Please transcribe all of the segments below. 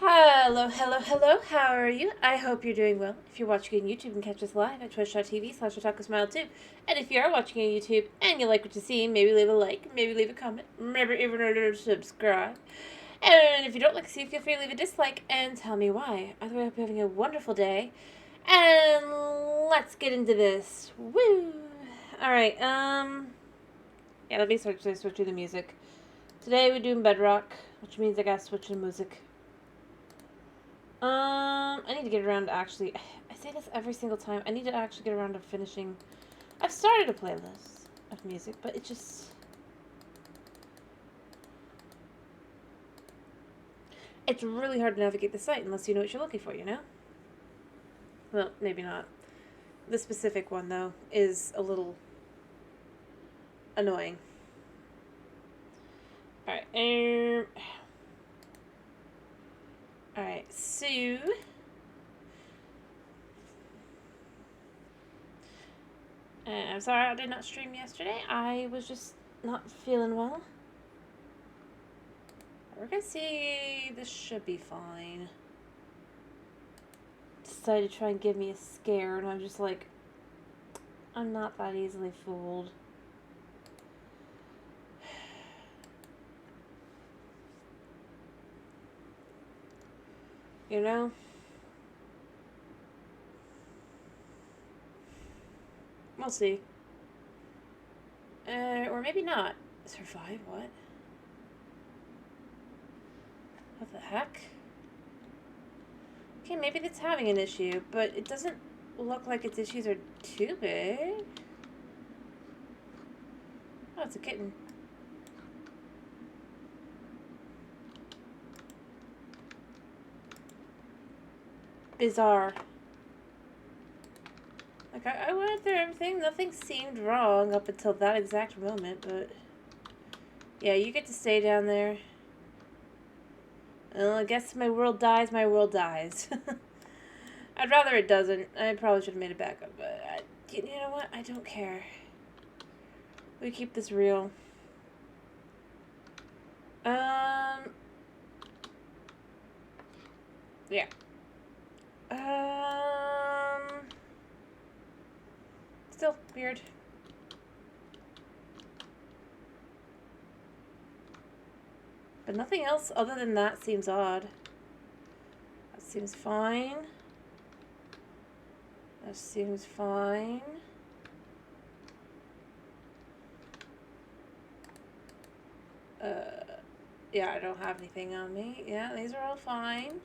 Hello, hello, hello. How are you? I hope you're doing well. If you're watching on YouTube, you can catch us live at twitch.tv/OtakuSmile2. And if you are watching on YouTube and you like what you see, maybe leave a like, maybe leave a comment, maybe even subscribe. And if you don't like to see, feel free to leave a dislike and tell me why. Either way, I hope you're having a wonderful day. And let's get into this. Woo! Alright, yeah, let me switch to the music. Today we're doing Bedrock, which means I gotta switch to music. I need to get around to actually, I say this every single time, I need to actually get around to finishing. I've started a playlist of music, but it just, it's really hard to navigate the site unless you know what you're looking for, you know? Well, maybe not. The specific one, though, is a little annoying. Alright, alright, so I'm sorry I did not stream yesterday. I was just not feeling well. We're gonna see. This should be fine. Decided to try and give me a scare, and I'm just like, I'm not that easily fooled. You know? We'll see. Or maybe not. Survive? What? What the heck? Okay, maybe it's having an issue, but it doesn't look like its issues are too big. Oh, it's a kitten. Bizarre. Like, I went through everything. Nothing seemed wrong up until that exact moment, but... Yeah, you get to stay down there. Well, I guess my world dies, my world dies. I'd rather it doesn't. I probably should have made a backup, but... you know what? I don't care. We keep this real. Yeah. Still weird. But nothing else other than that seems odd. That seems fine. That seems fine. Yeah, I don't have anything on me. Yeah, these are all fine.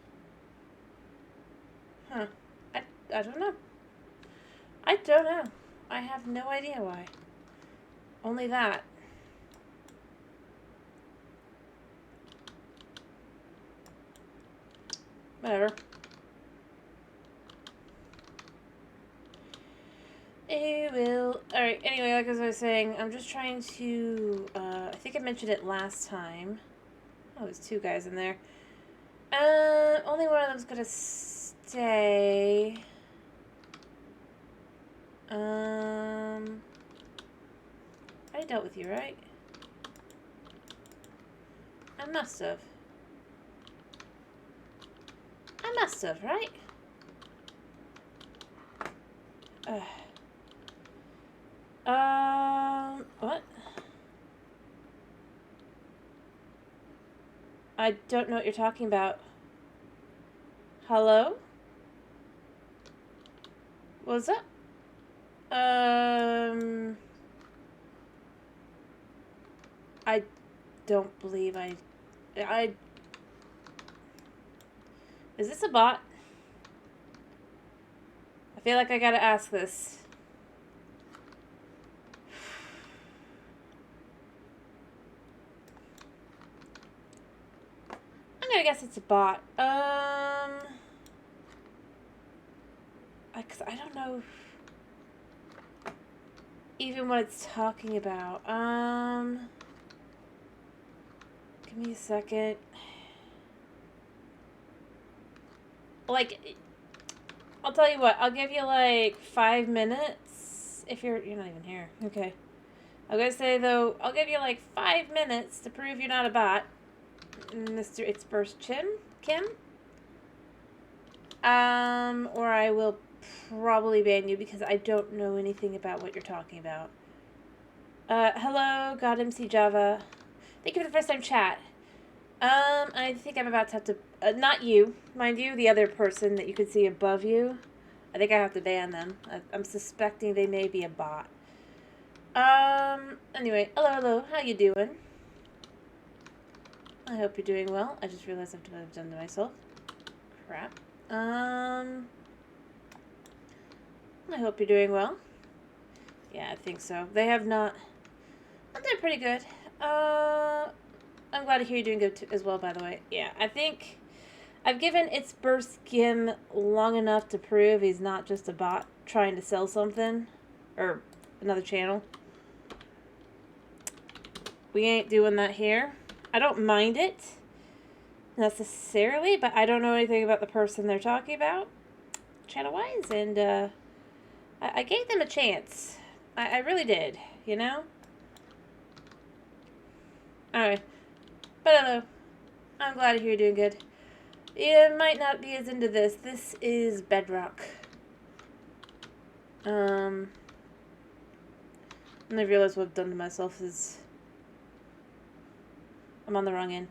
Huh. I don't know. I don't know. I have no idea why. Only that. Whatever. It will. Alright, anyway, like as I was saying, I'm just trying to, I think I mentioned it last time. Oh, there's two guys in there. Only one of them's gonna stay. I dealt with you, right? I must have. I must have, right? What? I don't know what you're talking about. Hello? What's up? I don't believe I... Is this a bot? I feel like I gotta ask this. I'm gonna guess it's a bot. Cause I don't know even what it's talking about. Give me a second. Like, I'll tell you what, I'll give you like 5 minutes if you're not even here. Okay. I'm gonna say though, I'll give you like 5 minutes to prove you're not a bot, Mr. It's Burst Kim. Or I will probably ban you because I don't know anything about what you're talking about. Hello, God MC Java. Thank you for the first time chat. I think I'm about to have to, not you, mind you, the other person that you can see above you. I think I have to ban them. I'm suspecting they may be a bot. Anyway, hello, how you doing? I hope you're doing well. I just realized what I've done to myself. Crap. I hope you're doing well. Yeah, I think so. They have not... I'm doing pretty good. I'm glad to hear you're doing good too, as well, by the way. Yeah, I think I've given It's Burst Skim long enough to prove he's not just a bot trying to sell something. Or another channel. We ain't doing that here. I don't mind it necessarily, but I don't know anything about the person they're talking about channel-wise, and I gave them a chance. I really did, you know? Alright. But hello. I'm glad to hear you're doing good. You might not be as into this. This is Bedrock. And I realize what I've done to myself is... I'm on the wrong end.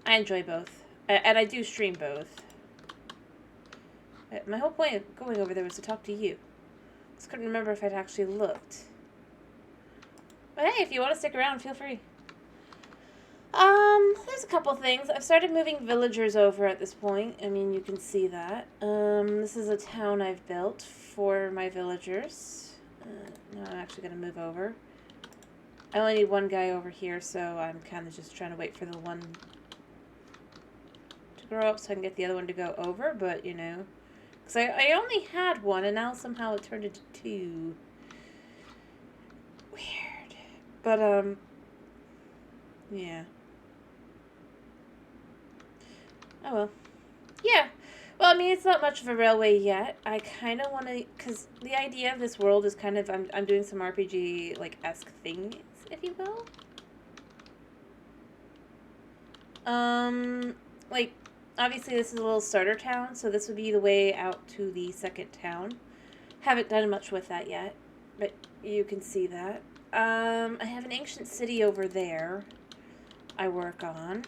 I enjoy both. And I do stream both. My whole point of going over there was to talk to you. Just couldn't remember if I'd actually looked. But hey, if you want to stick around, feel free. There's a couple things. I've started moving villagers over at this point. I mean, you can see that. This is a town I've built for my villagers. Now I'm actually going to move over. I only need one guy over here, so I'm kind of just trying to wait for the one to grow up so I can get the other one to go over, but, you know. Because I only had one, and now somehow it turned into 2. Weird. But, yeah. Oh, well. Yeah. Well, I mean, it's not much of a railway yet. I kind of want to, because the idea of this world is kind of, I'm doing some RPG, like, esque things, if you will. Like, obviously this is a little starter town, so this would be the way out to the second town. Haven't done much with that yet, but you can see that. I have an ancient city over there I work on.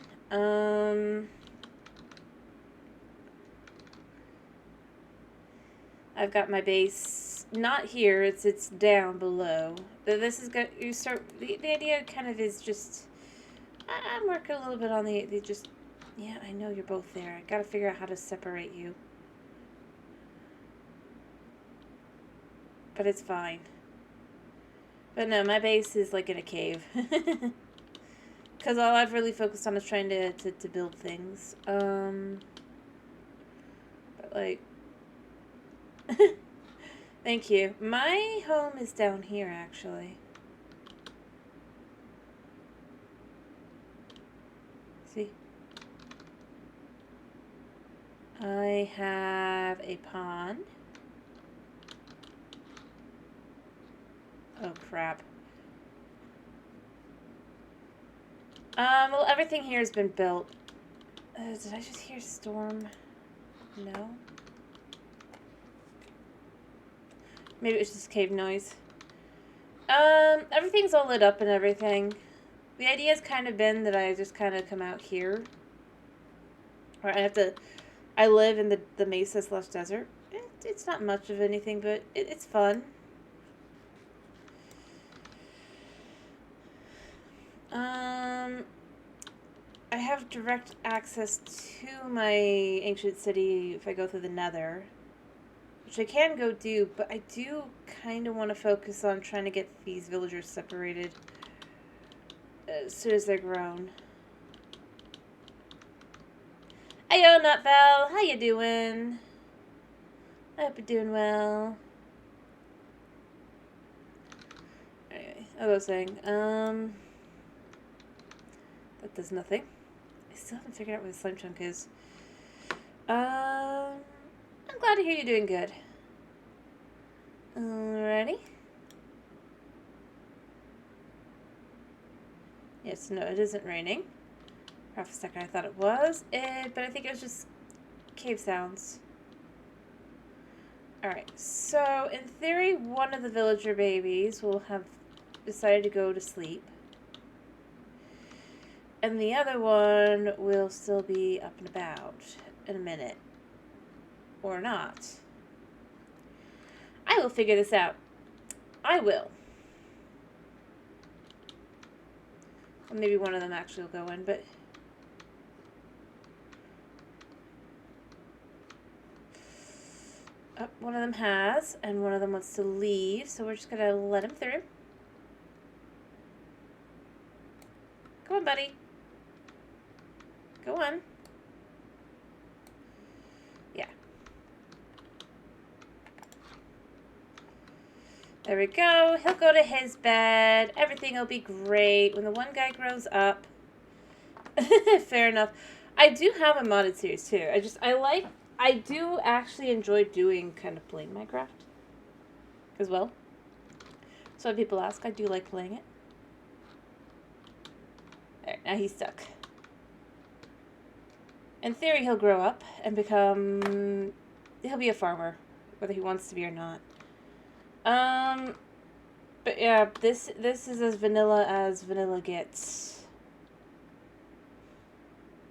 I've got my base not here, it's down below. This is good. You start the idea kind of is just I'm working a little bit on the just yeah, I know you're both there. I gotta figure out how to separate you. But it's fine. But no, my base is like in a cave. Because all I've really focused on is trying to build things. But like... Thank you. My home is down here, actually. See? I have a pond. Oh, crap. Well, everything here has been built. Did I just hear storm? No? Maybe it was just cave noise. Everything's all lit up and everything. The idea has kind of been that I just kind of come out here. Or I live in the mesa / desert. It's not much of anything, but it's fun. I have direct access to my ancient city if I go through the Nether, which I can go do, but I do kind of want to focus on trying to get these villagers separated as soon as they're grown. Ayo, Nutval, how you doing? I hope you're doing well. Anyway, as I was saying, that does nothing. I still haven't figured out where the slime chunk is. I'm glad to hear you're doing good. Alrighty. Yes, no, it isn't raining. For half a second I thought it was, but I think it was just cave sounds. Alright, so in theory, one of the villager babies will have decided to go to sleep. And the other one will still be up and about in a minute. Or not. I will figure this out. I will. Well, maybe one of them actually will go in, but... Oh, one of them has, and one of them wants to leave, so we're just going to let him through. Come on, buddy. Go on. Yeah. There we go. He'll go to his bed. Everything will be great when the one guy grows up. Fair enough. I do have a modded series too. I do actually enjoy doing kind of playing Minecraft as well. So when people ask, I do like playing it. There, now he's stuck. In theory, he'll grow up and become... He'll be a farmer, whether he wants to be or not. But yeah, this is as vanilla gets.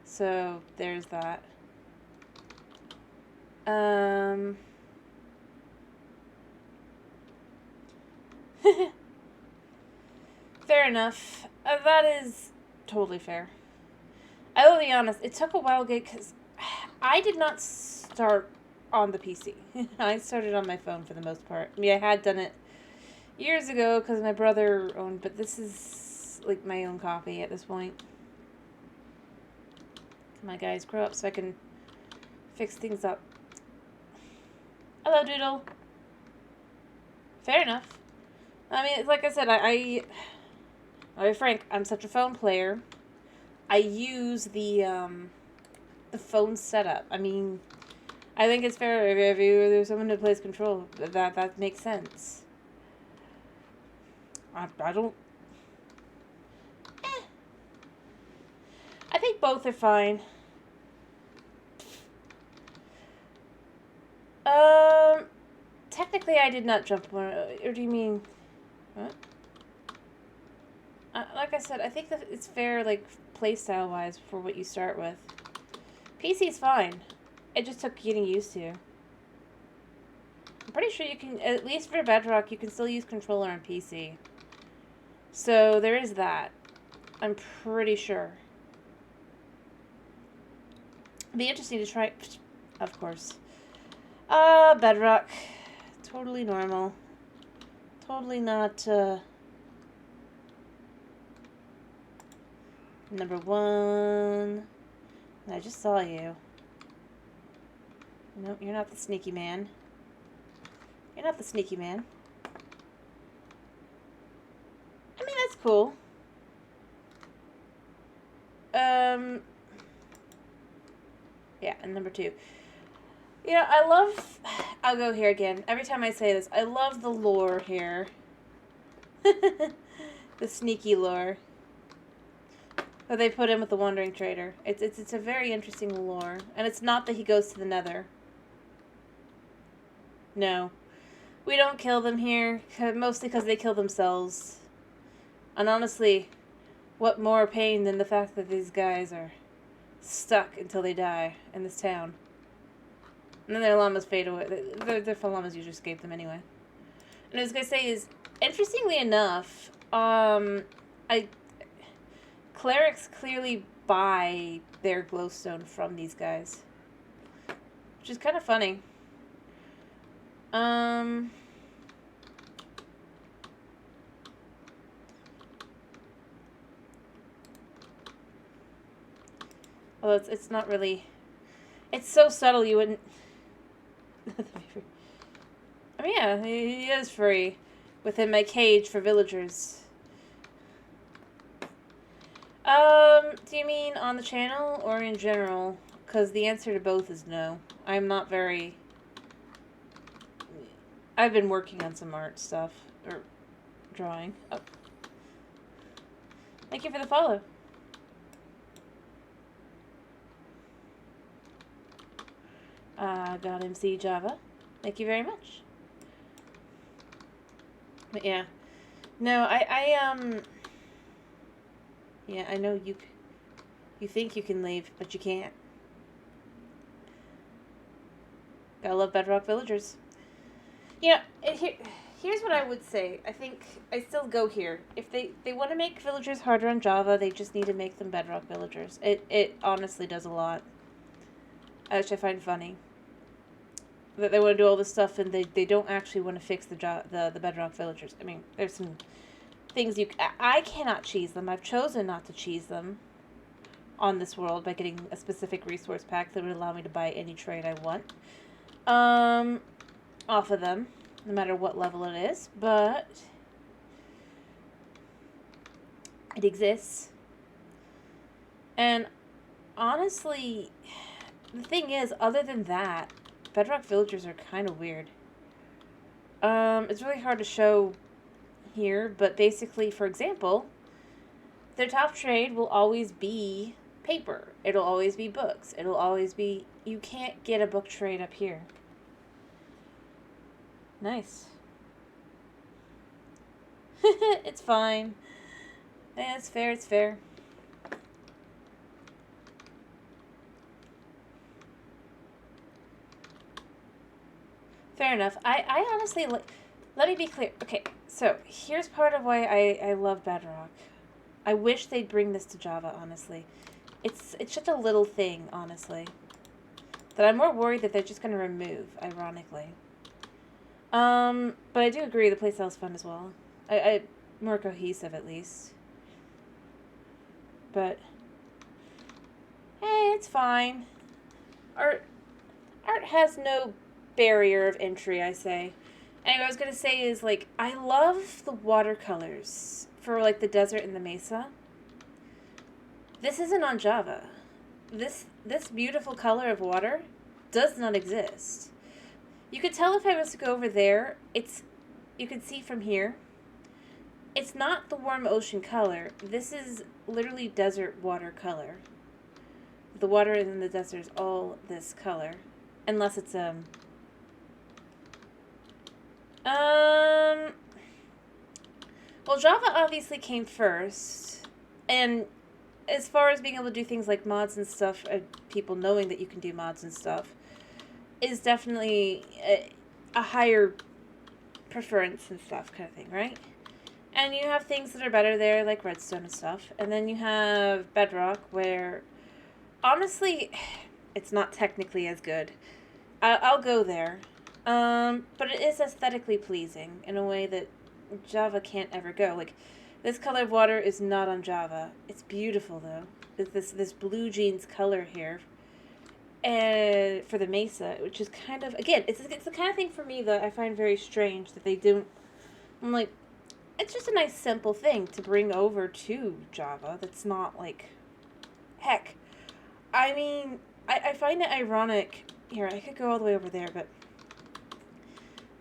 So, there's that. Fair enough. That is totally fair. I will be honest, it took a while to get, because I did not start on the PC. I started on my phone for the most part. I mean, I had done it years ago because my brother owned, but this is like my own copy at this point. My guys grow up so I can fix things up. Hello, Doodle. Fair enough. I mean, like I said, I'll be frank, I'm such a phone player. I use the phone setup. I mean, I think it's fair if there's someone who plays Control. That makes sense. I don't... I think both are fine. Technically I did not jump one, or do you mean... What? Like I said, I think that it's fair, like, playstyle-wise for what you start with. PC's fine. It just took getting used to. I'm pretty sure you can, at least for Bedrock, you can still use controller on PC. So, there is that. I'm pretty sure. It'd be interesting to try, of course. Bedrock. Totally normal. Totally not, Number one. I just saw you. Nope, you're not the sneaky man. You're not the sneaky man. I mean, that's cool. Yeah, and number two. You know, I love... I'll go here again. Every time I say this, I love the lore here. The sneaky lore that they put in with the Wandering Trader. It's a very interesting lore. And it's not that he goes to the Nether. No. We don't kill them here, mostly because they kill themselves. And honestly, what more pain than the fact that these guys are stuck until they die in this town. And then their llamas fade away. Their llamas usually escape them anyway. And what I was going to say is, interestingly enough, clerics clearly buy their glowstone from these guys. Which is kind of funny. Well, it's not really... It's so subtle you wouldn't... I mean, yeah, he is free. Within my cage for villagers. Do you mean on the channel or in general? Because the answer to both is no. I'm not very... I've been working on some art stuff. Or drawing. Oh. Thank you for the follow. God MC Java. Thank you very much. But yeah. No, yeah, I know you think you can leave, but you can't. Gotta love Bedrock villagers. Yeah, here's what I would say. I think I still go here. If they want to make villagers harder on Java, they just need to make them Bedrock villagers. It honestly does a lot. Which I find funny. That they want to do all this stuff and they don't actually want to fix the Bedrock villagers. I mean, there's some things I cannot cheese them. I've chosen not to cheese them on this world by getting a specific resource pack that would allow me to buy any trade I want. Off of them, no matter what level it is, but it exists. And honestly, the thing is, other than that, Bedrock villagers are kind of weird. It's really hard to show here, but basically, for example, their top trade will always be paper. It'll always be books. It'll always be... You can't get a book trade up here. Nice. It's fine. Yeah, it's fair, it's fair. Fair enough. I honestly... Let me be clear. Okay, so here's part of why I love Bedrock. I wish they'd bring this to Java, honestly. It's such a little thing, honestly, that I'm more worried that they're just going to remove, ironically. But I do agree the playstyle's fun as well. I more cohesive, at least. But, hey, it's fine. Art has no barrier of entry, I say. Anyway, what I was going to say is, like, I love the watercolors for, like, the desert and the mesa. This isn't on Java. This beautiful color of water does not exist. You could tell if I was to go over there, you could see from here, it's not the warm ocean color. This is literally desert water color. The water in the desert is all this color. Unless it's, well, Java obviously came first, and as far as being able to do things like mods and stuff, people knowing that you can do mods and stuff, is definitely a higher preference and stuff kind of thing, right? And you have things that are better there, like redstone and stuff, and then you have Bedrock, where, honestly, it's not technically as good. I'll go there. But it is aesthetically pleasing in a way that Java can't ever go. Like, this color of water is not on Java. It's beautiful, though. This blue jeans color here. And for the Mesa, which is kind of, again, it's the kind of thing for me that I find very strange that they don't, I'm like, it's just a nice simple thing to bring over to Java that's not, like, heck. I mean, I find it ironic, here, I could go all the way over there, but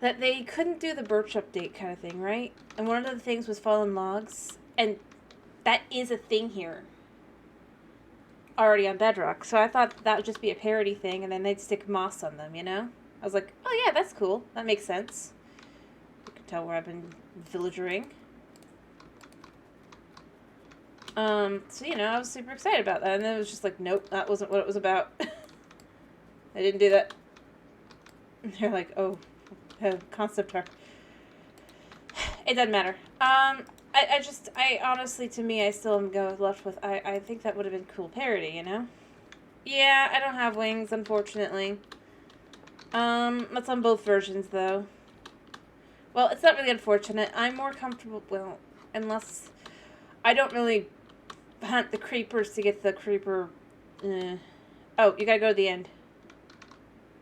that they couldn't do the birch update kind of thing, right? And one of the things was fallen logs, and that is a thing here already on Bedrock, so I thought that would just be a parody thing, and then they'd stick moss on them, you know? I was like, oh yeah, that's cool. That makes sense. You can tell where I've been villagering. So, you know, I was super excited about that. And then it was just like, nope, that wasn't what it was about. I didn't do that. And they're like, oh, concept art. It doesn't matter. I honestly, to me, I still am left with, I think that would have been cool parody, you know? Yeah, I don't have wings, unfortunately. That's on both versions, though. Well, it's not really unfortunate. I'm more comfortable, well, unless I don't really hunt the creepers to get the creeper. Oh, you gotta go to the end.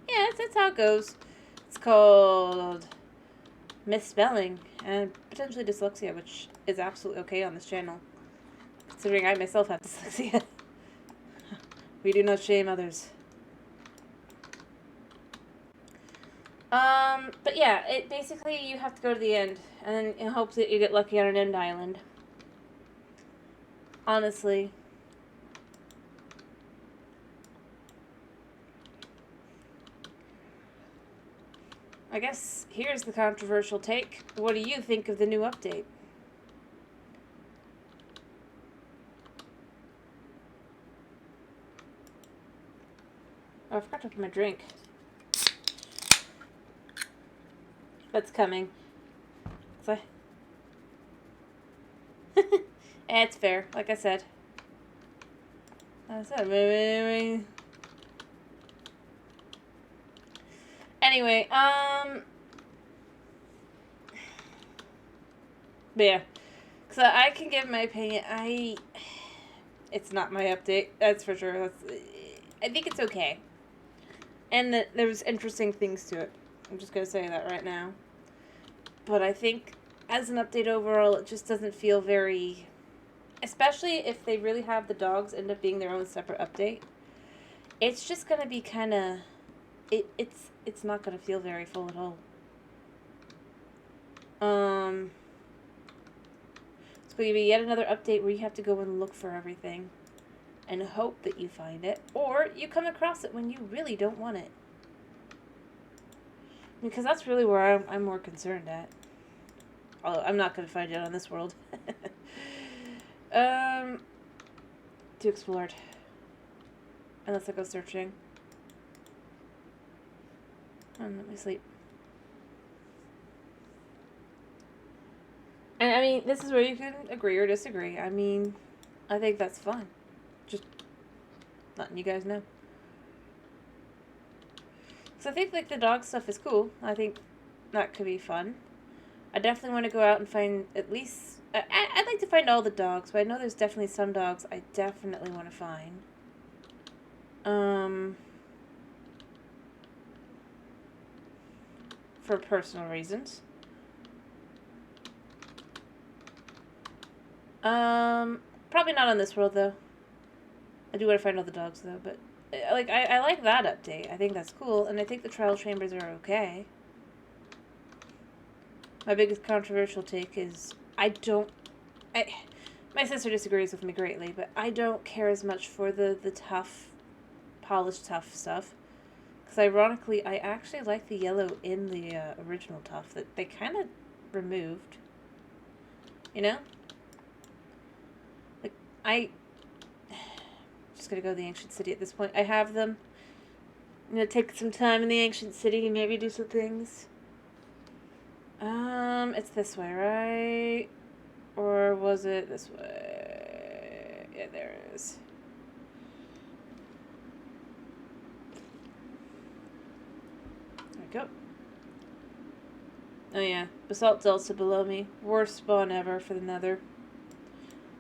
Yeah, that's how it goes. It's called misspelling and potentially dyslexia, which is absolutely okay on this channel, considering I myself have dyslexia. We do not shame others. But yeah, it basically you have to go to the end, and then in hopes that you get lucky on an end island. Honestly. I guess here's the controversial take. What do you think of the new update? Oh, I forgot to open my drink. That's coming. So it's fair, like I said. Anyway, but yeah. So I can give my opinion. It's not my update, that's for sure. I think it's okay. And there's interesting things to it. I'm just going to say that right now. But I think as an update overall, it just doesn't feel very... Especially if they really have the dogs end up being their own separate update. It's just going to be kind of... It's not going to feel very full at all. It's going to be yet another update where you have to go and look for everything. And hope that you find it. Or you come across it when you really don't want it. Because that's really where I'm more concerned at. Although I'm not going to find it on this world. To explore it. Unless I go searching. And let me sleep. And I mean, this is where you can agree or disagree. I mean, I think that's fine. Just letting you guys know. So I think like the dog stuff is cool. I think that could be fun. I definitely want to go out and find at least... I'd like to find all the dogs, but I know there's definitely some dogs I definitely want to find. For personal reasons. Probably not on this world, though. I do want to find all the dogs, though, but... Like, I like that update. I think that's cool, and I think the trial chambers are okay. My biggest controversial take is my sister disagrees with me greatly, but I don't care as much for the tough, polished tough stuff. Because ironically, I actually like the yellow in the original tough that they kind of removed. You know? Like, just gonna go to the ancient city at this point. I have them. I'm gonna take some time in the ancient city and maybe do some things. It's this way, right? Or was it this way? Yeah, there it is. There we go. Oh yeah, Basalt Delta below me. Worst spawn ever for the Nether.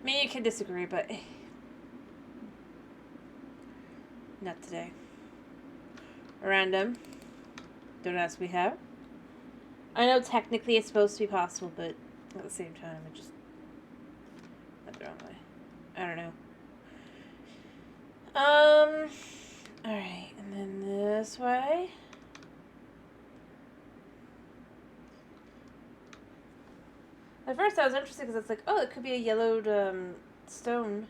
I mean, you can disagree, but... Not today. Random. Don't ask me how. I know technically it's supposed to be possible, but at the same time, it just went the wrong way. I don't know. Alright, and then this way. At first I was interested because it's like, oh, it could be a yellowed stone,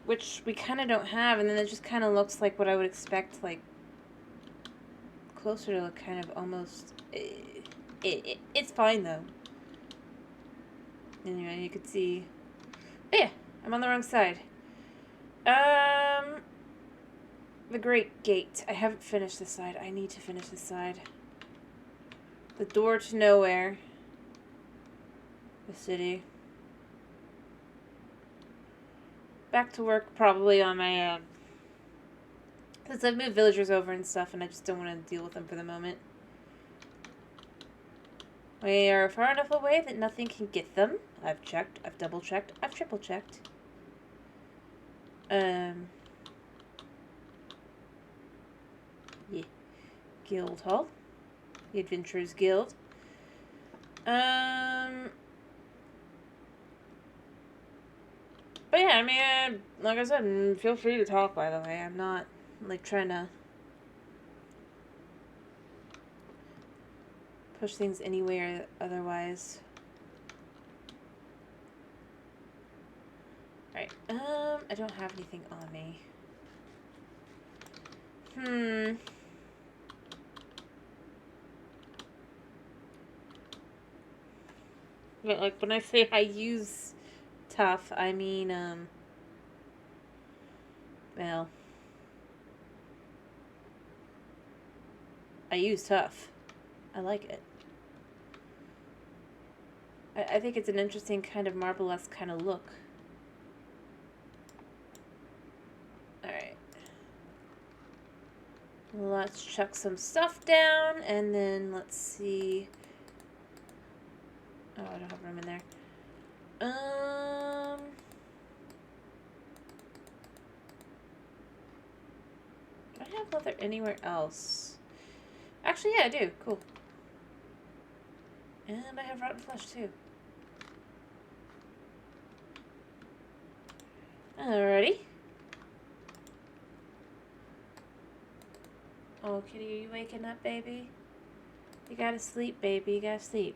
which we kind of don't have, and then it just kind of looks like what I would expect, like, closer to kind of almost... It's fine, though. Anyway, you could see... Oh, yeah, I'm on the wrong side. The Great Gate. I haven't finished this side. I need to finish this side. The door to nowhere. The city. Back to work probably on my, because I've moved villagers over and stuff, and I just don't want to deal with them for the moment. We are far enough away that nothing can get them. I've checked. I've double-checked. I've triple-checked. Yeah. Guild Hall. The Adventurers Guild. But yeah, I mean, like I said, feel free to talk, by the way. I'm not, like, trying to push things anywhere otherwise. Alright, I don't have anything on me. But, like, when I say I use tough, I mean, well, I use tough. I like it. I think it's an interesting kind of marble-esque kind of look. Alright. Let's chuck some stuff down, and then let's see. Oh, I don't have room in there. Do I have leather anywhere else? Actually, yeah, I do. Cool. And I have rotten flesh, too. Alrighty. Oh, kitty, are you waking up, baby? You gotta sleep, baby. You gotta sleep.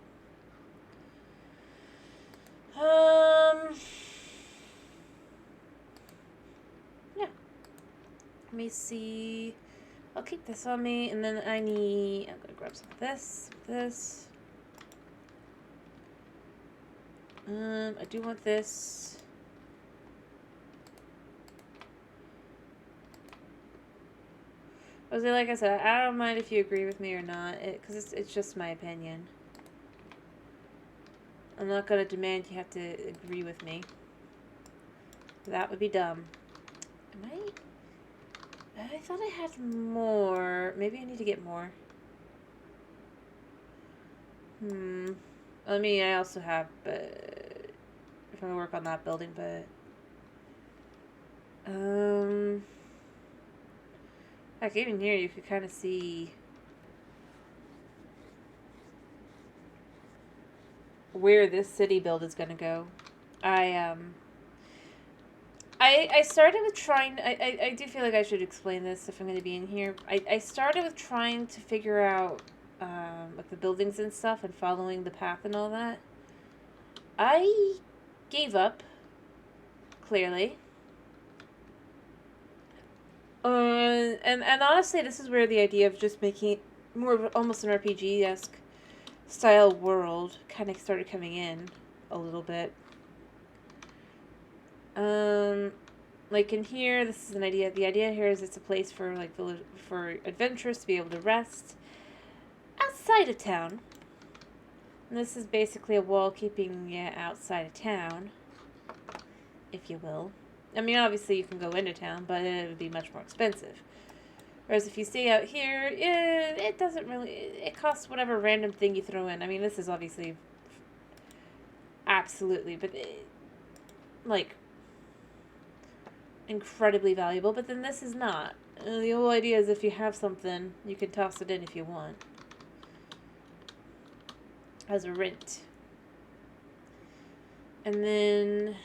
Yeah. Let me see. I'll keep this on me, and then I'm gonna grab some of this, I do want this. Jose, like I said, I don't mind if you agree with me or not, because it's just my opinion. I'm not gonna demand you have to agree with me. That would be dumb. I thought I had more. Maybe I need to get more. I mean, I also have, but if I'm gonna work on that building, but like even here you could kind of see where this city build is gonna go. I started with trying. I do feel like I should explain this if I'm going to be in here. I started with trying to figure out like the buildings and stuff and following the path and all that. I gave up. Clearly. And honestly, this is where the idea of just making it more of almost an RPG-esque style world kind of started coming in a little bit. Like in here, this is an idea. The idea here is it's a place for like for adventurers to be able to rest outside of town. And this is basically a wall keeping you outside of town, if you will. I mean, obviously you can go into town, but it would be much more expensive. Whereas if you stay out here, it doesn't really. It costs whatever random thing you throw in. I mean, this is obviously absolutely, but like incredibly valuable. But then this is not. The whole idea is if you have something, you can toss it in if you want as a rent. And then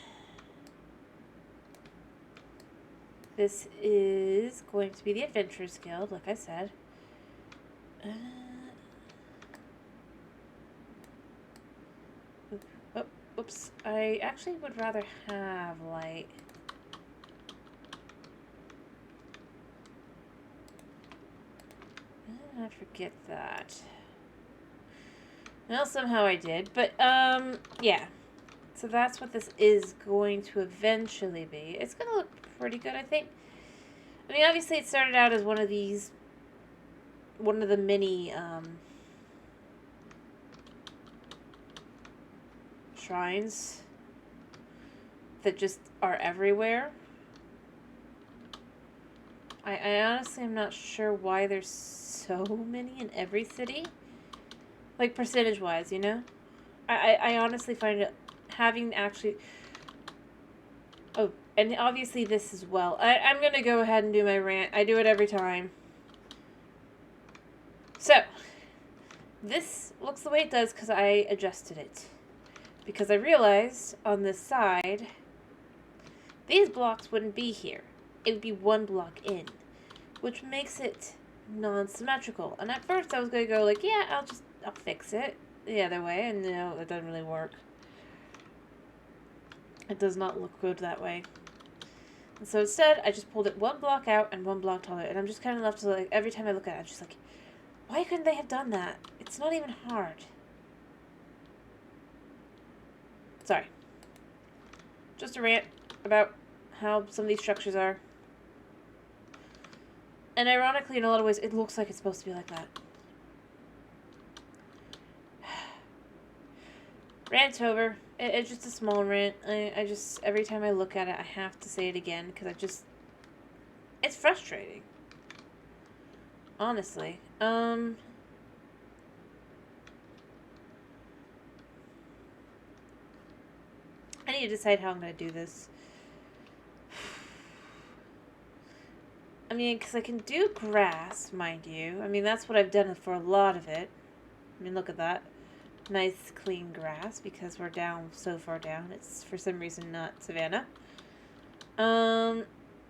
this is going to be the Adventurers Guild, like I said. Oops. I actually would rather have light. I forget that. Well, somehow I did. But, yeah. So that's what this is going to eventually be. It's going to look pretty good, I think. I mean, obviously it started out as one of the mini shrines that just are everywhere. I honestly am not sure why there's so many in every city. Like, percentage-wise, you know? I honestly find it having actually... Oh, and obviously this as well. I'm going to go ahead and do my rant. I do it every time. So, this looks the way it does because I adjusted it. Because I realized on this side, these blocks wouldn't be here. It would be one block in, which makes it non-symmetrical. And at first I was going to go like, yeah, I'll fix it the other way. And no, it doesn't really work. It does not look good that way. And so instead, I just pulled it one block out and one block taller. And I'm just kind of left to like, every time I look at it, I'm just like, why couldn't they have done that? It's not even hard. Sorry. Just a rant about how some of these structures are. And ironically, in a lot of ways, it looks like it's supposed to be like that. Rant's over. It's just a small rant. I just, every time I look at it, I have to say it again, because it's frustrating. Honestly. I need to decide how I'm going to do this. I mean, because I can do grass, mind you. I mean, that's what I've done for a lot of it. I mean, look at that. Nice, clean grass, because we're down so far down. It's, for some reason, not savanna. Or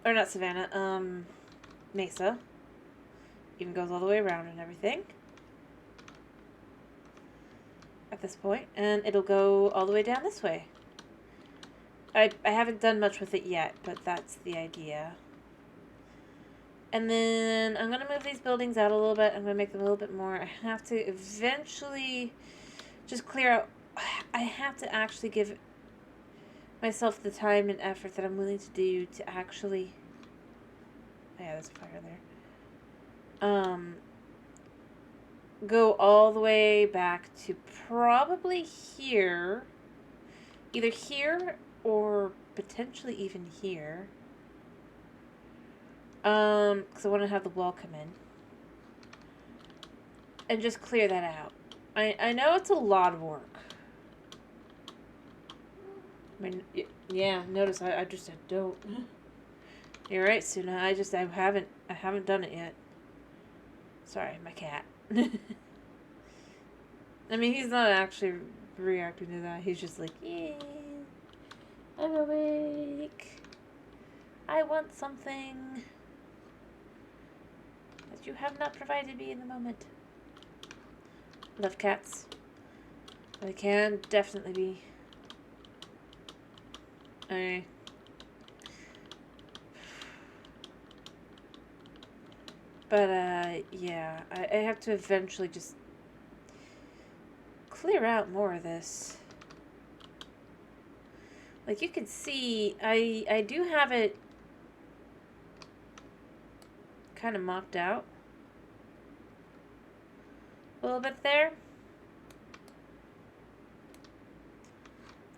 not savanna, mesa. Even goes all the way around and everything. At this point. And it'll go all the way down this way. I haven't done much with it yet, but that's the idea. And then I'm going to move these buildings out a little bit. I'm going to make them a little bit more. I have to eventually just clear out. I have to actually give myself the time and effort that I'm willing to do to actually... Oh yeah, there's a fire there. Go all the way back to probably here. Either here or potentially even here. Because I want to have the wall come in. And just clear that out. I know it's a lot of work. I mean, yeah, notice I don't. You're right, Suna. I haven't done it yet. Sorry, my cat. I mean, he's not actually reacting to that. He's just like, yeah, I'm awake. I want something that you have not provided me in the moment. Love cats. They can definitely be. But, yeah. I have to eventually just clear out more of this. Like, you can see, I do have it kind of mocked out a little bit there.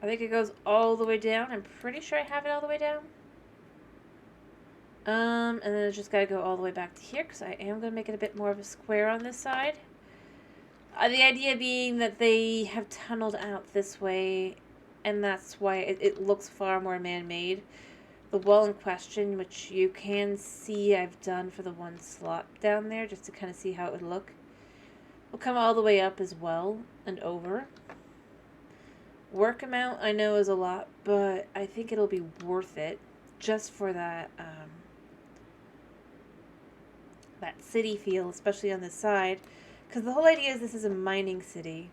I think it goes all the way down. I'm pretty sure I have it all the way down. And then it's just gotta go all the way back to here, because I am gonna make it a bit more of a square on this side. The idea being that they have tunneled out this way, and that's why it looks far more man-made. The wall in question, which you can see I've done for the one slot down there, just to kind of see how it would look, will come all the way up as well, and over. Work amount, I know, is a lot, but I think it'll be worth it, just for that, that city feel, especially on this side. Because the whole idea is this is a mining city.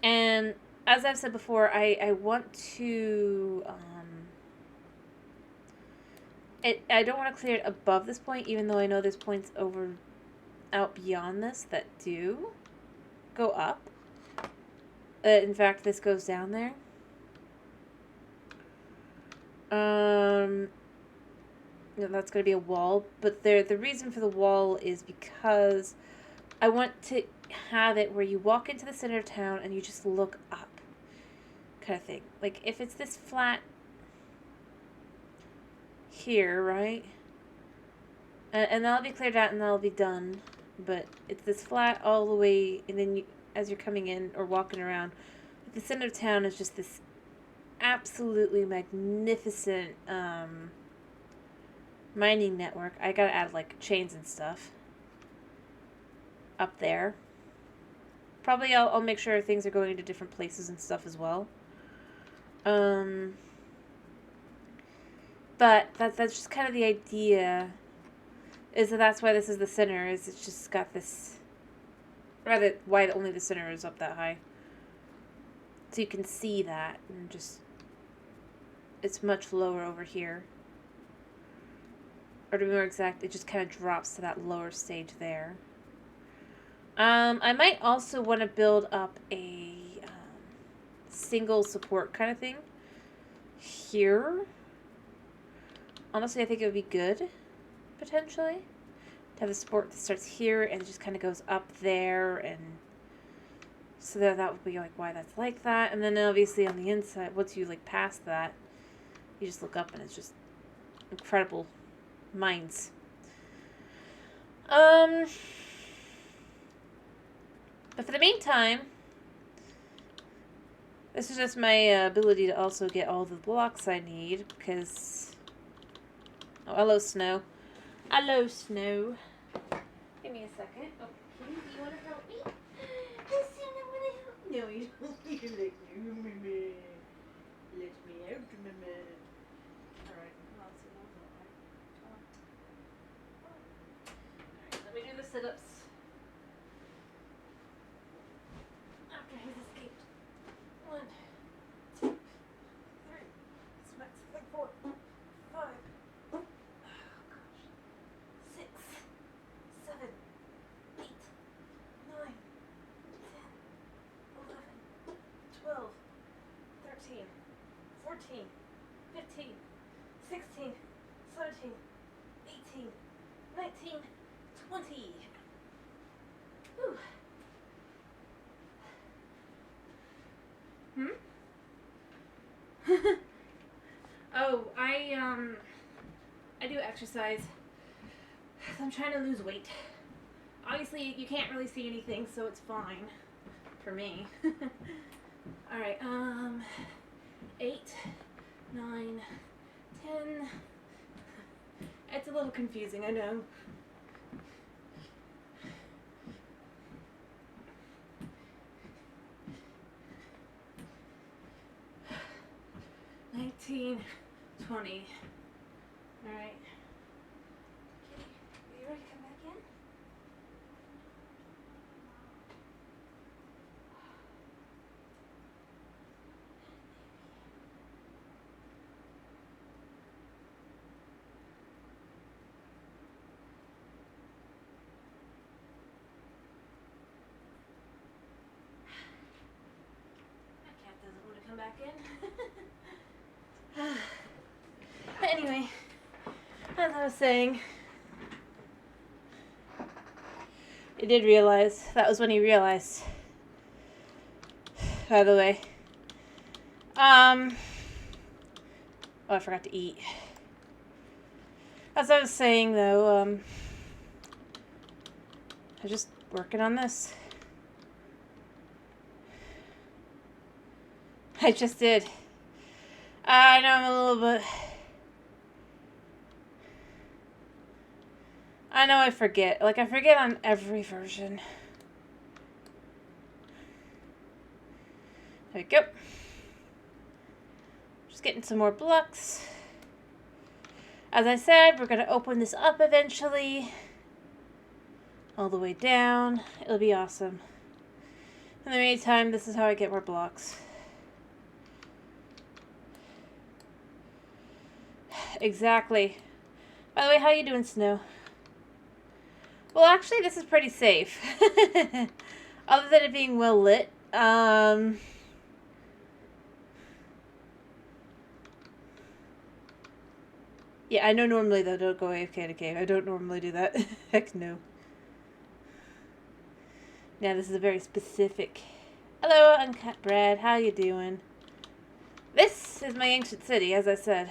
And as I've said before, I want to, I don't want to clear it above this point, even though I know there's points over out beyond this that do go up. In fact, this goes down there. That's going to be a wall, but the reason for the wall is because I want to have it where you walk into the center of town and you just look up, kind of thing. Like, if it's this flat here, right? And that'll be cleared out and that'll be done, but it's this flat all the way, and then as you're coming in or walking around, the center of town is just this absolutely magnificent, mining network. I gotta add, like, chains and stuff up there. Probably I'll make sure things are going into different places and stuff as well. But that's just kind of the idea, is that's why this is the center, is it's just got this, rather, why only the center is up that high. So you can see that, and just, it's much lower over here. Or to be more exact, it just kind of drops to that lower stage there. I might also want to build up a single support kind of thing here. Honestly, I think it would be good, potentially, to have the support that starts here and just kind of goes up there, and so that would be like why that's like that. And then obviously on the inside, once you like pass that, you just look up and it's just incredible mines. But for the meantime, this is just my ability to also get all the blocks I need, because... Oh, hello, Snow. Hello, Snow. Give me a second. Oh, Kitty, do you want to help me? Yes, I want to help. No, you don't. You let me out, Mama. Alright, let's see what's up. Alright, let me do the sit-ups. After he's escaped. 1, 2, 3. That's like 4, 5. Oh gosh. 6, 7, 8, 9, 10, 11, 12, 13, 14, 15, 16, 17, 18, 19, 20. Whew. Oh, I do exercise. I'm trying to lose weight. Obviously, you can't really see anything, so it's fine for me. Alright, 8, 9, 10. It's a little confusing, I know. $19, $20. Alright. Kitty, are you ready to come back in? My cat doesn't want to come back in. But anyway, as I was saying, he did realize, that was when he realized, by the way. Oh, I forgot to eat. As I was saying, though, I'm just working on this. I just did. I know I'm a little bit... I know I forget. Like, I forget on every version. There we go. Just getting some more blocks. As I said, we're going to open this up eventually. All the way down. It'll be awesome. In the meantime, this is how I get more blocks. Exactly. By the way, how you doing, Snow? Well, actually, this is pretty safe. Other than it being well lit. Yeah, I know normally though, don't go AFK to cave. I don't normally do that. Heck no. Now this is a very specific... Hello, Uncut Brad. How you doing? This is my ancient city, as I said,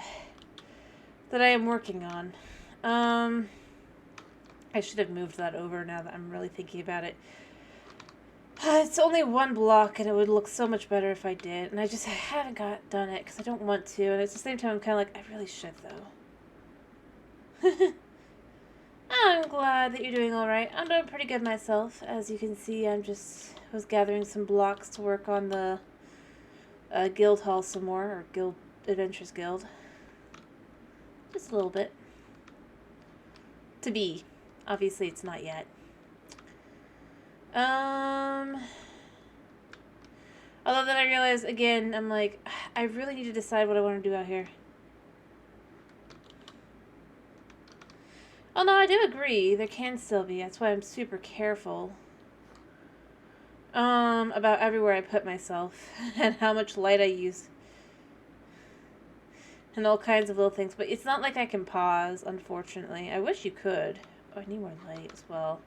that I am working on. I should have moved that over now that I'm really thinking about it. It's only one block, and it would look so much better if I did. And I just haven't done it because I don't want to. And at the same time, I'm kind of like, I really should, though. I'm glad that you're doing all right. I'm doing pretty good myself. As you can see, was gathering some blocks to work on the guild hall some more, or guild adventures guild. Just a little bit. To be. Obviously, it's not yet. Although then I realized, again, I'm like, I really need to decide what I want to do out here. Oh, no, I do agree. There can still be. That's why I'm super careful. About everywhere I put myself. And how much light I use. And all kinds of little things. But it's not like I can pause, unfortunately. I wish you could. Oh, I need more light as well.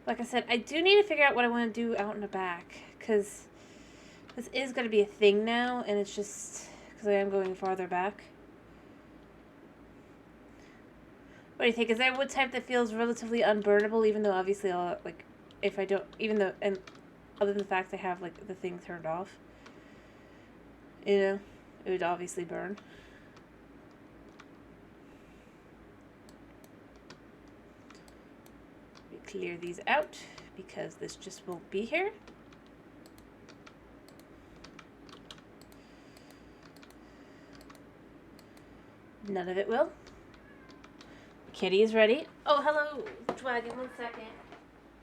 Like I said, I do need to figure out what I want to do out in the back. Because this is going to be a thing now. And it's just because I am going farther back. What do you think? Is there a wood type that feels relatively unburnable? Even though obviously I'll, like, if I don't, even though, and other than the fact I have, like, the thing turned off. You know, it would obviously burn. We clear these out because this just won't be here. None of it will. Kitty is ready. Oh, hello, Dragon. 1 second.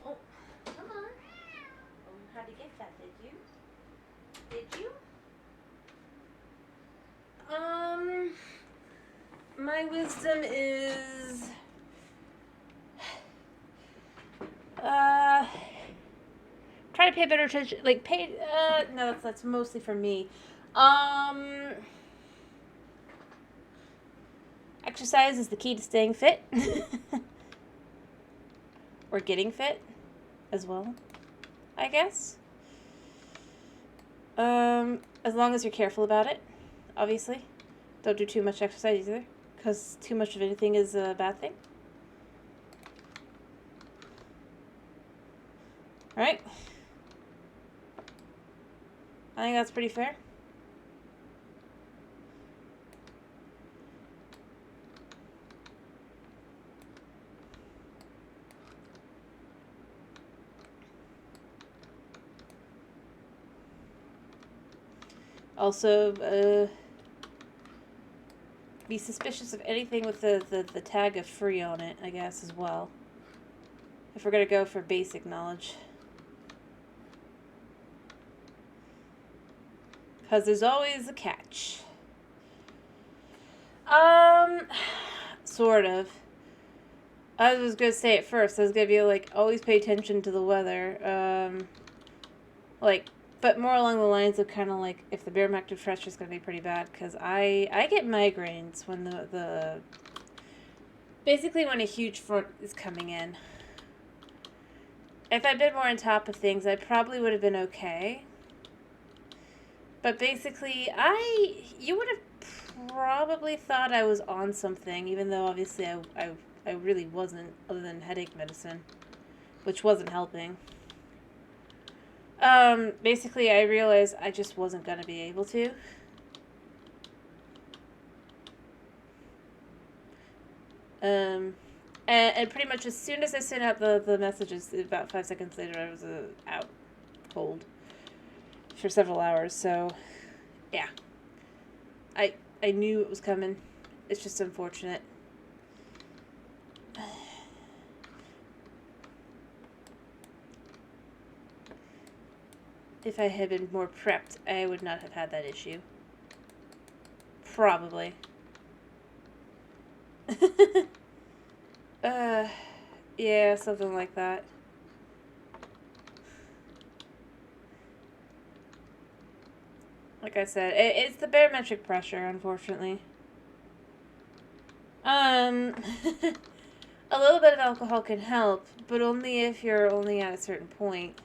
Oh, come on. Oh, you had to get that, did you? Did you? My wisdom is... try to pay better attention. Like, no, that's mostly for me. Exercise is the key to staying fit. Or getting fit as well, I guess. As long as you're careful about it, obviously. Don't do too much exercise either, because too much of anything is a bad thing. Alright. I think that's pretty fair. Also, be suspicious of anything with the tag of free on it, I guess, as well. If we're going to go for basic knowledge. Because there's always a catch. Sort of. I was going to say it first. I was going to be like, always pay attention to the weather. Like, but more along the lines of kind of like, if the barometric pressure is going to be pretty bad. Because I get migraines when basically when a huge front is coming in. If I'd been more on top of things, I probably would have been okay. But basically, you would have probably thought I was on something, even though obviously I really wasn't, other than headache medicine, which wasn't helping. Basically, I realized I just wasn't going to be able to. And pretty much as soon as I sent out the messages, about 5 seconds later, I was out cold for several hours. So, yeah, I knew it was coming. It's just unfortunate. If I had been more prepped, I would not have had that issue. Probably. Yeah, something like that. Like I said, it's the barometric pressure, unfortunately. A little bit of alcohol can help, but only if you're only at a certain point.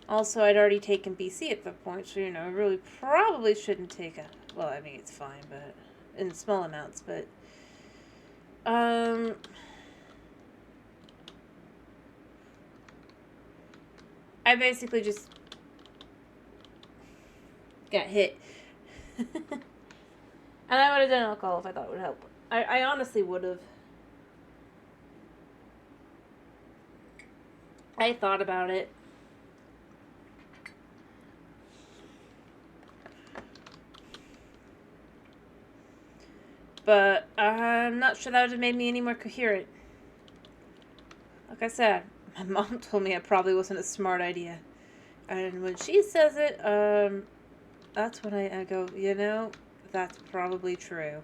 Also, I'd already taken BC at that point, so, you know, I really probably shouldn't take a... Well, I mean, it's fine, but... In small amounts, but... I basically just... got hit. And I would have done alcohol if I thought it would help. I honestly would have. I thought about it. But I'm not sure that would have made me any more coherent. Like I said, my mom told me it probably wasn't a smart idea. And when she says it, that's when I go, you know, that's probably true.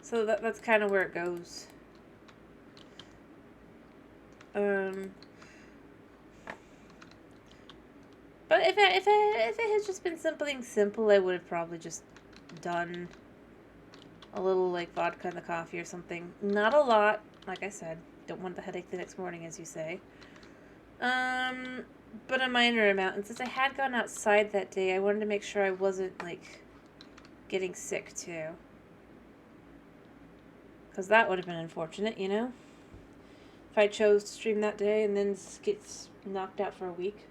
So that's kind of where it goes. But if it had just been something simple, I would have probably just done a little, like, vodka in the coffee or something. Not a lot, like I said. Don't want the headache the next morning, as you say. But a minor amount. And since I had gone outside that day, I wanted to make sure I wasn't, like, getting sick, too. Because that would have been unfortunate, you know? If I chose to stream that day and then get knocked out for a week.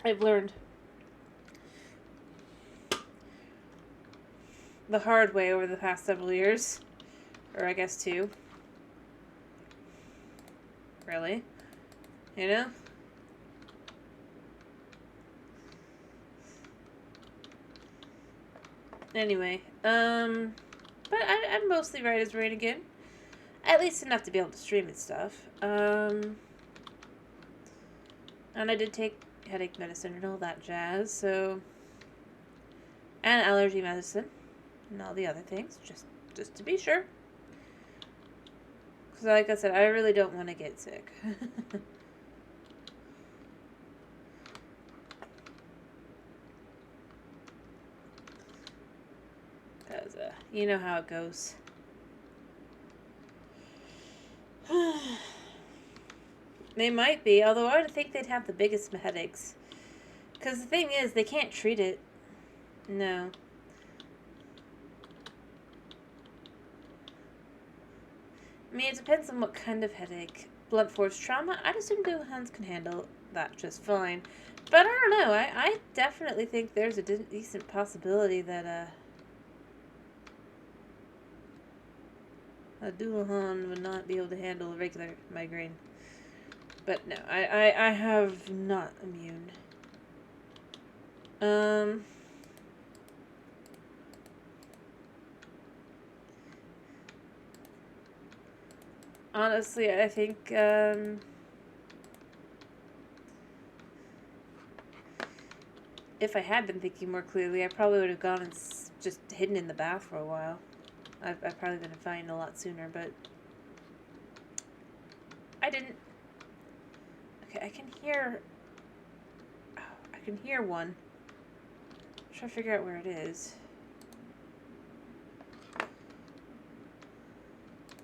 I've learned the hard way over the past several years. Or I guess 2. Really? You know? Anyway, but I'm mostly right as rain again. At least enough to be able to stream and stuff. And I did take headache medicine and all that jazz, so... And allergy medicine. And all the other things, just to be sure. Because like I said, I really don't want to get sick. Because, you know how it goes. They might be, although I would think they'd have the biggest headaches. Because the thing is, they can't treat it. No. I mean, it depends on what kind of headache. Blunt force trauma, I'd assume Gohans can handle that just fine. But I don't know, I definitely think there's a decent possibility that, a Dualhan would not be able to handle a regular migraine. But no, I have not immune. Honestly, I think, if I had been thinking more clearly, I probably would have gone and just hidden in the bath for a while. I've probably been fine a lot sooner, but I didn't. Okay, I can hear... Oh, I can hear one. I'm trying to figure out where it is.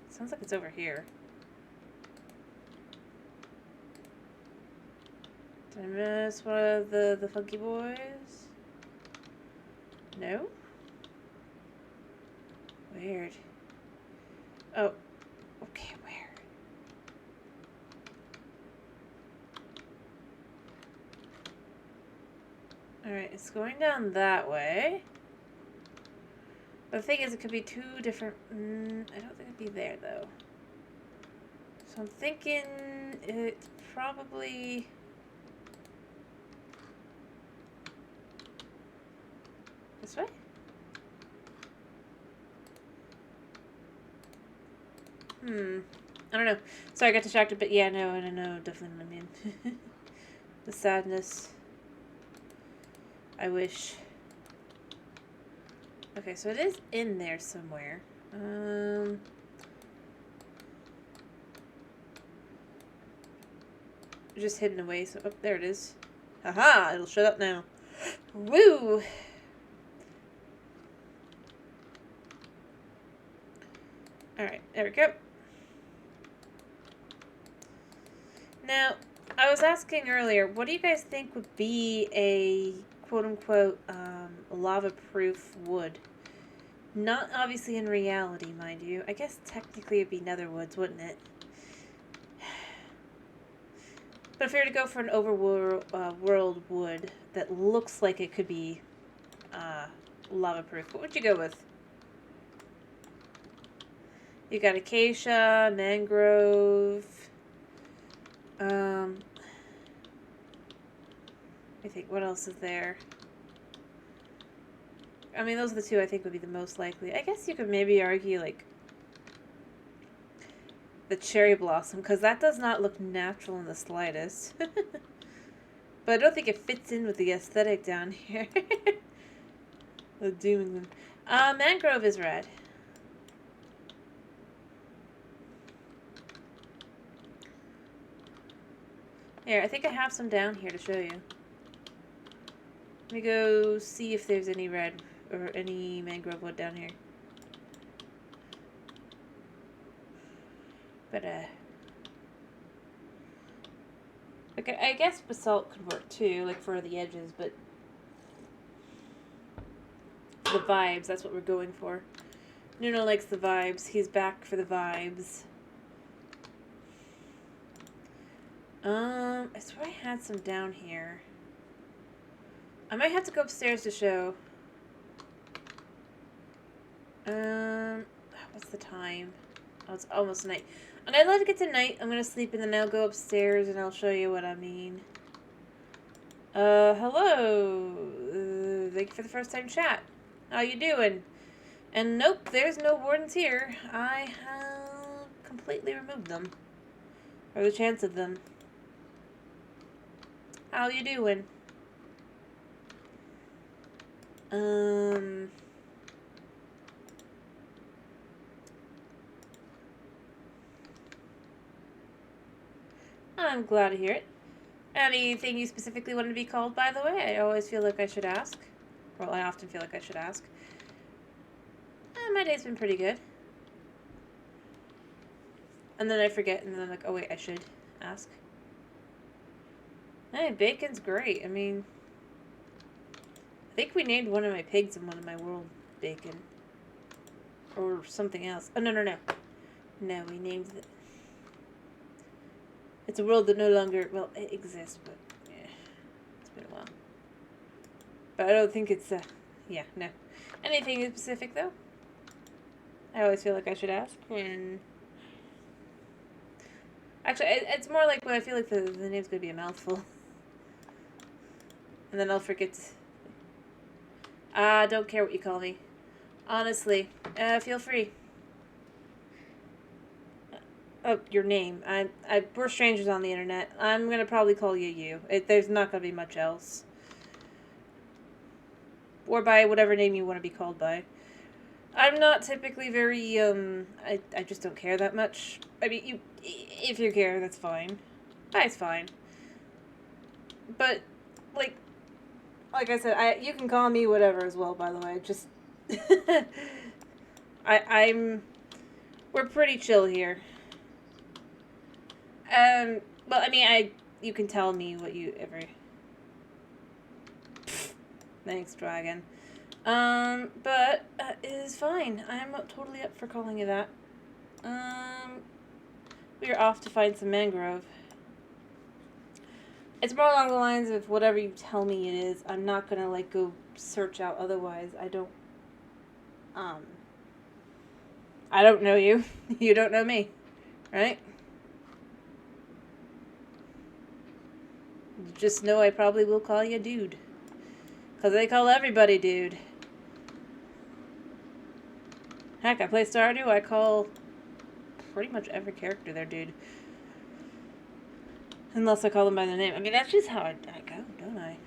Sounds like it's over here. Did I miss one of the funky boys? No? Weird. Oh. Okay, where? Alright, it's going down that way. But the thing is, it could be 2 different... I don't think it'd be there, though. So I'm thinking it's probably... This way? I don't know. Sorry, I got distracted, but yeah, no, definitely what I mean. The sadness. I wish. Okay, so it is in there somewhere. Just hidden away. So, oh, there it is. Haha! It'll shut up now. Woo! Alright, there we go. Now, I was asking earlier, what do you guys think would be a quote-unquote lava-proof wood? Not obviously in reality, mind you. I guess technically it'd be netherwoods, wouldn't it? But if we were to go for an overworld wood that looks like it could be lava-proof, what would you go with? You got acacia, mangrove. I think, what else is there? I mean, those are the two I think would be the most likely. I guess you could maybe argue, like, the cherry blossom, because that does not look natural in the slightest. But I don't think it fits in with the aesthetic down here. The dooming them. Mangrove is red. Here, I think I have some down here to show you. Let me go see if there's any red or any mangrove wood down here. But, okay, I guess basalt could work too, like for the edges, but the vibes, that's what we're going for. Nuno likes the vibes. He's back for the vibes. I swear I had some down here. I might have to go upstairs to show. What's the time? Oh, it's almost night. I'm gonna let it get to night. I'm gonna sleep and then I'll go upstairs and I'll show you what I mean. Hello. Thank you for the first time chat. How you doing? And nope, there's no wardens here. I have completely removed them. Or the chance of them. How you doing? I'm glad to hear it. Anything you specifically want to be called, by the way? I always feel like I should ask. Well, I often feel like I should ask. My day's been pretty good. And then I forget, and then I'm like, oh wait, I should ask. Hey, bacon's great. I mean, I think we named one of my pigs in one of my world bacon. Or something else. Oh, no. No, we named it. It's a world that no longer, well, it exists, but yeah, it's been a while. But I don't think it's, yeah, no. Anything specific, though? I always feel like I should ask when... Actually, it's more like when I feel like the name's going to be a mouthful. And then I'll forget. Don't care what you call me. Honestly, feel free. Oh, your name. We're strangers on the internet. I'm going to probably call you you. There's not going to be much else. Or by whatever name you want to be called by. I'm not typically very, I just don't care that much. I mean, if you care, that's fine. That's fine. But, like I said, you can call me whatever as well, by the way. Just, we're pretty chill here. Well, I mean, you can tell me what you ever... Thanks, Dragon. But it is fine. I'm totally up for calling you that. We are off to find some mangrove. It's more along the lines of whatever you tell me it is. I'm not gonna, like, go search out otherwise. I don't know you. You don't know me. Right? Just know I probably will call you dude. Because they call everybody dude. Heck, I play Stardew, I call pretty much every character there dude. Unless I call them by their name. I mean, that's just how I go, don't I?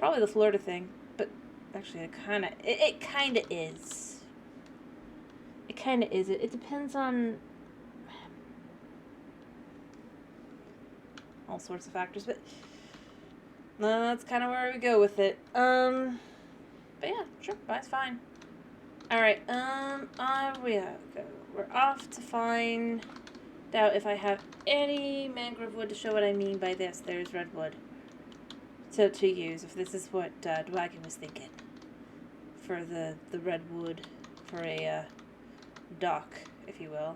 Probably the Florida thing, but actually it kind of is. It kind of is. It depends on all sorts of factors, but that's kind of where we go with it. But yeah, sure, that's fine. All right, we're off to find out if I have any mangrove wood to show what I mean by this. There's redwood to use, if this is what Dwagon was thinking for the redwood for a dock, if you will.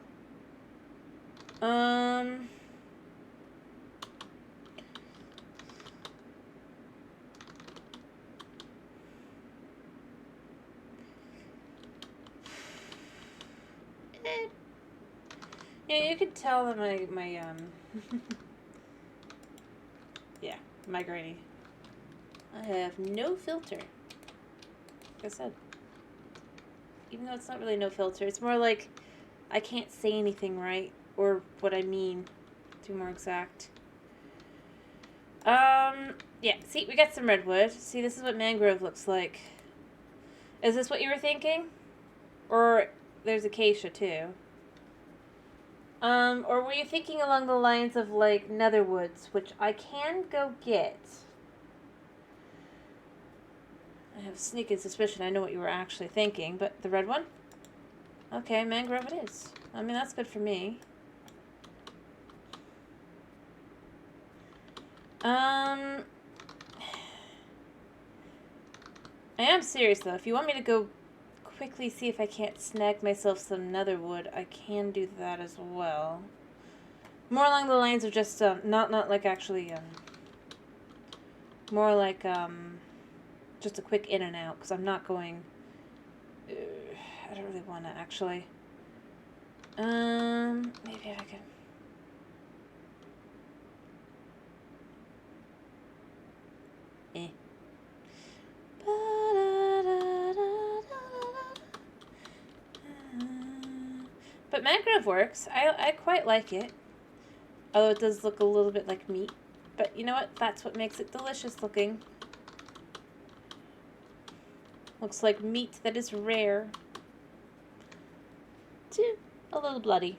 Yeah, you could tell that my yeah, my granny. I have no filter. Like I said. Even though it's not really no filter, it's more like I can't say anything right, or what I mean, to be more exact. Yeah, see, we got some redwood. See, this is what mangrove looks like. Is this what you were thinking? Or there's acacia, too. Or were you thinking along the lines of, like, netherwoods, which I can go get? I have a sneaking suspicion I know what you were actually thinking, but the red one? Okay, mangrove it is. I mean, that's good for me. I am serious, though. If you want me to go quickly see if I can't snag myself some netherwood, I can do that as well. More along the lines of just, not like actually, more like, just a quick in and out, because I'm not going, I don't really want to, actually. Maybe I can. Eh. But mangrove works. I quite like it. Although it does look a little bit like meat. But you know what? That's what makes it delicious looking. Looks like meat that is rare. Too a little bloody.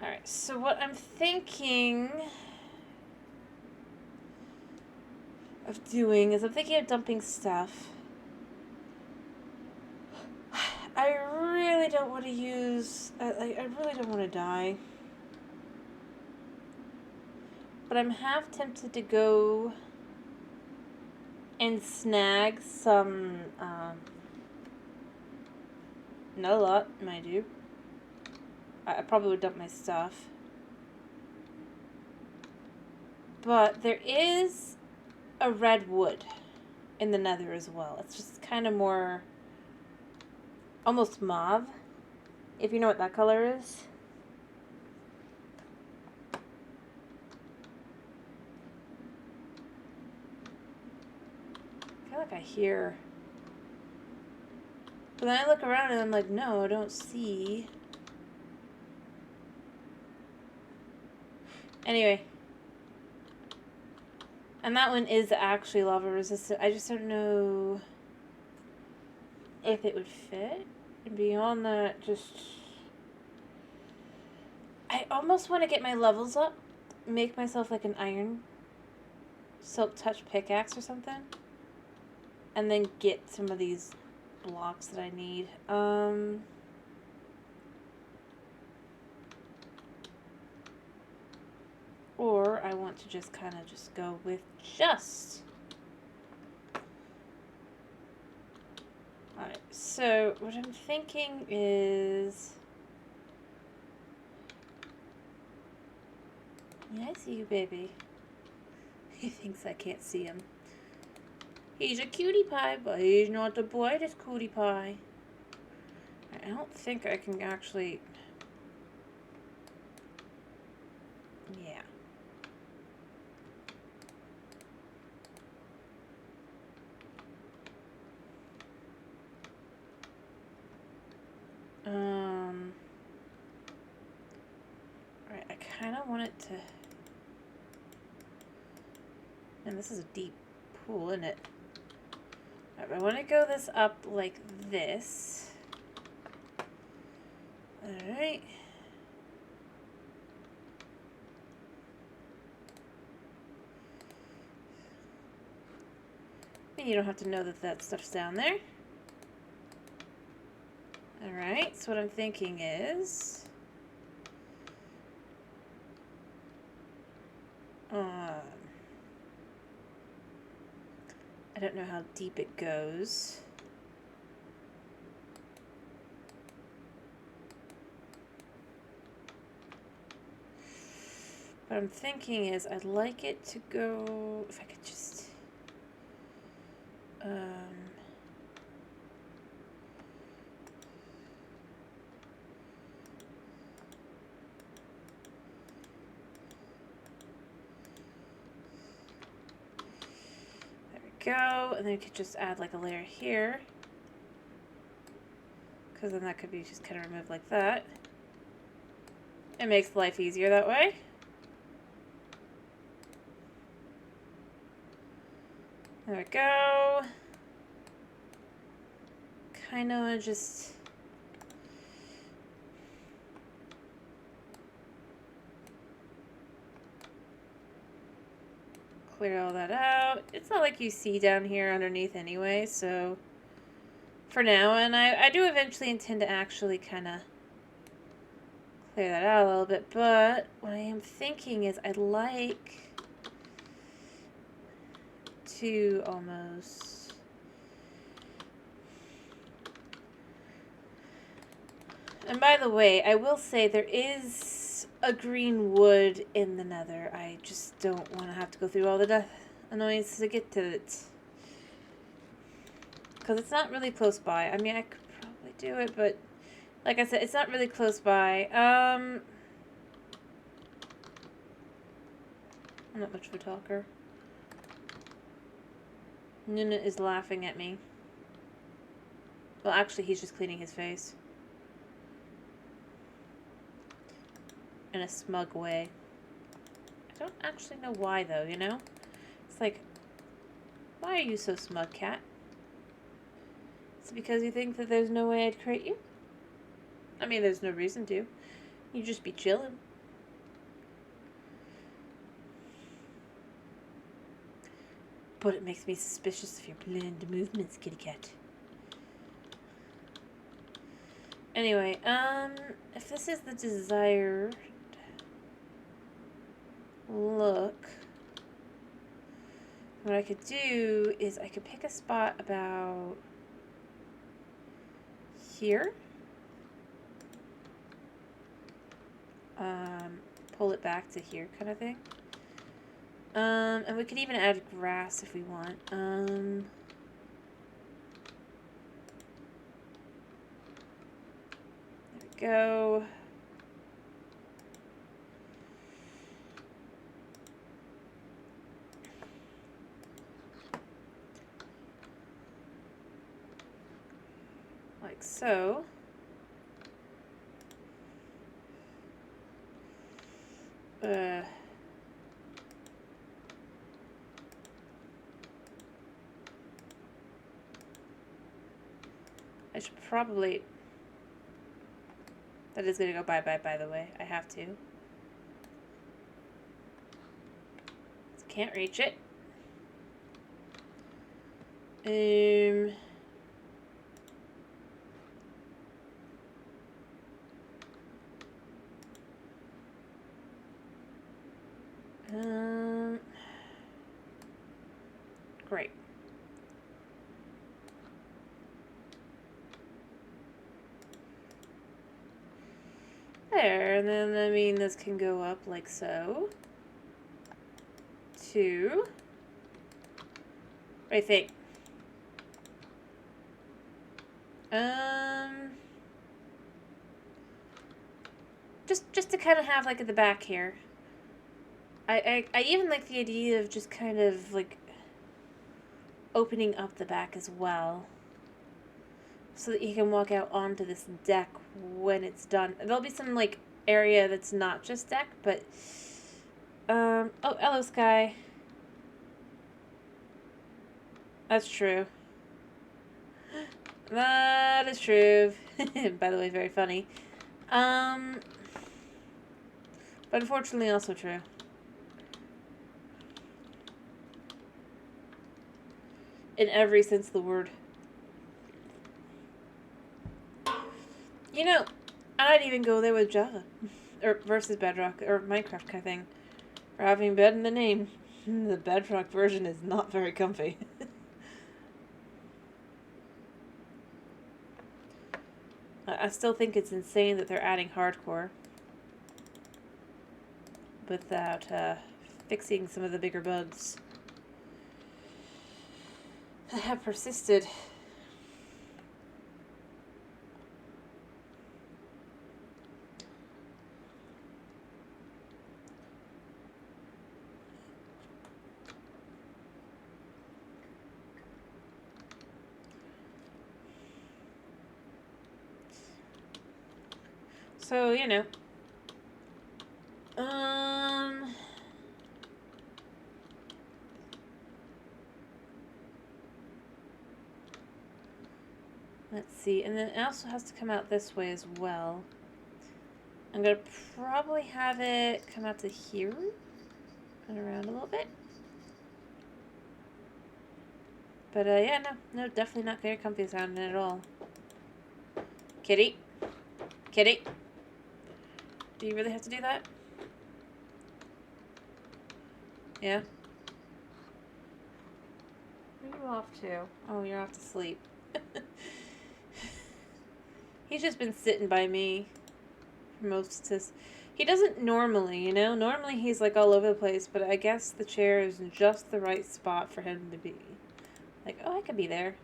Alright, so what I'm thinking of doing is I'm thinking of dumping stuff. I really don't want to use... I really don't want to die. But I'm half tempted to go and snag some... not a lot, mind you. I probably would dump my stuff. But there is a redwood in the nether as well. It's just kind of more... almost mauve, if you know what that color is. I feel like I hear... But then I look around and I'm like, no, I don't see. Anyway. And that one is actually lava resistant. I just don't know if it would fit. And beyond that, just... I almost want to get my levels up. Make myself like an iron silk touch pickaxe or something. And then get some of these blocks that I need. Or I want to just kind of just go with just... Alright, so what I'm thinking is... Yeah, I see you, baby. He thinks I can't see him. He's a cutie pie, but he's not the brightest cutie pie. I don't think I can actually... Yeah. Alright, I kind of want it to... And this is a deep pool, isn't it? Alright, I want to go this up like this. Alright. And you don't have to know that that stuff's down there. Alright, so what I'm thinking is... I don't know how deep it goes. What I'm thinking is I'd like it to go, if I could just, there we go, and then we could just add like a layer here, because then that could be just kind of removed like that. It makes life easier that way. There we go. Kind of just... clear all that out. It's not like you see down here underneath anyway, so... for now, and I do eventually intend to actually kind of clear that out a little bit, but what I am thinking is I'd like to almost and by the way, I will say there is a green wood in the nether. I just don't want to have to go through all the annoyance to get to it. Because it's not really close by. I mean, I could probably do it, but like I said, it's not really close by. I'm not much of a talker. Nuna is laughing at me. Well, actually, he's just cleaning his face. In a smug way. I don't actually know why, though, you know? It's like, why are you so smug, cat? Is it because you think that there's no way I'd create you? I mean, there's no reason to. You'd just be chilling. But it makes me suspicious of your planned movements, kitty cat. Anyway, if this is the desired look, what I could do is I could pick a spot about here. Pull it back to here kind of thing. And we could even add grass if we want. There we go. Like so. I should probably... That is going to go bye-bye, by the way. I have to. Can't reach it. Great. There, and then, I mean, this can go up like so. 2. What do you think? Just to kind of have, like, at the back here. I even like the idea of just kind of, like, opening up the back as well. So that you can walk out onto this deck when it's done. There'll be some, like, area that's not just deck, but... oh, hello, Sky. That's true. That is true. By the way, very funny. But unfortunately also true. In every sense of the word. You know, I'd even go there with Java. Or versus Bedrock, or Minecraft kind of thing. For having bed in the name. The Bedrock version is not very comfy. I still think it's insane that they're adding hardcore. Without fixing some of the bigger bugs that have persisted. So, you know. Let's see. And then it also has to come out this way as well. I'm going to probably have it come out to here. And around a little bit. But, yeah, no, definitely not very comfy sounding at all. Kitty. Kitty. Do you really have to do that? Yeah? Where are you off to? Oh, you're off to sleep. He's just been sitting by me for most of this. He doesn't normally, you know? Normally he's like all over the place, but I guess the chair is in just the right spot for him to be. Like, oh, I could be there.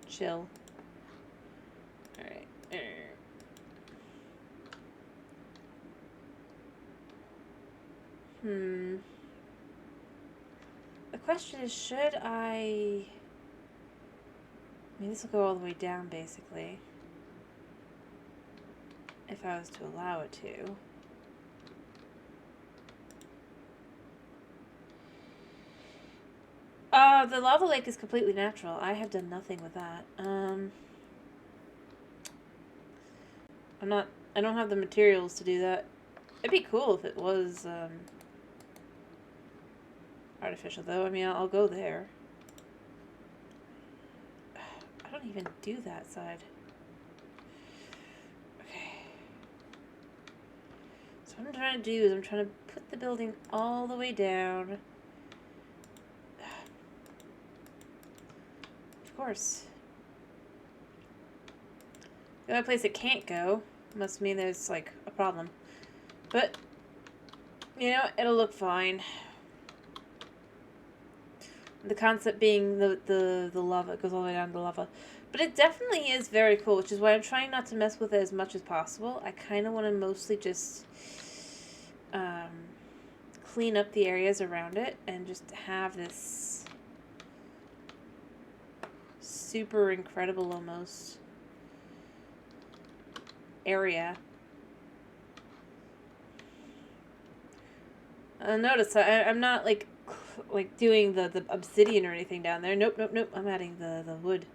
Chill. Alright. The question is, should I... I mean, this will go all the way down, basically. If I was to allow it to. The lava lake is completely natural. I have done nothing with that. I don't have the materials to do that. It'd be cool if it was, artificial, though. I mean, I'll go there. I don't even do that side. Okay. So what I'm trying to do is I'm trying to put the building all the way down. Of course. The only place it can't go must mean there's, like, a problem. But, you know, it'll look fine. The concept being the lava, it goes all the way down to lava. But it definitely is very cool, which is why I'm trying not to mess with it as much as possible. I kind of want to mostly just clean up the areas around it and just have this super incredible almost area. Notice I'm not like doing the obsidian or anything down there. Nope. I'm adding the wood.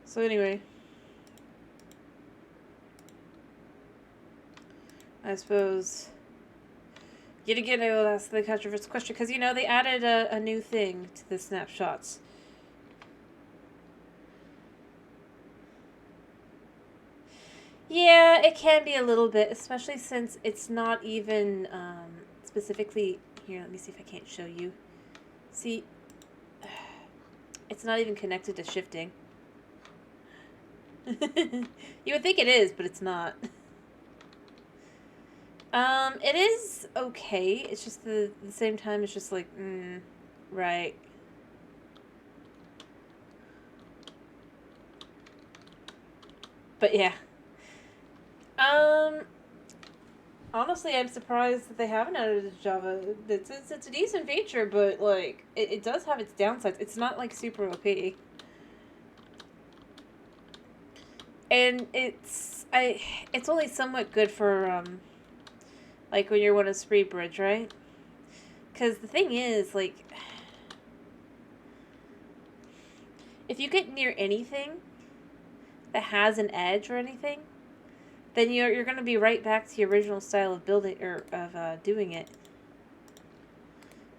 So anyway, I suppose yet again I will ask the controversial question because you know they added a new thing to the snapshots. Yeah, it can be a little bit, especially since it's not even specifically... Here, let me see if I can't show you. See, it's not even connected to shifting. You would think it is, but it's not. It is okay. It's just the same time, it's just like, right. But yeah. Honestly, I'm surprised that they haven't added it to Java. It's a decent feature, but, like, it does have its downsides. It's not, like, super OP. And it's only somewhat good for, Like when you're on a spree bridge, right? Because the thing is, like, if you get near anything that has an edge or anything, then you're going to be right back to your original style of building or of doing it,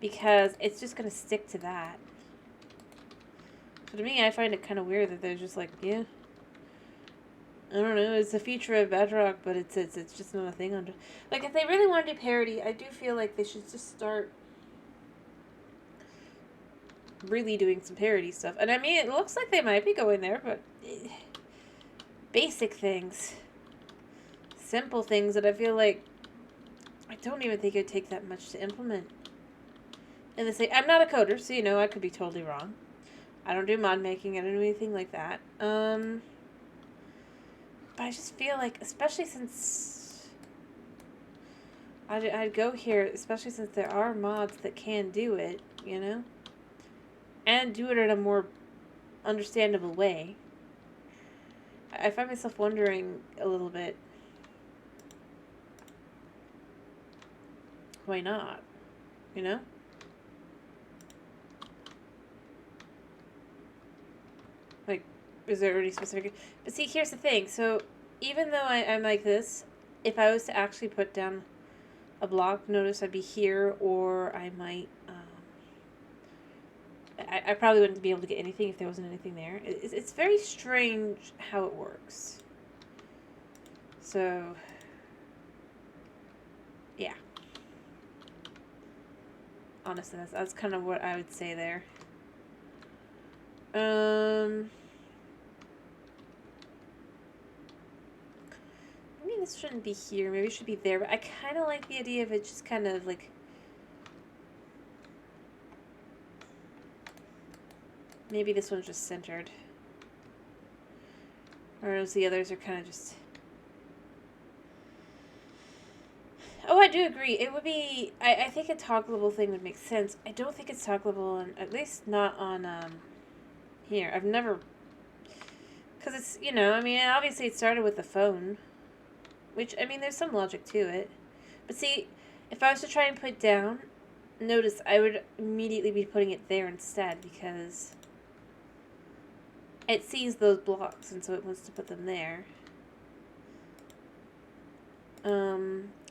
because it's just going to stick to that. So to me, I find it kind of weird that they're just like, yeah, I don't know, it's a feature of Bedrock, but it's just not a thing on. Like, if they really want to do parody, I do feel like they should just start really doing some parody stuff. And I mean, it looks like they might be going there, but basic things, simple things that I feel like I don't even think it'd take that much to implement. And they say, I'm not a coder, so you know, I could be totally wrong. I don't do mod making, I don't do anything like that. But I just feel like, especially since I'd go here, especially since there are mods that can do it, you know? And do it in a more understandable way. I find myself wondering a little bit, why not? You know? Like, is there any specific... But see, here's the thing. So, even though I'm like this, if I was to actually put down a block, notice I'd be here, or I might... I probably wouldn't be able to get anything if there wasn't anything there. It's very strange how it works. So, yeah. Honestly, that's kind of what I would say there. Maybe this shouldn't be here. Maybe it should be there. But I kind of like the idea of it just kind of like... Maybe this one's just centered. Whereas the others are kind of just... Oh, I do agree. It would be... I think a toggleable thing would make sense. I don't think it's toggleable, on, at least not on here. I've never... Because it's, you know, I mean, obviously it started with the phone. Which, I mean, there's some logic to it. But see, if I was to try and put it down, notice I would immediately be putting it there instead, because it sees those blocks, and so it wants to put them there.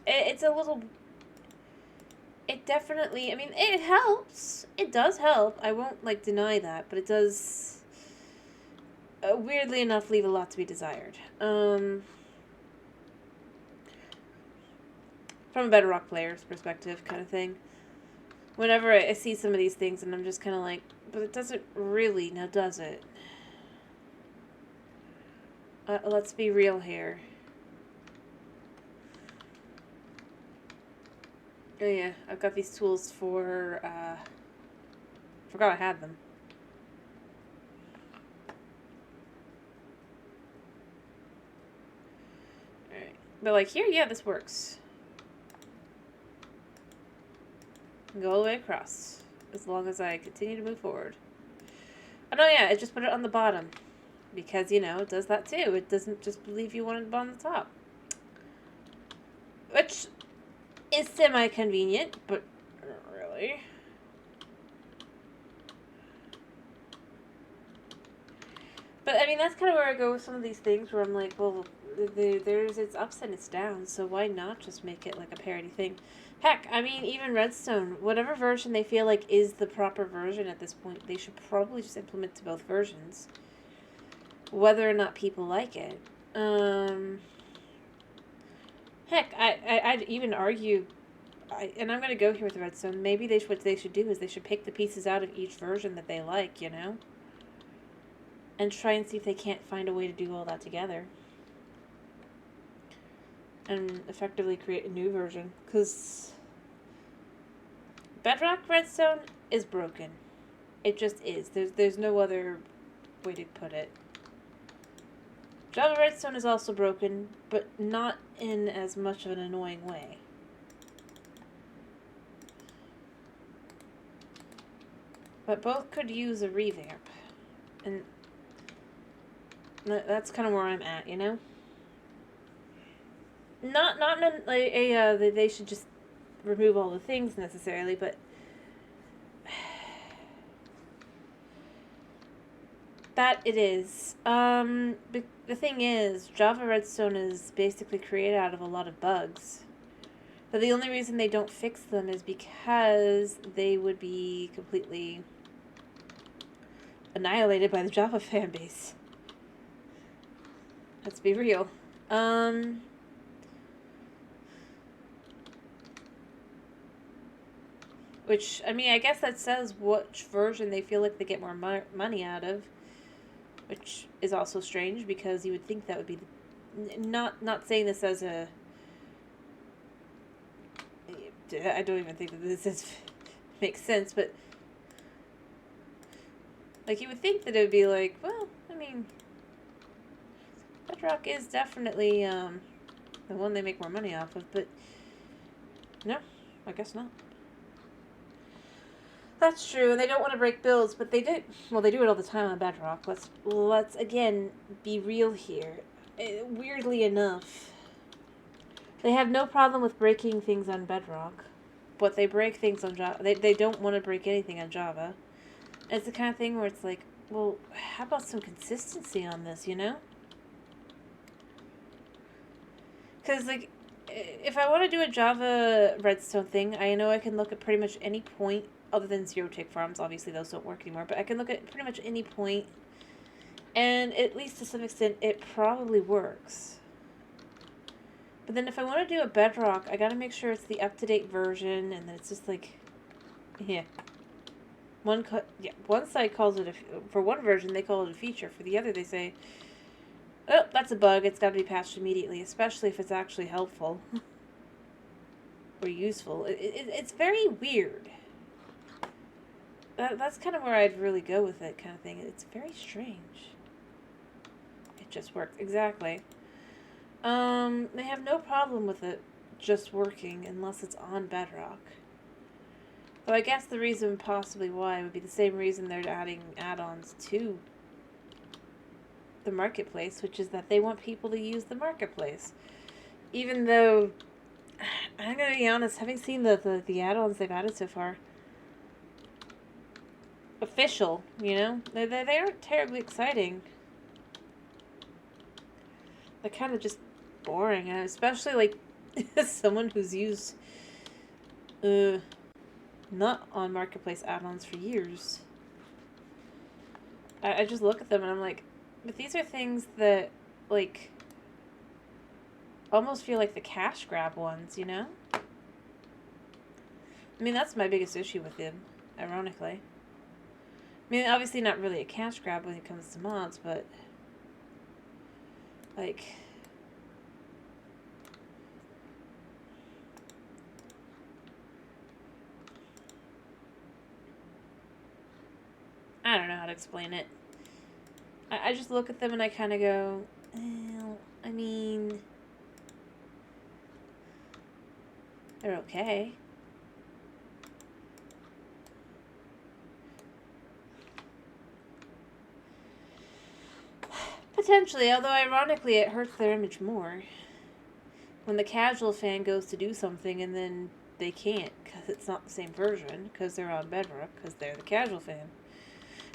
It's a little... It definitely... I mean, it helps. It does help. I won't, like, deny that, but it does... weirdly enough, leave a lot to be desired. From a Bedrock player's perspective, kind of thing. Whenever I see some of these things, and I'm just kind of like, but it doesn't really, now does it? Let's be real here. Oh yeah, I've got these tools for, forgot I had them. Alright, but like here, yeah, this works. Go all the way across, as long as I continue to move forward. Oh no, yeah, I just put it on the bottom, because, you know, it does that too. It doesn't just believe you want it on the top. Which is semi-convenient, but not really. But, I mean, that's kind of where I go with some of these things, where I'm like, well, there's its ups and its downs, so why not just make it like a parody thing? Heck, I mean, even Redstone, whatever version they feel like is the proper version at this point, they should probably just implement to both versions, whether or not people like it. Heck, I'd even argue, and I'm going to go here with Redstone, maybe what they should do is they should pick the pieces out of each version that they like, you know? And try and see if they can't find a way to do all that together. And effectively create a new version. Because Bedrock Redstone is broken. It just is. There's no other way to put it. Java Redstone is also broken, but not in as much of an annoying way. But both could use a revamp. And that's kind of where I'm at, you know? not that they should just remove all the things necessarily, but that it is. But the thing is, Java Redstone is basically created out of a lot of bugs. But the only reason they don't fix them is because they would be completely annihilated by the Java fan base. Let's be real. Which, I mean, I guess that says which version they feel like they get more money out of. Which is also strange, because you would think that would be the... Not saying this as a... I don't even think that this makes sense, but... Like, you would think that it would be like, well, I mean... Bedrock is definitely, the one they make more money off of, but... No, I guess not. That's true, and they don't want to break builds, but they do. Well, they do it all the time on Bedrock. Let's again be real here. Weirdly enough, they have no problem with breaking things on Bedrock, but they break things on Java. They don't want to break anything on Java. It's the kind of thing where it's like, well, how about some consistency on this, you know? Because, like, if I want to do a Java Redstone thing, I know I can look at pretty much any point other than zero tick farms. Obviously, those don't work anymore. But I can look at pretty much any point, and at least to some extent, it probably works. But then if I want to do a Bedrock, I got to make sure it's the up-to-date version, and then it's just like, yeah. One side calls it for one version, they call it a feature. For the other, they say, oh, that's a bug. It's got to be patched immediately, especially if it's actually helpful or useful. It's very weird. That's kind of where I'd really go with it, kind of thing. It's very strange. It just works. Exactly. They have no problem with it just working unless it's on Bedrock. Though I guess the reason possibly why would be the same reason they're adding add-ons to the marketplace, which is that they want people to use the marketplace. Even though, I'm going to be honest, having seen the add-ons they've added so far, official, you know, they aren't terribly exciting. They're kind of just boring, and especially like someone who's used not on marketplace add-ons for years. I just look at them and I'm like, but these are things that like almost feel like the cash grab ones, you know? I mean, that's my biggest issue with them, ironically. I mean, obviously not really a cash grab when it comes to mods, but like, I don't know how to explain it. I just look at them and I kind of go, well, I mean, they're okay. Potentially, although ironically it hurts their image more. When the casual fan goes to do something and then they can't because it's not the same version, because they're on Bedrock, because they're the casual fan.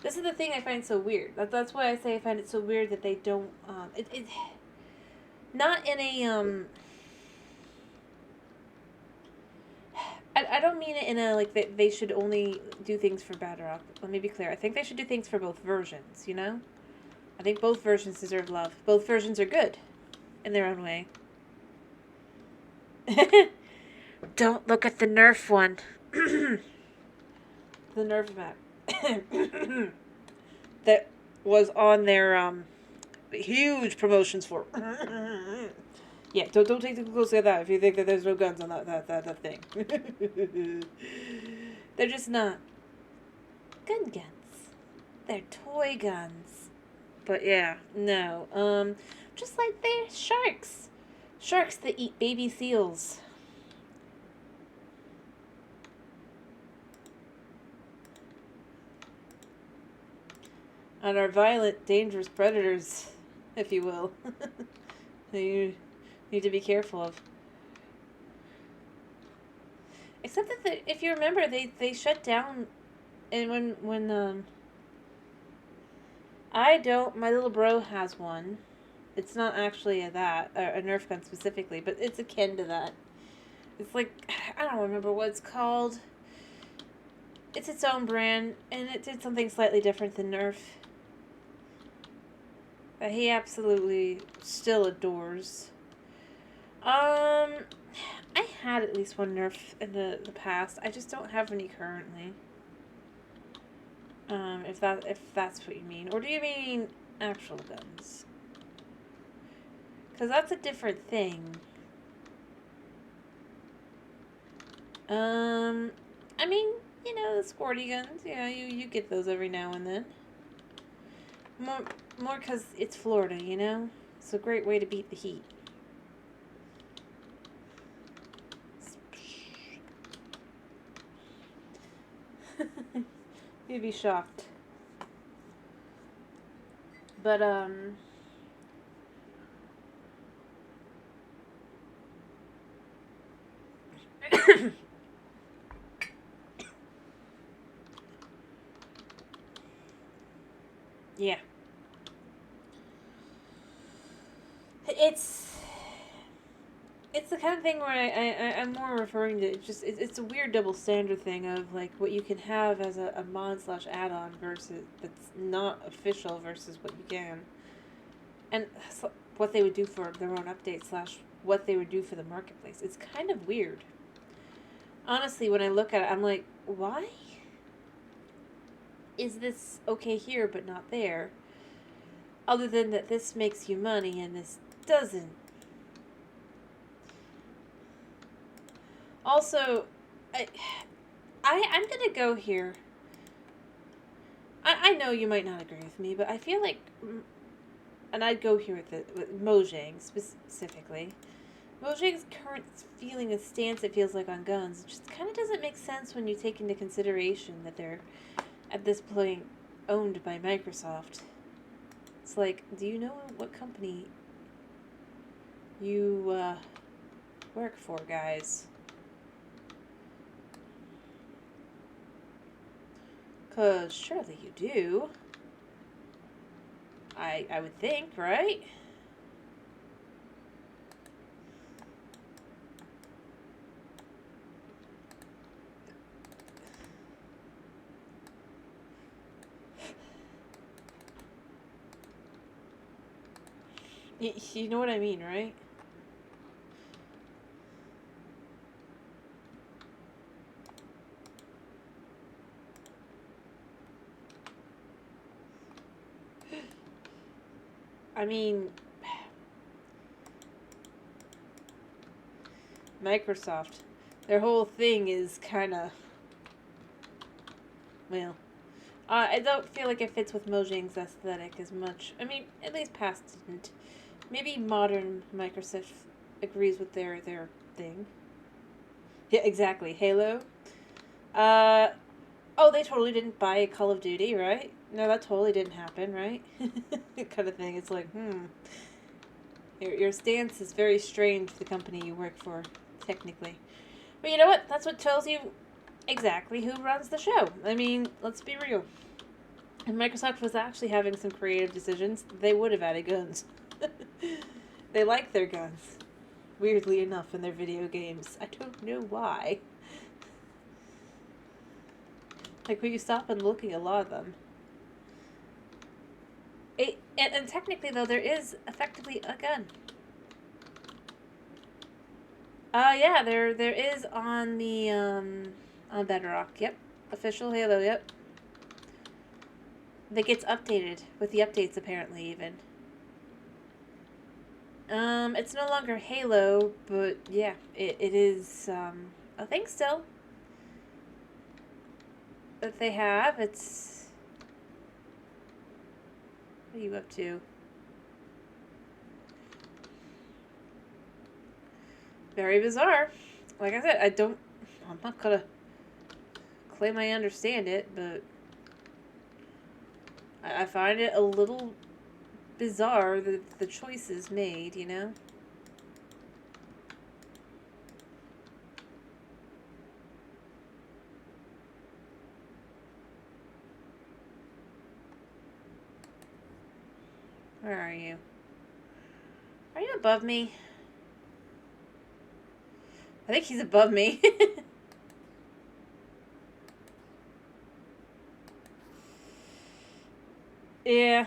This is the thing I find so weird. That's why I say I find it so weird that they don't, not in a, I don't mean it in a, like, that they should only do things for Bedrock. Let me be clear. I think they should do things for both versions, you know? I think both versions deserve love. Both versions are good in their own way. Don't look at the Nerf one. The Nerf map. That was on their huge promotions for. Yeah, don't take too close at that if you think that there's no guns on that thing. They're just not guns. They're toy guns. But yeah, no. Just like they're sharks. Sharks that eat baby seals. And are violent, dangerous predators, if you will. They Need to be careful of. Except that if you remember, they shut down, and when I don't, my little bro has one. It's not actually a Nerf gun specifically, but it's akin to that. It's like, I don't remember what it's called. It's its own brand, and it did something slightly different than Nerf. That he absolutely still adores. I had at least one Nerf in the past. I just don't have any currently. If that's what you mean. Or do you mean actual guns? Because that's a different thing. I mean, you know, the squirty guns. Yeah, you get those every now and then. More because it's Florida, you know? It's a great way to beat the heat. You'd be shocked. But, yeah. It's the kind of thing where I'm more referring to, it's a weird double standard thing of, like, what you can have as a mod / add-on versus, that's not official versus what you can. And what they would do for their own update / what they would do for the marketplace. It's kind of weird. Honestly, when I look at it, I'm like, why is this okay here but not there? Other than that this makes you money and this doesn't. Also, I'm gonna go here. I know you might not agree with me, but I feel like, and I'd go here with Mojang specifically. Mojang's current feeling and stance, it feels like, on guns just kind of doesn't make sense when you take into consideration that they're, at this point, owned by Microsoft. It's like, do you know what company you work for, guys? Because surely you do. I would think, right? You know what I mean, right? I mean, Microsoft, their whole thing is kind of, well, I don't feel like it fits with Mojang's aesthetic as much. I mean, at least past didn't. Maybe modern Microsoft agrees with their thing. Yeah, exactly. Halo. Oh, they totally didn't buy Call of Duty, right? No, that totally didn't happen, right? Kind of thing. It's like, Your stance is very strange for the company you work for, technically. But you know what? That's what tells you exactly who runs the show. I mean, let's be real. If Microsoft was actually having some creative decisions, they would have added guns. They like their guns. Weirdly enough, in their video games. I don't know why. Like, when you stop and look at a lot of them. And technically, though, there is effectively a gun. Yeah, there is on the, on Bedrock. Yep. Official Halo, yep. That gets updated with the updates, apparently, even. It's no longer Halo, but yeah, it is, a thing still. That they have. It's... What are you up to? Very bizarre. Like I said, I'm not gonna claim I understand it, but I find it a little bizarre that the choices made, you know? Where are you? Are you above me? I think he's above me. Yeah.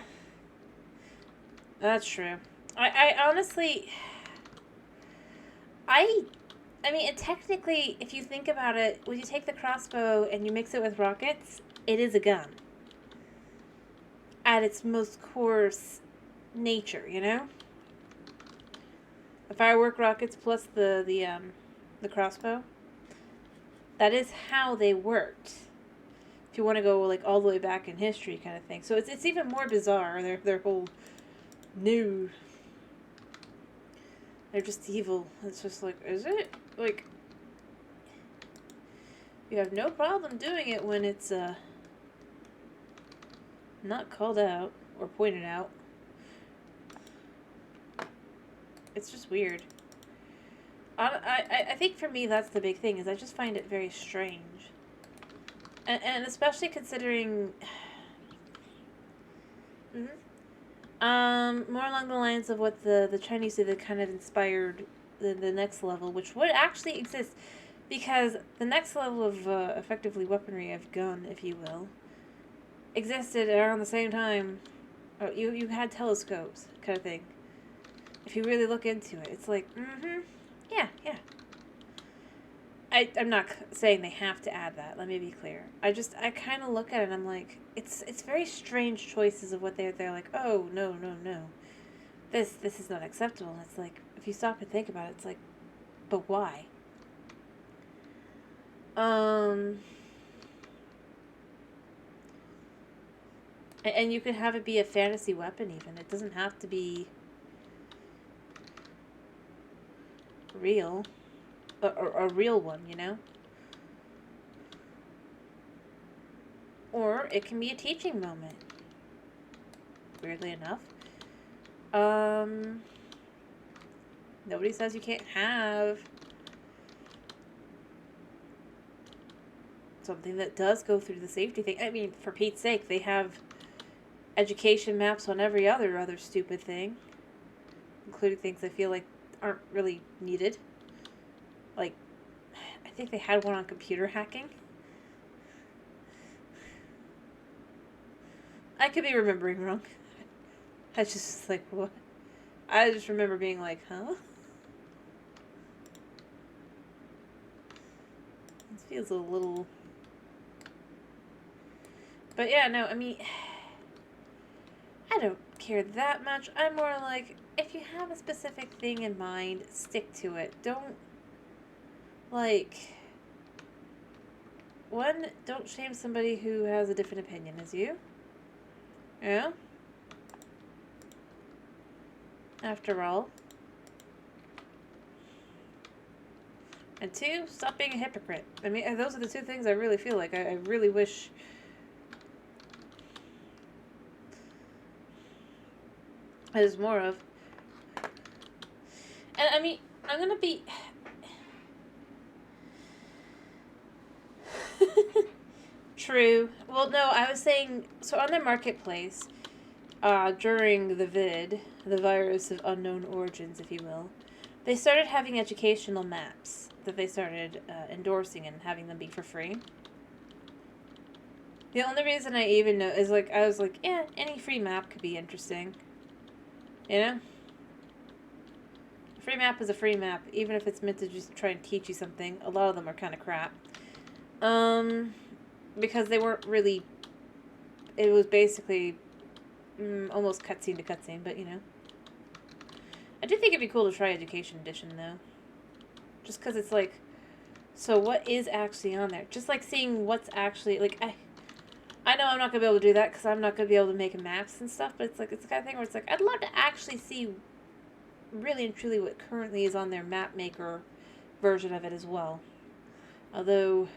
That's true. I honestly... I mean, technically, if you think about it, when you take the crossbow and you mix it with rockets, it is a gun. At its most coarse nature, you know? The firework rockets plus the crossbow. That is how they worked. If you want to go like all the way back in history, kind of thing. So it's even more bizarre. Their whole new. They're just evil. It's just like, is it like? You have no problem doing it when it's not called out or pointed out. It's just weird. I think for me that's the big thing, is I just find it very strange. And especially considering... more along the lines of what the Chinese did that kind of inspired the next level, which would actually exist, because the next level of effectively weaponry of gun, if you will, existed around the same time. Oh, you had telescopes, kind of thing. If you really look into it, it's like, yeah. I'm not saying they have to add that, let me be clear. I kind of look at it and I'm like, it's very strange choices of what they're like, oh, no. This is not acceptable. It's like, if you stop and think about it, it's like, but why? And you can have it be a fantasy weapon even. It doesn't have to be real. A real one, you know? Or it can be a teaching moment. Weirdly enough. Nobody says you can't have something that does go through the safety thing. I mean, for Pete's sake, they have education maps on every other stupid thing. Including things I feel like aren't really needed. Like, I think they had one on computer hacking. I could be remembering wrong. I just like, what? I just remember being like, huh? This feels a little... But yeah, no, I mean... I don't care that much. I'm more like, if you have a specific thing in mind, stick to it. Don't... Like, one, don't shame somebody who has a different opinion as you. Yeah? After all. And two, stop being a hypocrite. I mean, those are the two things I really feel like. I really wish... there's more of. And I mean, I'm gonna be... True. Well, no, I was saying, so on their marketplace, during the virus of unknown origins, if you will, they started having educational maps that they started endorsing and having them be for free. The only reason I even know is, like, I was like, yeah, any free map could be interesting. You know? A free map is a free map, even if it's meant to just try and teach you something. A lot of them are kind of crap. Because they weren't really... It was basically almost cutscene to cutscene, but, you know. I do think it'd be cool to try Education Edition, though. Just because it's like... So what is actually on there? Just like seeing what's actually... Like, I know I'm not going to be able to do that because I'm not going to be able to make maps and stuff, but it's like, it's the kind of thing where it's like, I'd love to actually see really and truly what currently is on their map maker version of it as well. Although...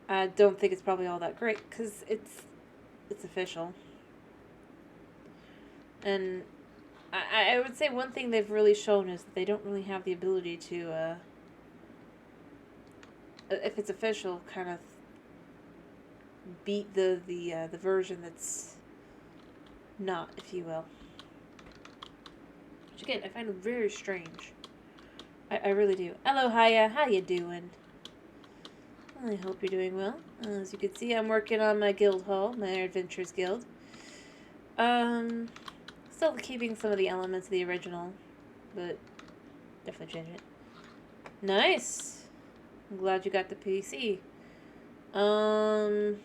I don't think it's probably all that great, because it's official. And I would say one thing they've really shown is that they don't really have the ability to, if it's official, kind of beat the version that's not, if you will. Which again, I find very strange. I really do. Hello, Hiya. How you doing? I hope you're doing well. As you can see, I'm working on my guild hall, my Adventures Guild. Still keeping some of the elements of the original, but definitely change it. Nice. I'm glad you got the PC. Cool.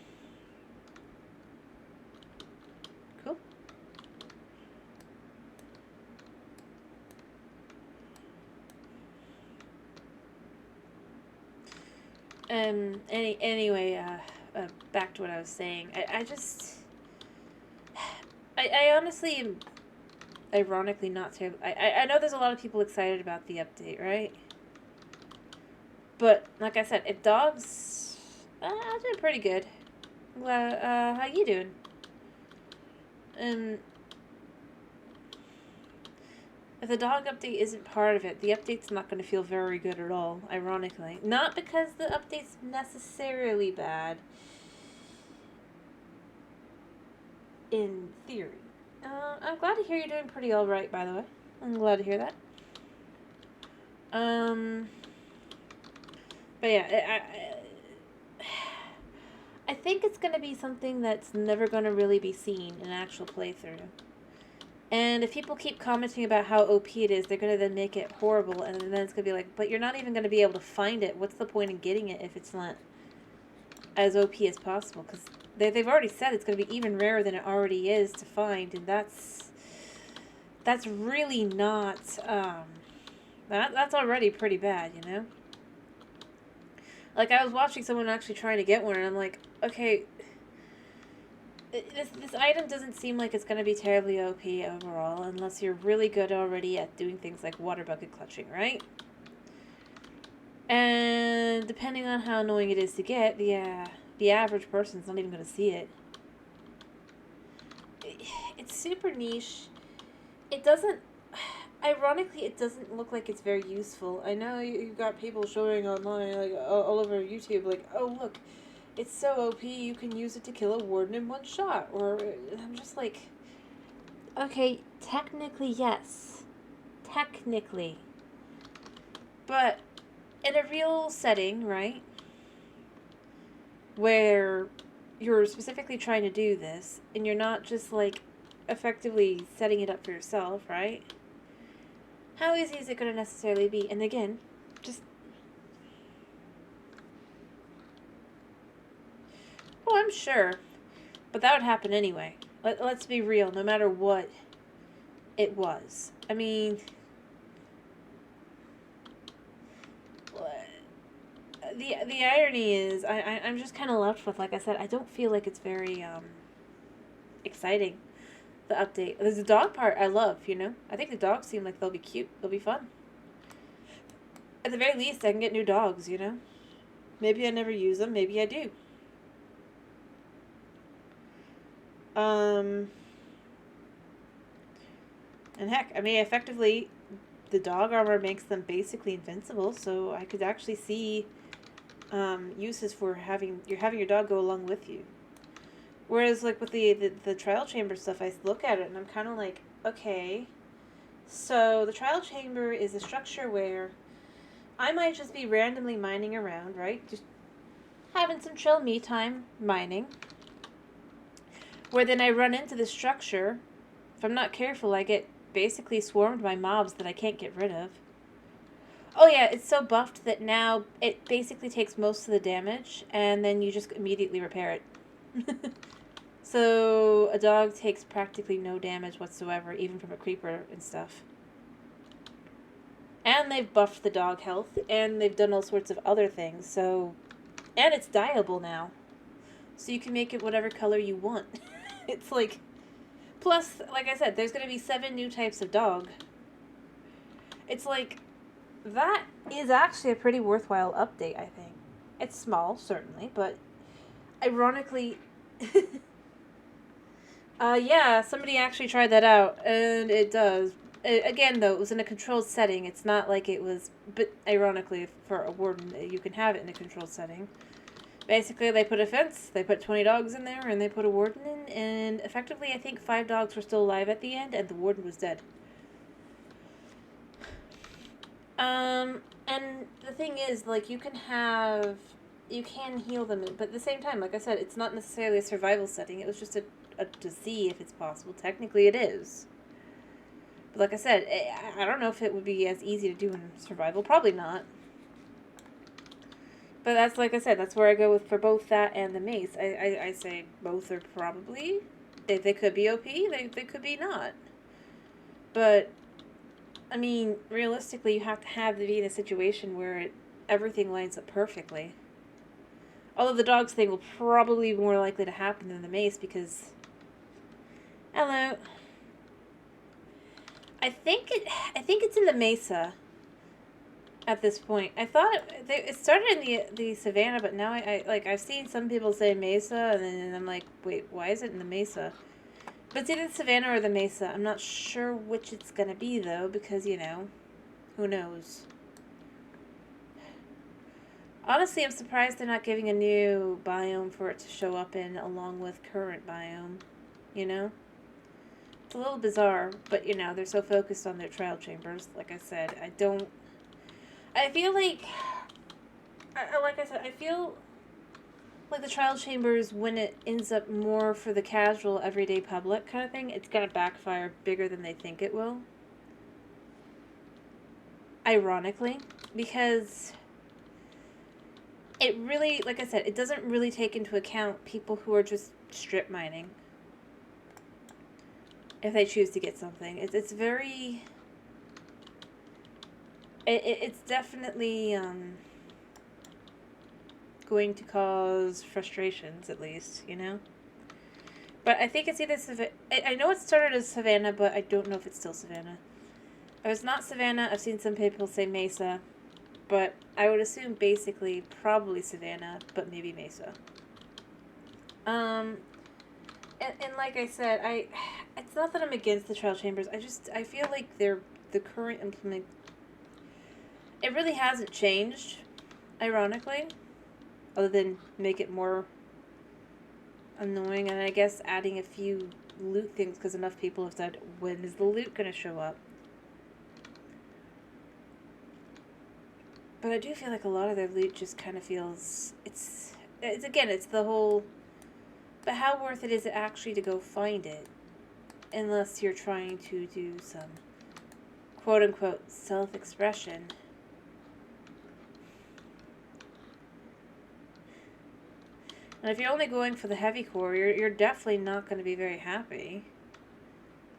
Anyway, back to what I was saying. I honestly am ironically not terribly... I know there's a lot of people excited about the update, right? But, like I said, if dogs... I'm doing pretty good. How you doing? If the dog update isn't part of it, the update's not going to feel very good at all, ironically. Not because the update's necessarily bad. In theory. I'm glad to hear you're doing pretty alright, by the way. I'm glad to hear that. But yeah, I think it's going to be something that's never going to really be seen in an actual playthrough. And if people keep commenting about how OP it is, they're going to then make it horrible, and then it's going to be like, but you're not even going to be able to find it. What's the point in getting it if it's not as OP as possible? Because they've already said it's going to be even rarer than it already is to find, and that's really not, that's already pretty bad, you know? Like, I was watching someone actually trying to get one, and I'm like, okay, this item doesn't seem like it's going to be terribly OP overall, unless you're really good already at doing things like water bucket clutching, right? And depending on how annoying it is to get, the average person's not even going to see it. It's super niche. It doesn't... Ironically, it doesn't look like it's very useful. I know you've got people showing online, like, all over YouTube, like, oh, look, it's so OP, you can use it to kill a warden in one shot. Or, I'm just like, okay, technically, yes. Technically. But, in a real setting, right, where you're specifically trying to do this, and you're not just, like, effectively setting it up for yourself, right? How easy is it going to necessarily be? And again, just... Oh, I'm sure. But that would happen anyway. Let's be real, no matter what it was. I mean... The irony is, I'm just kind of left with, like I said, I don't feel like it's very, exciting. The update. There's the dog part I love, you know? I think the dogs seem like they'll be cute. They'll be fun. At the very least, I can get new dogs, you know? Maybe I never use them. Maybe I do. And heck, I mean, effectively, the dog armor makes them basically invincible, so I could actually see, uses for having your dog go along with you. Whereas, like, with the trial chamber stuff, I look at it and I'm kind of like, okay, so the trial chamber is a structure where I might just be randomly mining around, right? Just having some chill me time mining. Where then I run into the structure. If I'm not careful, I get basically swarmed by mobs that I can't get rid of. Oh yeah, it's so buffed that now it basically takes most of the damage, and then you just immediately repair it. So, a dog takes practically no damage whatsoever, even from a creeper and stuff. And they've buffed the dog health, and they've done all sorts of other things, so... And it's dyeable now. So you can make it whatever color you want. It's like... Plus, like I said, there's going to be 7 new types of dog. It's like... That is actually a pretty worthwhile update, I think. It's small, certainly, but... Ironically... yeah, somebody actually tried that out, and it does. Again, though, it was in a controlled setting. It's not like it was... But, ironically, for a warden, you can have it in a controlled setting. Basically, they put a fence, they put 20 dogs in there, and they put a warden in, and effectively, I think 5 dogs were still alive at the end, and the warden was dead. And the thing is, like, you can heal them, but at the same time, like I said, it's not necessarily a survival setting. It was just to see if it's possible. Technically, it is. But like I said, I don't know if it would be as easy to do in survival. Probably not. But that's, like I said, that's where I go with for both that and the mace. I say both are probably. They could be OP, they could be not. But, I mean, realistically, you have to be in a situation where everything lines up perfectly. Although the dogs thing will probably be more likely to happen than the mace because... Hello. I think it's in the mesa at this point. I thought it started in the savannah, but now I've seen some people say mesa, and then I'm like, wait, why is it in the mesa? But it's either the savannah or the mesa. I'm not sure which it's gonna be though, because who knows. Honestly, I'm surprised they're not giving a new biome for it to show up in along with current biome. It's a little bizarre, but they're so focused on their trial chambers. Like I said, I feel like I feel like the trial chambers, when it ends up more for the casual, everyday public kind of thing, it's gonna backfire bigger than they think it will. Ironically, because it really, like I said, it doesn't really take into account people who are just strip mining. If they choose to get something. It's very... It's definitely going to cause frustrations, at least, But I think it's either I know it started as Savannah, but I don't know if it's still Savannah. If it's not Savannah, I've seen some people say Mesa, but I would assume basically probably Savannah, but maybe Mesa. And like I said, it's not that I'm against the trial chambers. I feel like the current implement. It really hasn't changed, ironically, other than make it more annoying, and I guess adding a few loot things because enough people have said, when is the loot going to show up? But I do feel like a lot of their loot just kind of feels, it's the whole, but how worth it is it actually to go find it? Unless you're trying to do some quote-unquote self-expression. And if you're only going for the heavy core, you're definitely not going to be very happy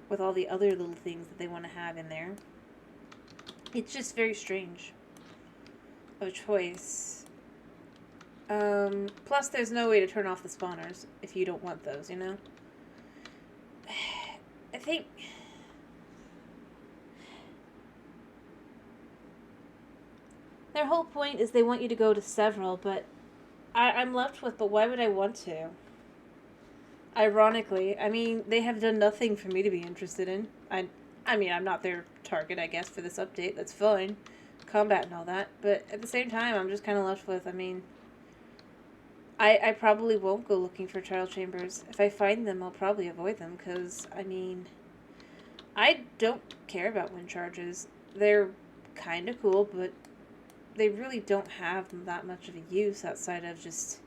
with all the other little things that they want to have in there. It's just very strange of a choice. Plus, there's no way to turn off the spawners if you don't want those, I think... Their whole point is they want you to go to several, but I'm left with, but why would I want to? Ironically, I mean, they have done nothing for me to be interested in. I mean, I'm not their target, I guess, for this update. That's fine. Combat and all that. But at the same time, I'm just kind of left with, I mean... I probably won't go looking for trial chambers. If I find them, I'll probably avoid them, because, I mean... I don't care about wind charges. They're kind of cool, but... they really don't have that much of a use outside of just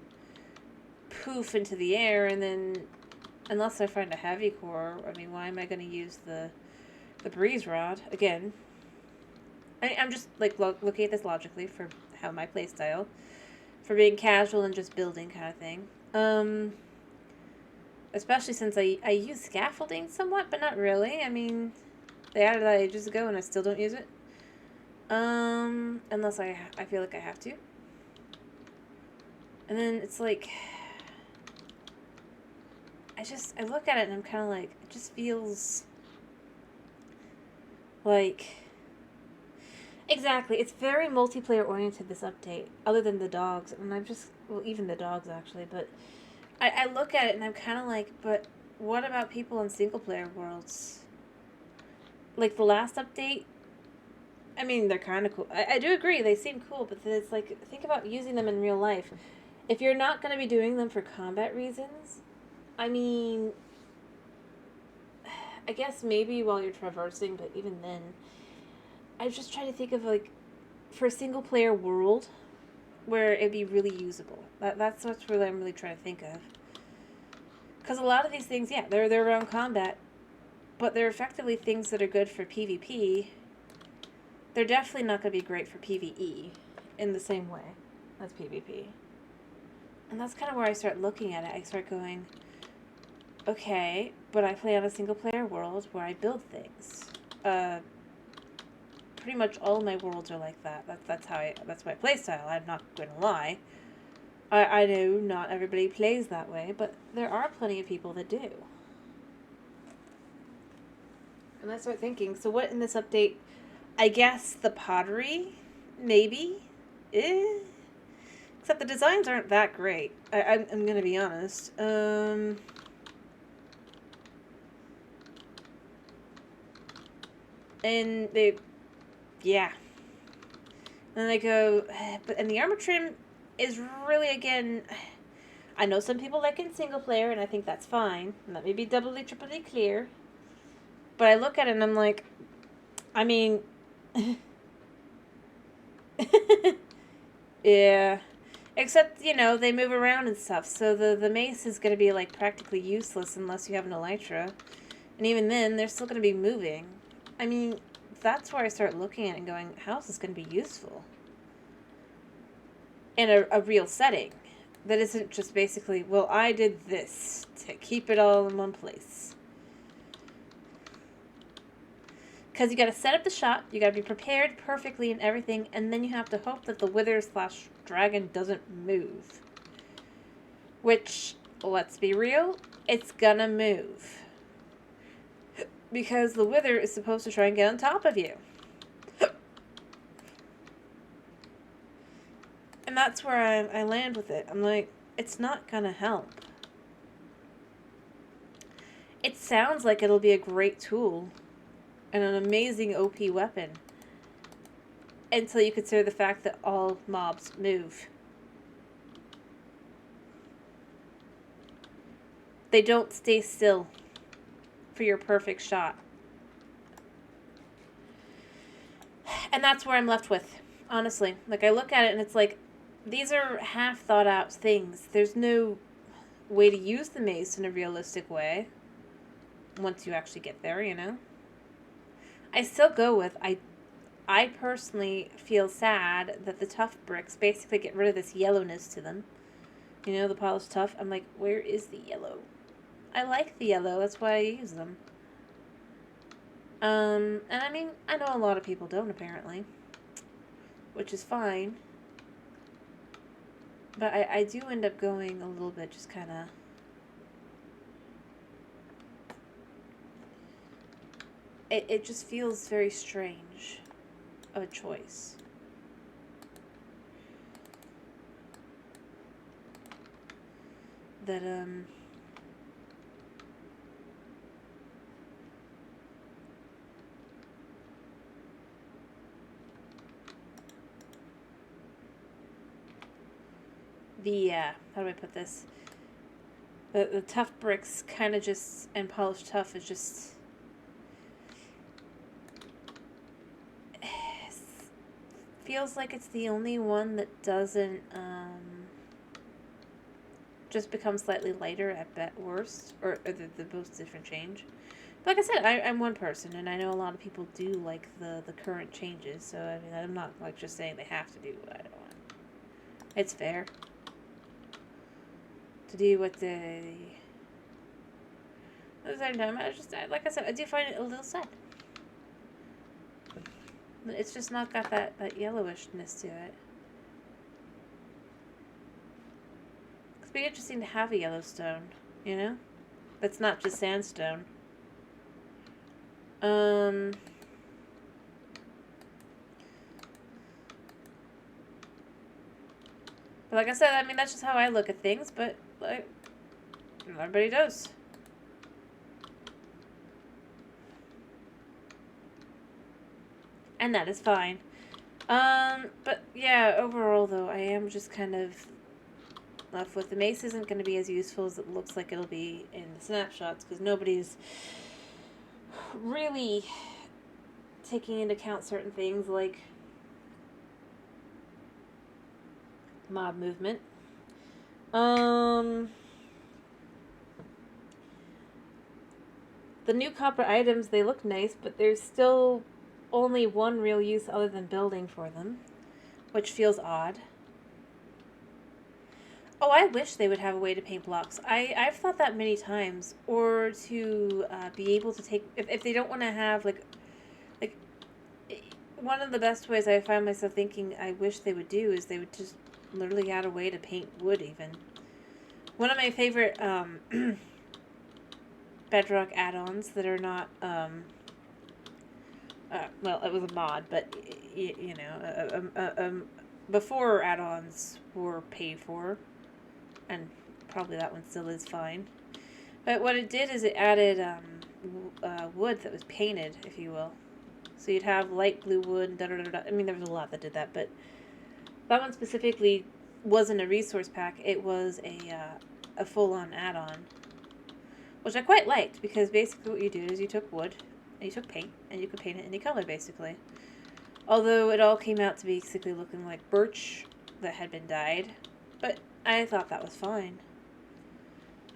poof into the air, and then unless I find a heavy core, I mean, why am I going to use the breeze rod again? I'm just like looking at this logically for how my playstyle, for being casual and just building kind of thing. Especially since I use scaffolding somewhat, but not really. I mean, they added that ages ago, and I still don't use it. Unless I feel like I have to. And then it's like, I look at it and I'm kind of like, it just feels like, exactly, it's very multiplayer oriented, this update, other than the dogs, and even the dogs actually, but I look at it and I'm kind of like, but what about people in single player worlds? Like the last update, I mean, they're kind of cool. I do agree, they seem cool, but it's like, think about using them in real life. If you're not going to be doing them for combat reasons, I mean, I guess maybe while you're traversing, but even then, I was just trying to think of, like, for a single player world where it'd be really usable. That's what really I'm really trying to think of. Because a lot of these things, yeah, they're around combat, but they're effectively things that are good for PvP. They're definitely not going to be great for PvE in the same way as PvP. And that's kind of where I start looking at it. I start going, okay, but I play on a single player world where I build things. Pretty much all my worlds are like that. That's my play style. I'm not going to lie. I know not everybody plays that way, but there are plenty of people that do. And I start thinking, so what in this update? I guess the pottery, maybe. Except the designs aren't that great. I'm gonna be honest. And they, yeah. And they go, and the armor trim is really, again, I know some people like it in single player, and I think that's fine. And let me be doubly, triply clear. But I look at it and I'm like, I mean, yeah. Except, you know, they move around and stuff, so the mace is going to be, like, practically useless unless you have an elytra. And even then, they're still going to be moving. I mean, that's where I start looking at it and going, how is this going to be useful? In a real setting. That isn't just basically, well, I did this to keep it all in one place. Because you got to set up the shot, you got to be prepared perfectly and everything, and then you have to hope that the wither/dragon doesn't move. Which, let's be real, it's gonna move. Because the wither is supposed to try and get on top of you. And that's where I land with it. I'm like, it's not gonna help. It sounds like it'll be a great tool and an amazing OP weapon. Until you consider the fact that all mobs move. They don't stay still for your perfect shot. And that's where I'm left with, honestly. Like, I look at it and it's like, these are half thought out things. There's no way to use the mace in a realistic way. Once you actually get there, you know? I still go with, I personally feel sad that the tough bricks basically get rid of this yellowness to them. You know, the polished tough. I'm like, where is the yellow? I like the yellow. That's why I use them. And I mean, I know a lot of people don't, apparently. Which is fine. But I do end up going a little bit just kind of... It just feels very strange of a choice. That, how do I put this? The tough bricks kind of just, and polished tough is just... feels like it's the only one that doesn't, just become slightly lighter at worst, or the most different change. But like I said, I'm one person, and I know a lot of people do like the current changes, so I mean, I'm not like just saying they have to do what I don't want. It's fair to do what the... At the same time, like I said, I do find it a little sad. It's just not got that yellowishness to it. It'd be interesting to have a Yellowstone, you know? That's not just sandstone. But like I said, I mean, that's just how I look at things, but, like, not everybody does. And that is fine. But, yeah, overall, though, I am just kind of... with. The mace isn't going to be as useful as it looks like it'll be in the snapshots, because nobody's really taking into account certain things like mob movement. The new copper items, they look nice, but there's still only one real use other than building for them, which feels odd. Oh, I wish they would have a way to paint blocks. I've thought that many times. Or to be able to take... If they don't want to have, like... One of the best ways I find myself thinking I wish they would do is they would just literally add a way to paint wood, even. One of my favorite Bedrock add-ons that are not... well, it was a mod, but, you know... before add-ons were paid for, and probably that one still is fine. But what it did is it added wood that was painted, if you will. So you'd have light blue wood, da-da-da-da. I mean, there was a lot that did that, but that one specifically wasn't a resource pack. It was a full-on add-on, which I quite liked, because basically what you do is you took wood, and you took paint, and you could paint it any color, basically. Although it all came out to be basically looking like birch that had been dyed. But I thought that was fine.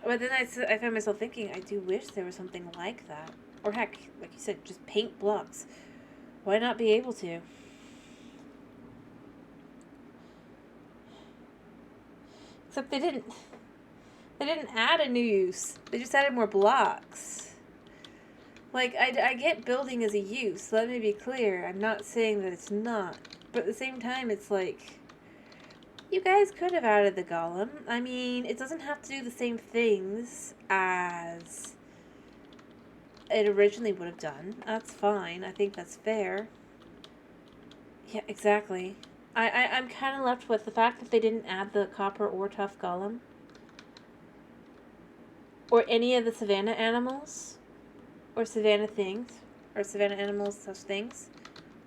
But then I found myself thinking, I do wish there was something like that. Or heck, like you said, just paint blocks. Why not be able to? Except they didn't add a new use. They just added more blocks. Like, I get building as a use, let me be clear. I'm not saying that it's not. But at the same time, it's like, you guys could have added the golem. I mean, it doesn't have to do the same things as it originally would have done. That's fine. I think that's fair. Yeah, exactly. I'm kind of left with the fact that they didn't add the copper or tough golem. Or any of the savannah animals. Or savannah things. Or savannah animals, such things.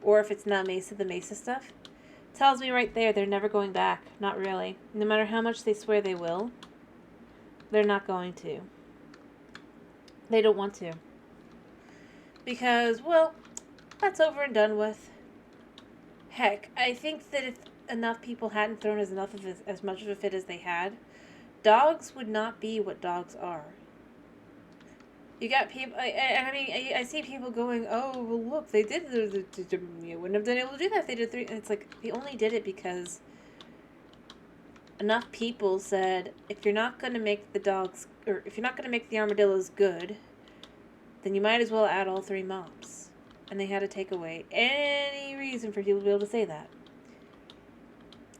Or if it's not Mesa, the Mesa stuff. Tells me right there they're never going back. Not really. No matter how much they swear they will, they're not going to. They don't want to. Because, well, that's over and done with. Heck, I think that if enough people hadn't thrown as much of a fit as they had, dogs would not be what dogs are. You got people, I see people going, oh, well, look, they did, you wouldn't have been able to do that if they did 3, and it's like, they only did it because enough people said, if you're not going to make the dogs, or if you're not going to make the armadillos good, then you might as well add all 3 mobs. And they had to take away any reason for people to be able to say that.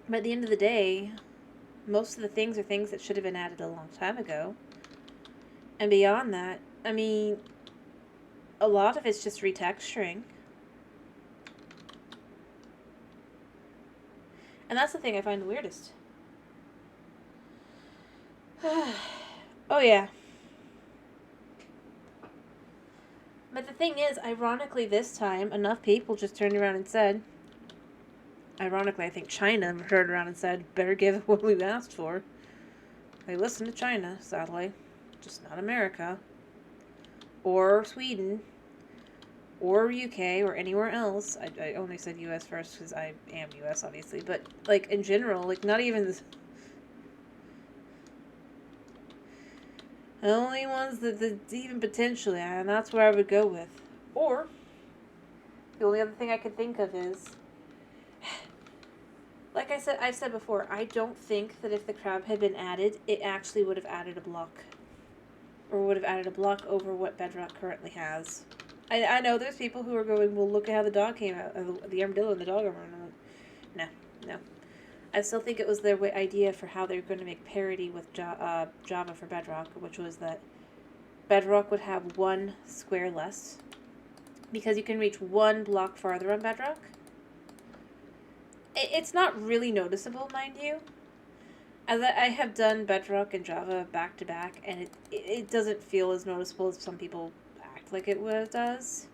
But at the end of the day, most of the things are things that should have been added a long time ago. And beyond that, I mean, a lot of it's just retexturing. And that's the thing I find the weirdest. Oh, yeah. But the thing is, ironically this time, enough people just turned around and said, ironically, I think China turned around and said, better give what we asked for. They listened to China, sadly. Just not America. Or Sweden. Or UK, or anywhere else. I only said US first because I am US, obviously. But, like, in general, like, not even this... The only ones that even potentially, and that's where I would go with. Or, the only other thing I could think of is... Like I've said before, I don't think that if the crab had been added, it actually would have added a block. Or would have added a block over what Bedrock currently has. I know there's people who are going, well, look at how the dog came out, the armadillo and the dog armor. No. I still think it was their idea for how they're going to make parity with Java for Bedrock, which was that Bedrock would have 1 square less. Because you can reach 1 block farther on Bedrock. It's not really noticeable, mind you. As I have done Bedrock and Java back to back, and it doesn't feel as noticeable as some people act like it does.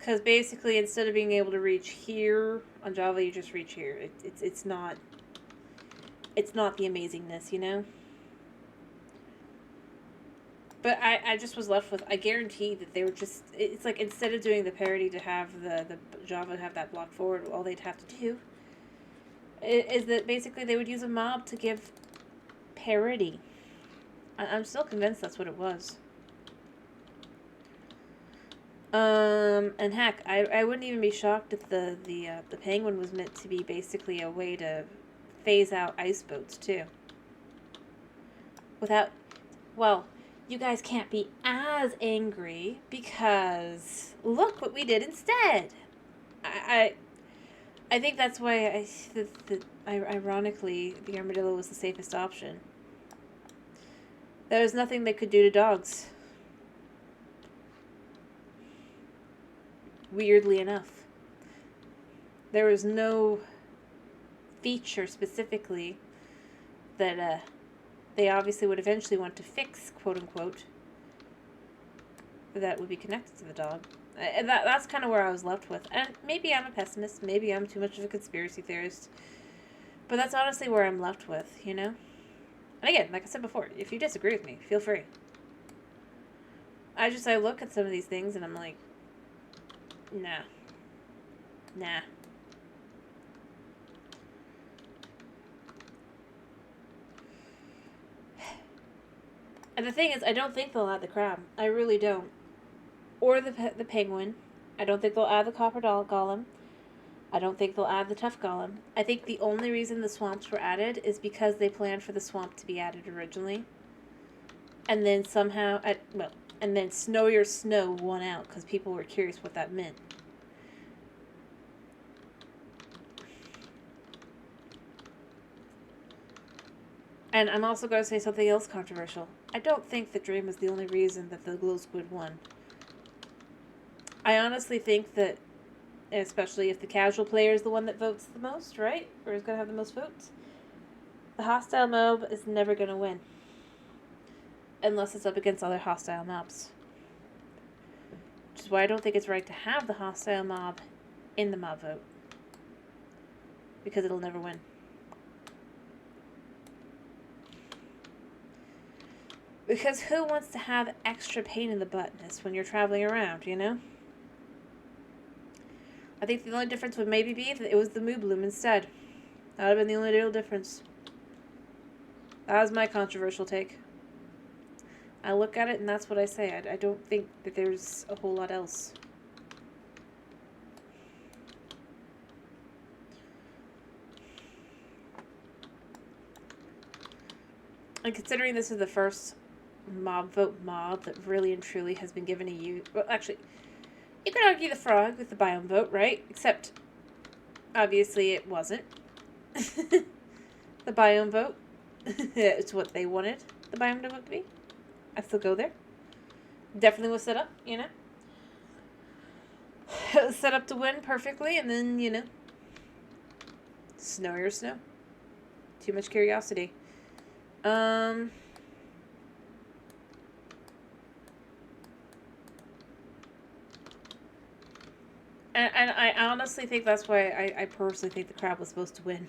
Because basically, instead of being able to reach here on Java, you just reach here. It's not the amazingness, you know? But I just was left with, I guarantee that they were just, it's like instead of doing the parity to have the Java have that block forward, all they'd have to do is that basically they would use a mob to give parity. I'm still convinced that's what it was. And heck, I wouldn't even be shocked if the penguin was meant to be basically a way to phase out ice boats too. Without, well, you guys can't be as angry because look what we did instead. I think that's why ironically the armadillo was the safest option. There was nothing they could do to dogs. Weirdly enough. There was no feature specifically that they obviously would eventually want to fix, quote unquote, that would be connected to the dog. That's kind of where I was left with. And maybe I'm a pessimist, maybe I'm too much of a conspiracy theorist, but that's honestly where I'm left with, you know? And again, like I said before, if you disagree with me, feel free. I look at some of these things and I'm like, nah. And the thing is, I don't think they'll add the crab. I really don't. Or the penguin. I don't think they'll add the copper golem. I don't think they'll add the tough golem. I think the only reason the swamps were added is because they planned for the swamp to be added originally. And then somehow, and then Snow Your Snow won out because people were curious what that meant. And I'm also going to say something else controversial. I don't think the Dream is the only reason that the Glow Squid won. I honestly think that, especially if the casual player is the one that votes the most, right? Or is going to have the most votes, the hostile mob is never going to win. Unless it's up against other hostile mobs. Which is why I don't think it's right to have the hostile mob in the mob vote. Because it'll never win. Because who wants to have extra pain in the buttness when you're traveling around, you know? I think the only difference would maybe be if it was the Moo Bloom instead. That would have been the only real difference. That was my controversial take. I look at it and that's what I say. I don't think that there's a whole lot else. And considering this is the first mob vote that really and truly has been given a use. Well, actually, you could argue the frog with the biome vote, right? Except, obviously, it wasn't. The biome vote. It's what they wanted the biome vote to be. I still go there. Definitely was set up, you know? It was set up to win perfectly, and then, you know, Snow Your Snow. Too much curiosity. And I honestly think that's why I personally think the crab was supposed to win.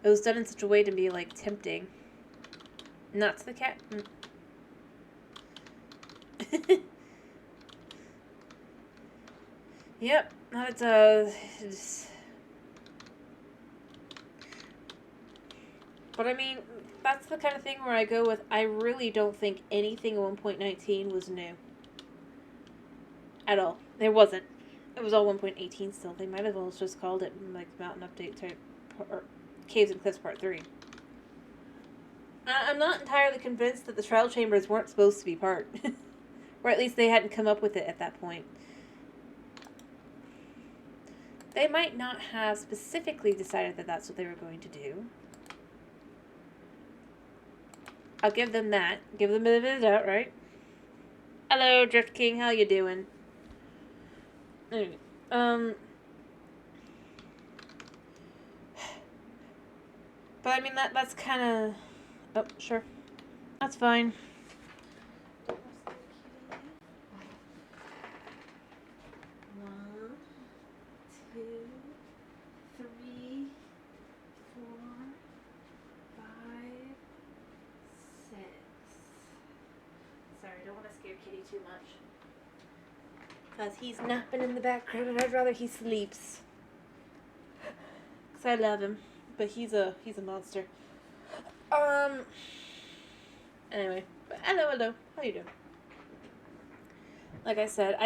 It was done in such a way to be, like, tempting. Not to the cat. Yep, not it does. But I mean, that's the kind of thing where I go with, I really don't think anything in 1.19 was new. At all. There wasn't. It was all 1.18 still. They might have all just called it, like, Mountain Update type, or Caves and Cliffs Part 3. I'm not entirely convinced that the trial chambers weren't supposed to be part. Or at least they hadn't come up with it at that point. They might not have specifically decided that that's what they were going to do. I'll give them that. Give them a bit of doubt, right? Hello, Drift King. How you doing? Anyway, but I mean that's kind of. Oh, sure. That's fine. Sorry, I don't want to scare Kitty too much. Because he's napping in the background and I'd rather he sleeps. Because I love him. But he's a monster. Anyway. But hello. How you doing? Like I said,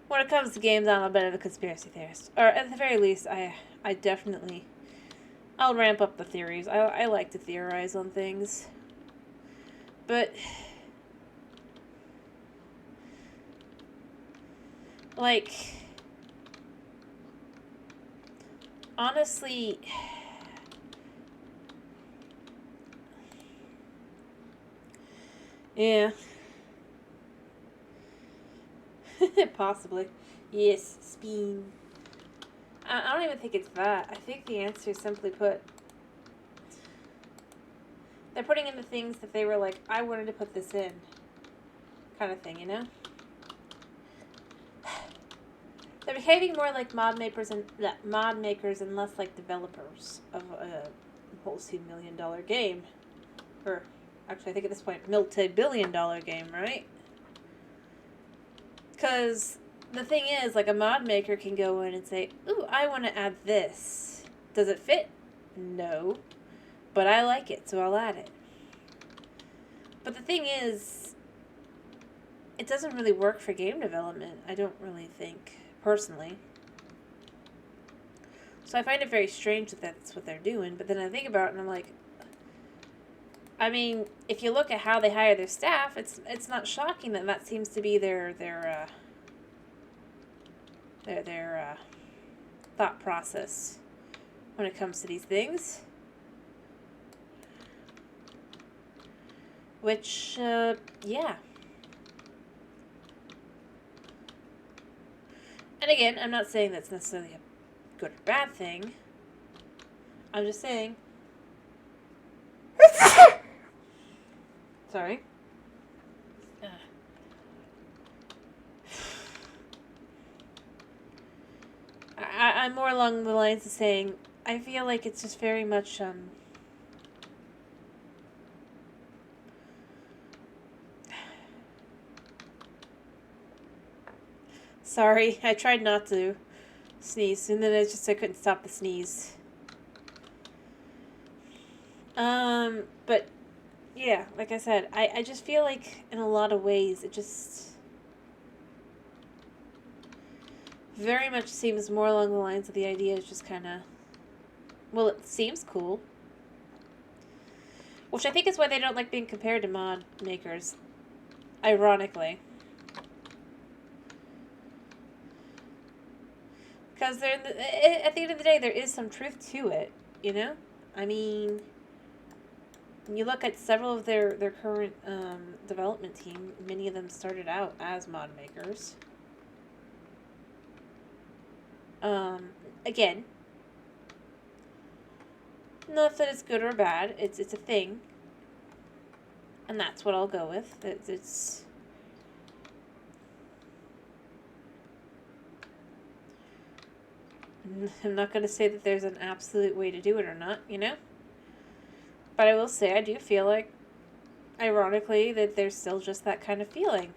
when it comes to games, I'm a bit of a conspiracy theorist. Or at the very least, I definitely, I'll ramp up the theories. I like to theorize on things. But, like, honestly, yeah. Possibly. Yes, Speen. I don't even think it's that. I think the answer is simply put, they're putting in the things that they were like, I wanted to put this in. Kind of thing, you know? They're behaving more like mod makers and less like developers of a multi-million-dollar game. Or, actually, I think at this point, multi-billion-dollar game, right? Because the thing is, like, a mod maker can go in and say, ooh, I want to add this. Does it fit? No. But I like it, so I'll add it. But the thing is, it doesn't really work for game development, I don't really think, personally. So I find it very strange that that's what they're doing, but then I think about it and I'm like, I mean, if you look at how they hire their staff, it's not shocking that that seems to be their thought process when it comes to these things. Which, yeah. And again, I'm not saying that's necessarily a good or bad thing. I'm just saying. Sorry. I'm more along the lines of saying, I feel like it's just very much, sorry, I tried not to sneeze, and then I couldn't stop the sneeze. But, yeah, like I said, I just feel like, in a lot of ways, it just very much seems more along the lines of the idea is just kind of, well, it seems cool. Which I think is why they don't like being compared to mod makers, ironically. Because at the end of the day, there is some truth to it, you know? I mean, when you look at several of their current development team, many of them started out as mod makers. Again, not that it's good or bad, it's a thing. And that's what I'll go with. It's I'm not going to say that there's an absolute way to do it or not, you know? But I will say I do feel like, ironically, that there's still just that kind of feeling.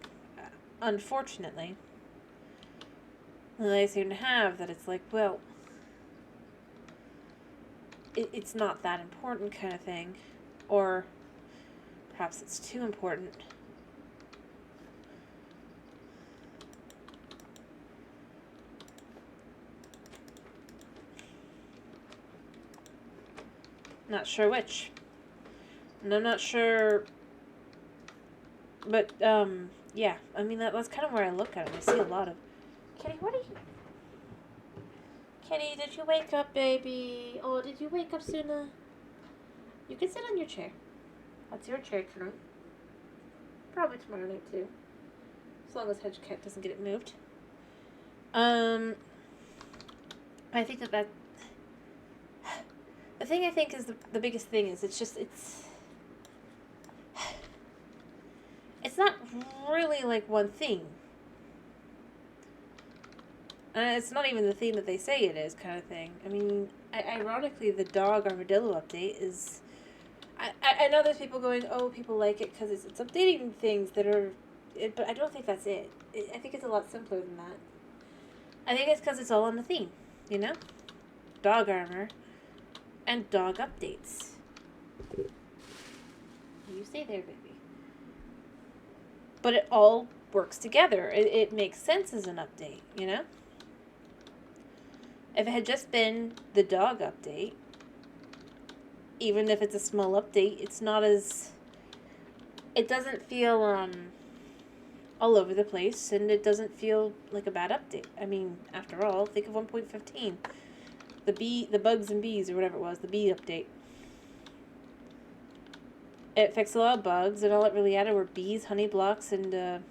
Unfortunately. And they seem to have, that it's like, well, it's not that important kind of thing. Or perhaps it's too important. Not sure which. And I'm not sure, but, yeah, I mean, that's kind of where I look at it. I see a lot of, Kitty, what are you, Kitty, did you wake up, baby? Oh, did you wake up sooner? You can sit on your chair. That's your chair tonight. Probably tomorrow night, too. As long as Hedge Cat doesn't get it moved. I think that the thing I think is the biggest thing is it's not really like one thing. It's not even the thing that they say it is, kind of thing. I mean, ironically, the dog armadillo update is, I know there's people going, oh, people like it because it's updating things that are, but I don't think that's it. I think it's a lot simpler than that. I think it's because it's all on the theme, you know? Dog armor and dog updates. You stay there, baby. But it all works together. It makes sense as an update, you know? If it had just been the dog update, even if it's a small update, it's not as... It doesn't feel all over the place, and it doesn't feel like a bad update. I mean, after all, think of 1.15. The bugs and bees, or whatever it was, the bee update. It fixed a lot of bugs, and all it really added were bees, honey blocks, and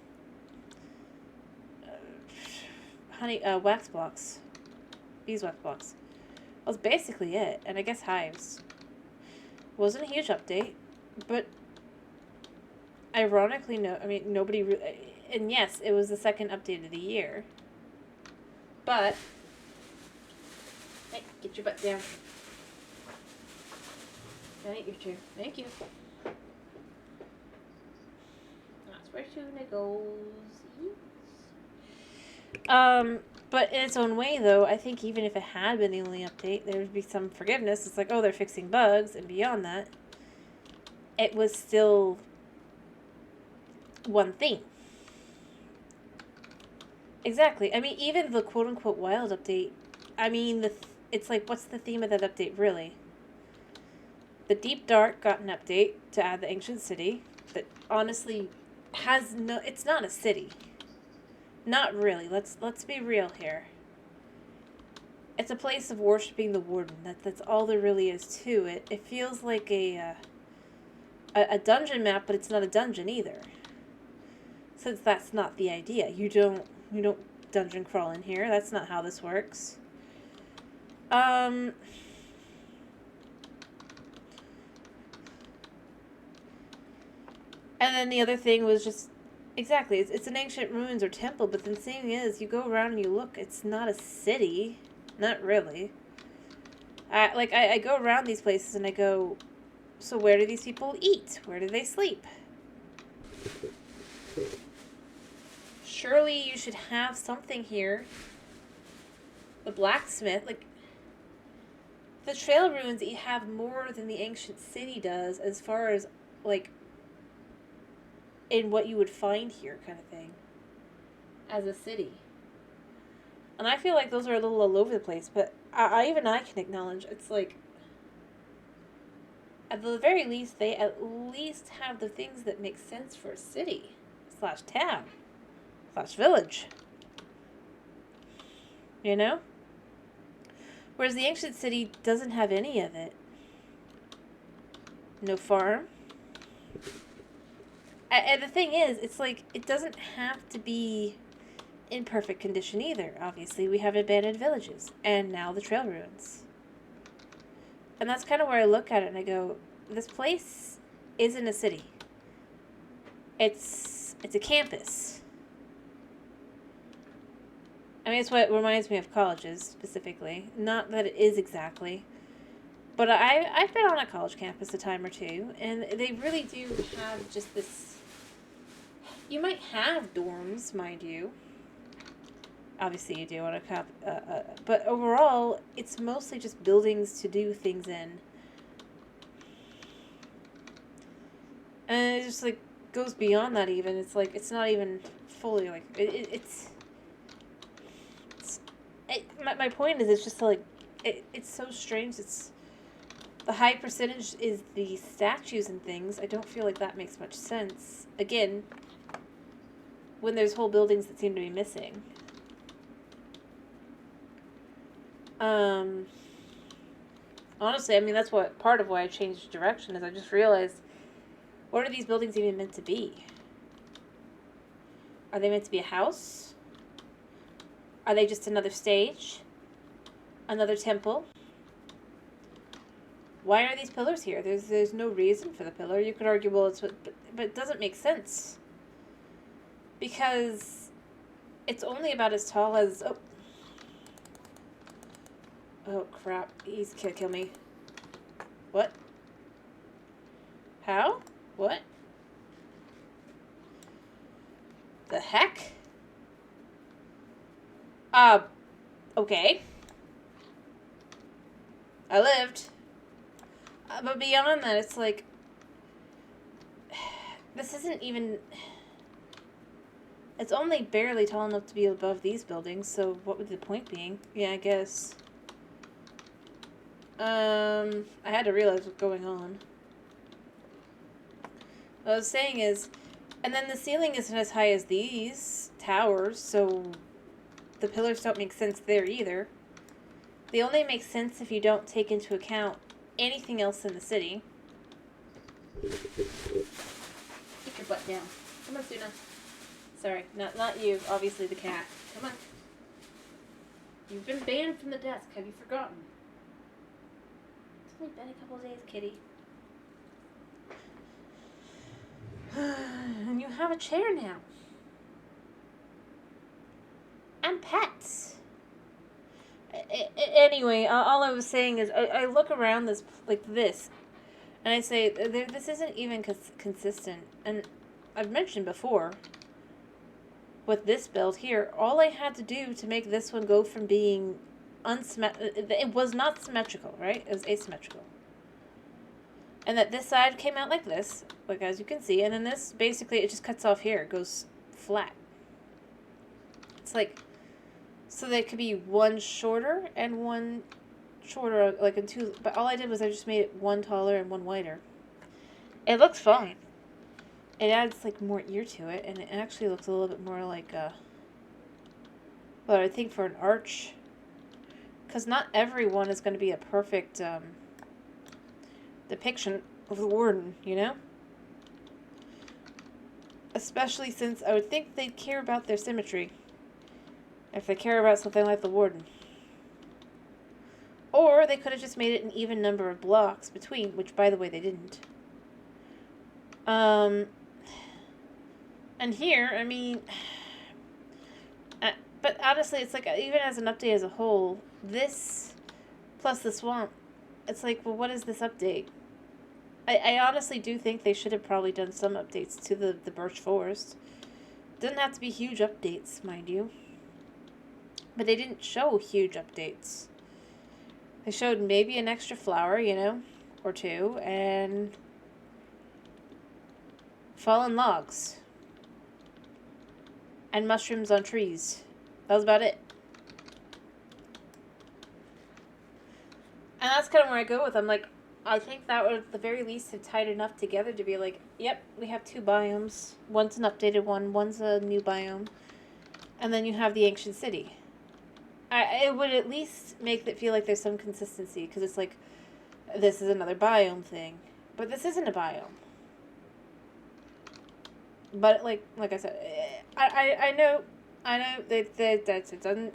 wax blocks. Beeswax blocks. That was basically it, and I guess hives. Wasn't a huge update, but ironically, nobody really... And yes, it was the second update of the year. But... Hey, get your butt down. That ain't your chair. Thank you. That's where Tuna goes. But in its own way, though, I think even if it had been the only update, there would be some forgiveness. It's like, oh, they're fixing bugs, and beyond that, it was still one thing. Exactly. I mean, even the quote-unquote wild update, I mean, it's like, what's the theme of that update, really? The Deep Dark got an update to add the Ancient City that honestly has no... It's not a city. Not really. Let's be real here. It's a place of worshipping the warden. That's all there really is to it. It feels like a dungeon map, but it's not a dungeon either. Since that's not the idea. You don't dungeon crawl in here. That's not how this works. And then the other thing was just... Exactly, it's an ancient ruins or temple, but the thing is, you go around and you look, it's not a city. Not really. I go around these places and I go, so where do these people eat? Where do they sleep? Surely you should have something here. The blacksmith, like... The trail ruins have more than the ancient city does as far as, like... in what you would find here, kind of thing, as a city. And I feel like those are a little all over the place, but I can acknowledge it's like, at the very least, they at least have the things that make sense for a city / town / village. You know? Whereas the ancient city doesn't have any of it. No farm. And the thing is, it's like, it doesn't have to be in perfect condition either. Obviously, we have abandoned villages, and now the trail ruins. And that's kind of where I look at it and I go, this place isn't a city. It's a campus. I mean, it's what reminds me of colleges, specifically. Not that it is exactly. But I've been on a college campus a time or two, and they really do have just this... You might have dorms, mind you. Obviously you do on a but overall, it's mostly just buildings to do things in. And it just, like, goes beyond that even. It's like, it's not even fully, like, my point is, it's just, like, it's so strange. It's... The high percentage is the statues and things. I don't feel like that makes much sense. Again, when there's whole buildings that seem to be missing. Honestly, I mean, that's what part of why I changed direction is I just realized, what are these buildings even meant to be? Are they meant to be a house? Are they just another stage? Another temple? Why are these pillars here? There's no reason for the pillar. You could argue, well, but it doesn't make sense. Because it's only about as tall as... Oh, crap. He's gonna kill me. What? How? What? The heck? Okay. I lived. But beyond that, it's like... This isn't even... It's only barely tall enough to be above these buildings, so what would the point be? Yeah, I guess. I had to realize what's going on. What I was saying is... And then the ceiling isn't as high as these towers, so the pillars don't make sense there either. They only make sense if you don't take into account anything else in the city. Get your butt down. Come on, Suna. Sorry, not you. Obviously the cat. Come on. You've been banned from the desk. Have you forgotten? It's only been a couple of days, kitty. And you have a chair now. And pets. Anyway, all I was saying is I look around this, like this, and I say, this isn't even consistent. And I've mentioned before, with this build here, all I had to do to make this one go from being it was not symmetrical, right? It was asymmetrical. And that this side came out like this, like as you can see, and then this, basically, it just cuts off here. It goes flat. It's like, so they could be one shorter and one shorter, like in two, but all I did was I just made it one taller and one wider. It looks fine. It adds, like, more ear to it, and it actually looks a little bit more like, well, I think for an arch, because not everyone is going to be a perfect, depiction of the warden, you know? Especially since I would think they'd care about their symmetry if they care about something like the warden. Or they could have just made it an even number of blocks between, which, by the way, they didn't. And here, I mean... but honestly, it's like, even as an update as a whole, this plus the swamp, it's like, well, what is this update? I honestly do think they should have probably done some updates to the birch forest. Doesn't have to be huge updates, mind you. But they didn't show huge updates. They showed maybe an extra flower, you know, or two, and fallen logs. And mushrooms on trees. That was about it. And that's kind of where I go with them. Like, I think that would, at the very least, have tied enough together to be like, yep, we have two biomes. One's an updated one, one's a new biome. And then you have the ancient city. It would at least make it feel like there's some consistency, because it's like, this is another biome thing. But this isn't a biome. But, like I said, I know that it doesn't...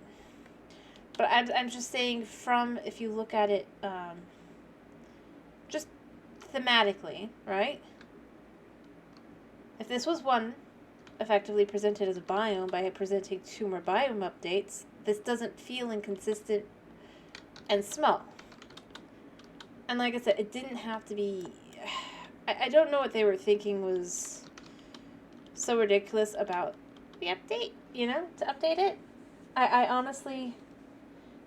But I'm just saying from, if you look at it, just thematically, right? If this was one effectively presented as a biome by presenting two more biome updates, this doesn't feel inconsistent and small. And like I said, it didn't have to be... I don't know what they were thinking was so ridiculous about the update, you know, to update it. I honestly...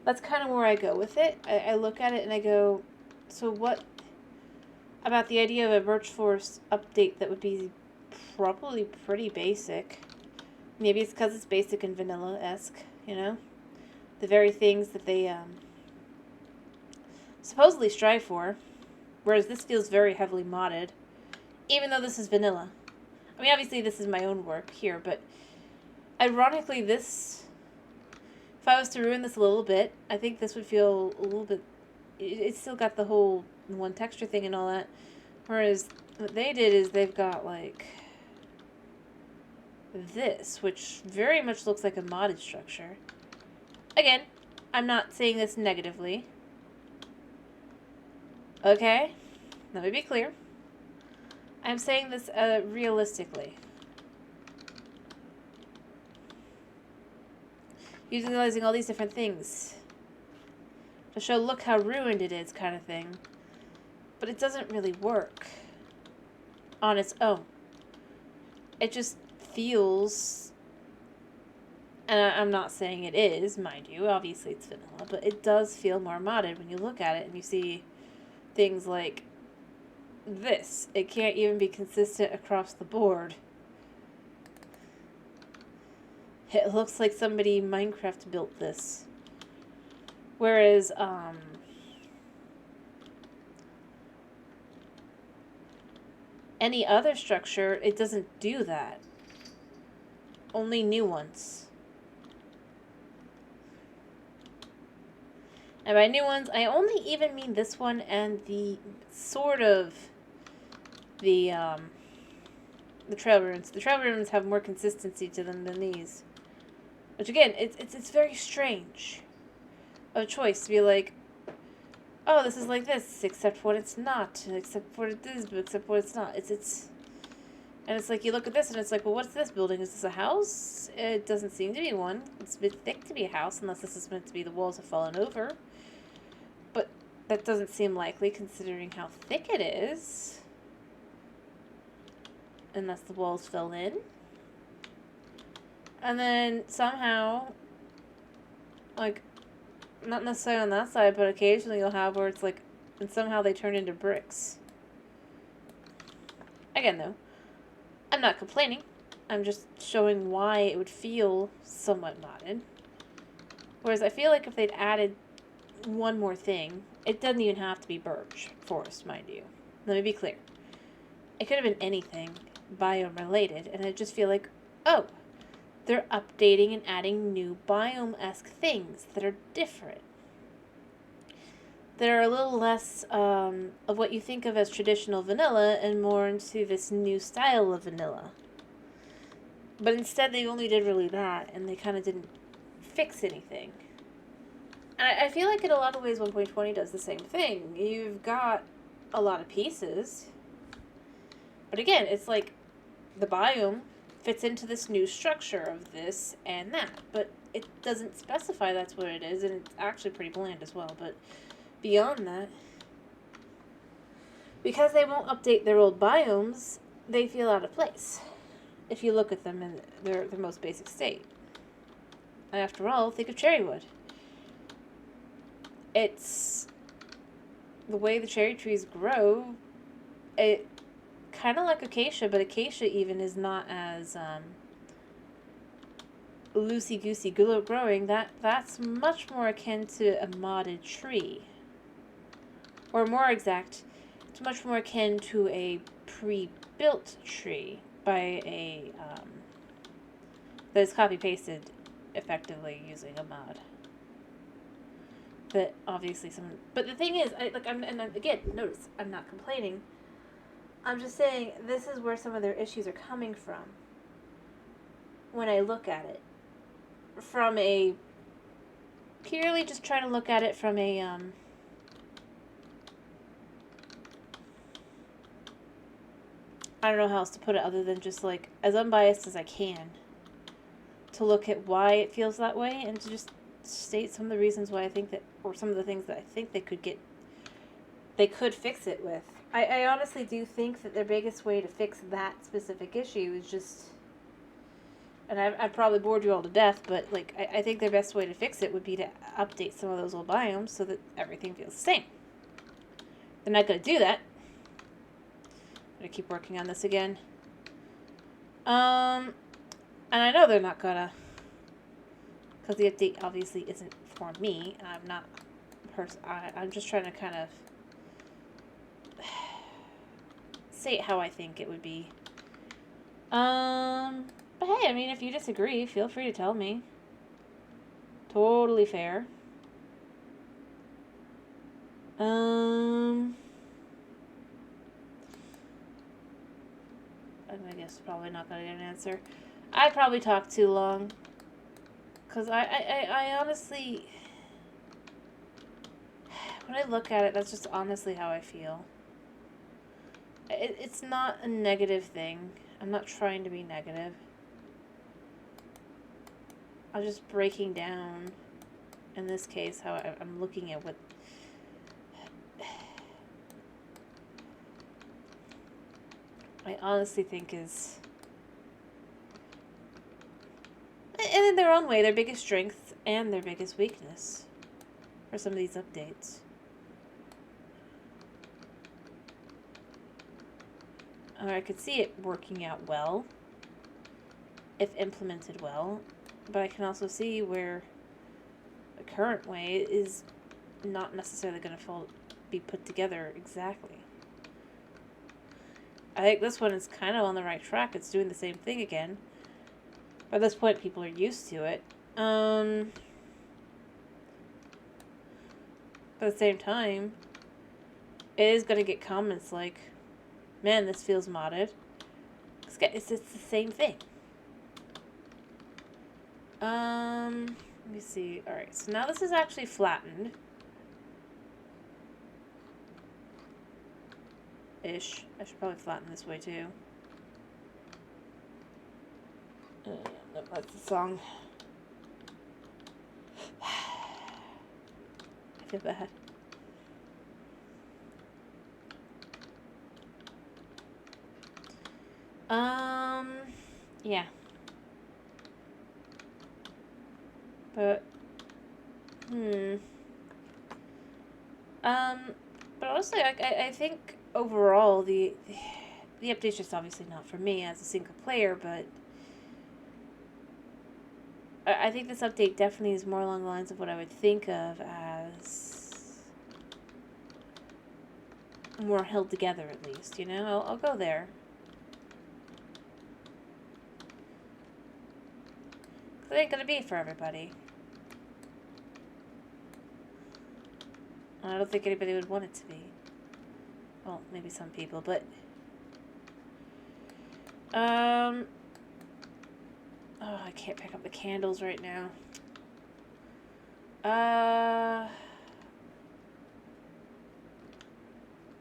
That's kind of where I go with it. I look at it and I go, so what about the idea of a birch forest update that would be probably pretty basic? Maybe it's because it's basic and vanilla-esque, you know? The very things that they supposedly strive for. Whereas this feels very heavily modded. Even though this is vanilla. I mean, obviously this is my own work here, but ironically this... If I was to ruin this a little bit, I think this would feel a little bit... It's still got the whole one texture thing and all that. Whereas what they did is they've got, like, this, which very much looks like a modded structure. Again, I'm not saying this negatively. Okay? Let me be clear. I'm saying this realistically. Utilizing all these different things to show, look how ruined it is, kind of thing. But it doesn't really work. on its own. It just feels, and I'm not saying it is, mind you, obviously it's vanilla, but it does feel more modded when you look at it and you see things like this. It can't even be consistent across the board. It looks like somebody Minecraft built this. Whereas, any other structure, it doesn't do that. Only new ones. And by new ones, I only even mean this one and the sort of the trail ruins. The trail ruins have more consistency to them than these. Which again, it's very strange of a choice to be like, oh, this is like this, except when it's not, except for it is, but except when it's not. And it's like, you look at this and it's like, well, what's this building? Is this a house? It doesn't seem to be one. It's a bit thick to be a house, unless this is meant to be the walls have fallen over. But that doesn't seem likely, considering how thick it is. Unless the walls fell in. And then somehow, like, not necessarily on that side, but occasionally you'll have where it's like, and somehow they turn into bricks. Again, though, I'm not complaining. I'm just showing why it would feel somewhat modded. Whereas I feel like if they'd added one more thing, it doesn't even have to be birch forest, mind you. Let me be clear. It could have been anything biome related, and I just feel like, oh, they're updating and adding new biome-esque things that are different. That are a little less of what you think of as traditional vanilla and more into this new style of vanilla. But instead they only did really that, and they kind of didn't fix anything. And I feel like in a lot of ways 1.20 does the same thing. You've got a lot of pieces, but again, it's like the biome fits into this new structure of this and that, but it doesn't specify that's what it is, and it's actually pretty bland as well. But beyond that, because they won't update their old biomes, they feel out of place if you look at them in their most basic state. And after all, think of cherrywood. It's the way the cherry trees grow. It kind of like acacia, but acacia even is not as loosey-goosey growing. That's much more akin to a modded tree. Or more exact, it's much more akin to a pre-built tree by a that is copy-pasted effectively using a mod. But obviously but the thing is, again, notice, I'm not complaining. I'm just saying this is where some of their issues are coming from when I look at it. From a, purely just trying to look at it from a, I don't know how else to put it other than just like, as unbiased as I can, to look at why it feels that way and to just state some of the reasons why I think that, or some of the things that I think they could fix it with. I honestly do think that their biggest way to fix that specific issue is just, and I've probably bored you all to death, but like I think their best way to fix it would be to update some of those old biomes so that everything feels the same. They're not going to do that. I'm going to keep working on this again. And I know they're not going to, because the update obviously isn't for me. I'm not I'm just trying to kind of state how I think it would be. But hey, I mean, if you disagree, feel free to tell me. Totally fair. I guess probably not gonna get an answer. I probably talked too long. Because I honestly, when I look at it, that's just honestly how I feel. It's not a negative thing. I'm not trying to be negative. I'm just breaking down, in this case, how I'm looking at what... I honestly think is, and in their own way, their biggest strength and their biggest weakness for some of these updates. Or I could see it working out well if implemented well, but I can also see where the current way is not necessarily going to be put together exactly. I think this one is kind of on the right track. It's doing the same thing again. By this point, people are used to it. But at the same time, it is going to get comments like, man, this feels modded. It's the same thing. Let me see. Alright, so now this is actually flattened. Ish. I should probably flatten this way too. Nope, that's the song. I feel bad. Yeah. But, but honestly, I think overall the update's just obviously not for me as a single player, but I think this update definitely is more along the lines of what I would think of as more held together, at least, you know? I'll go there. It ain't gonna be for everybody. I don't think anybody would want it to be. Well, maybe some people, but... Oh, I can't pick up the candles right now.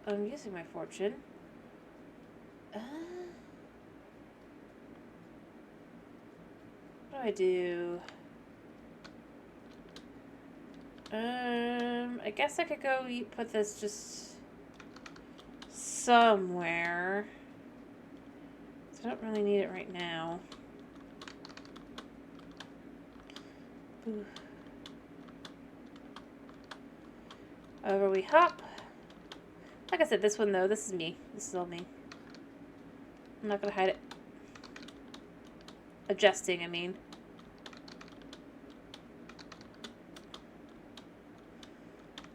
I'm using my fortune. What do I do? I guess I could go put this just somewhere. So I don't really need it right now. Ooh. Over we hop. Like I said, this one though, this is me. This is all me. I'm not gonna hide it. Adjusting, I mean.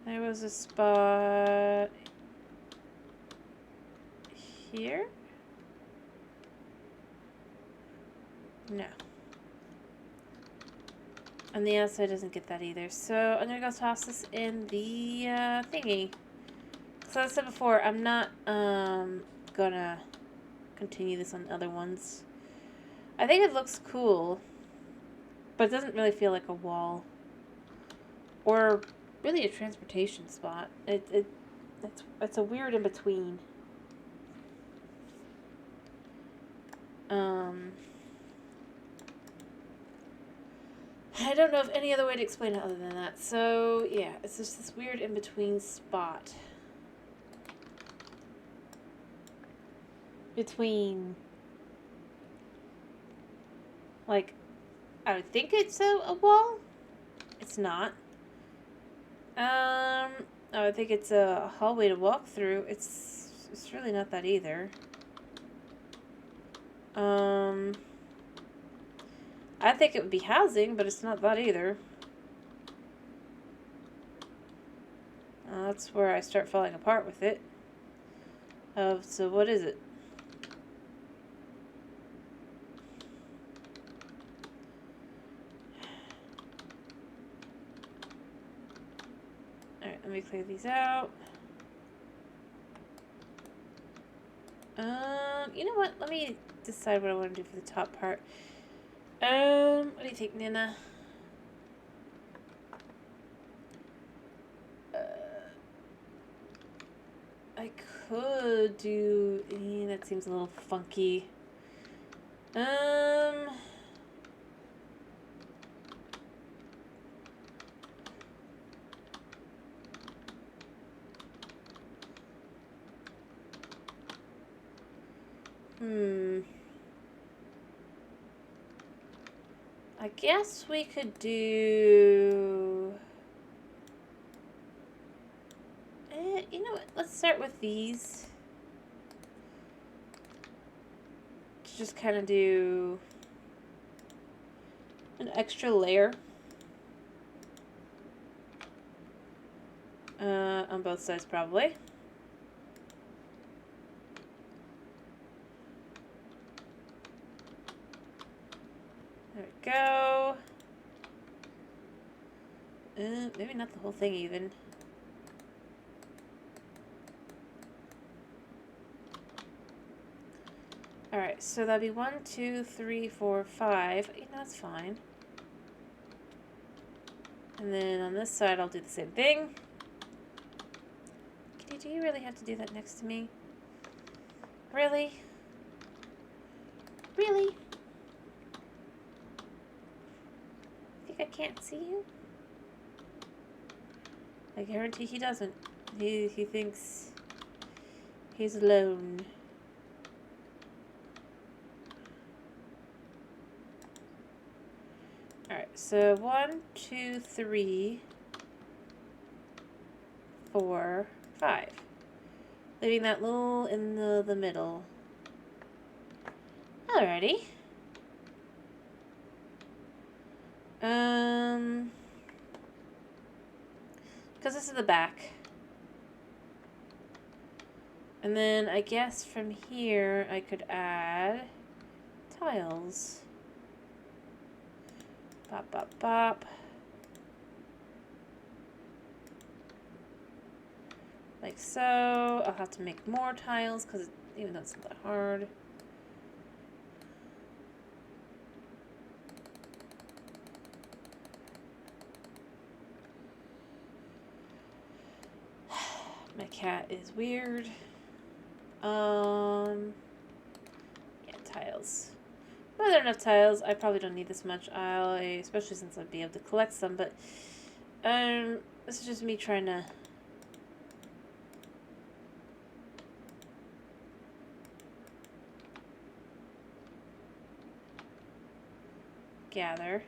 There was a spot here. No. And the outside doesn't get that either. So I'm gonna go toss this in the thingy. So as I said before, I'm not gonna continue this on other ones. I think it looks cool, but it doesn't really feel like a wall or really a transportation spot. It's a weird in between. I don't know of any other way to explain it other than that. So yeah, it's just this weird in between spot between, like, I would think it's a wall. It's not. I would think it's a hallway to walk through. It's really not that either. I think it would be housing, but it's not that either. That's where I start falling apart with it. So what is it? Alright, let me clear these out. You know what? Let me decide what I want to do for the top part. What do you think, Nina? I could do... that seems a little funky. I guess we could do... you know what? Let's start with these. To just kind of do an extra layer on both sides, probably. There we go. Maybe not the whole thing even. Alright, so that'd be 1, 2, 3, 4, 5. You know, that's fine. And then on this side, I'll do the same thing. Kitty, do you really have to do that next to me? Really? Really? Think I can't see you? I guarantee he doesn't. He thinks he's alone. Alright, so 1, 2, 3, 4, 5. Leaving that little in the middle. Alrighty. Because this is the back. And then I guess from here I could add tiles. Bop, bop, bop. Like so. I'll have to make more tiles because even though it's not that hard. My cat is weird. Yeah, tiles. More than enough tiles. I probably don't need this much. Especially since I'd be able to collect some, but this is just me trying to gather.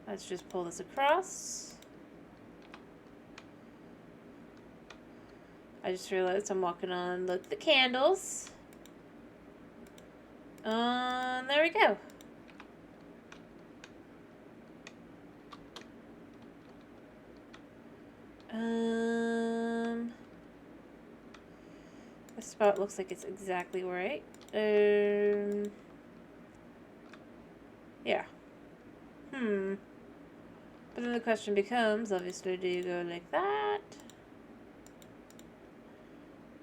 Let's just pull this across. I just realized I'm walking on, look, the candles. There we go. This spot looks like it's exactly right. Yeah. But then the question becomes, obviously, do you go like that?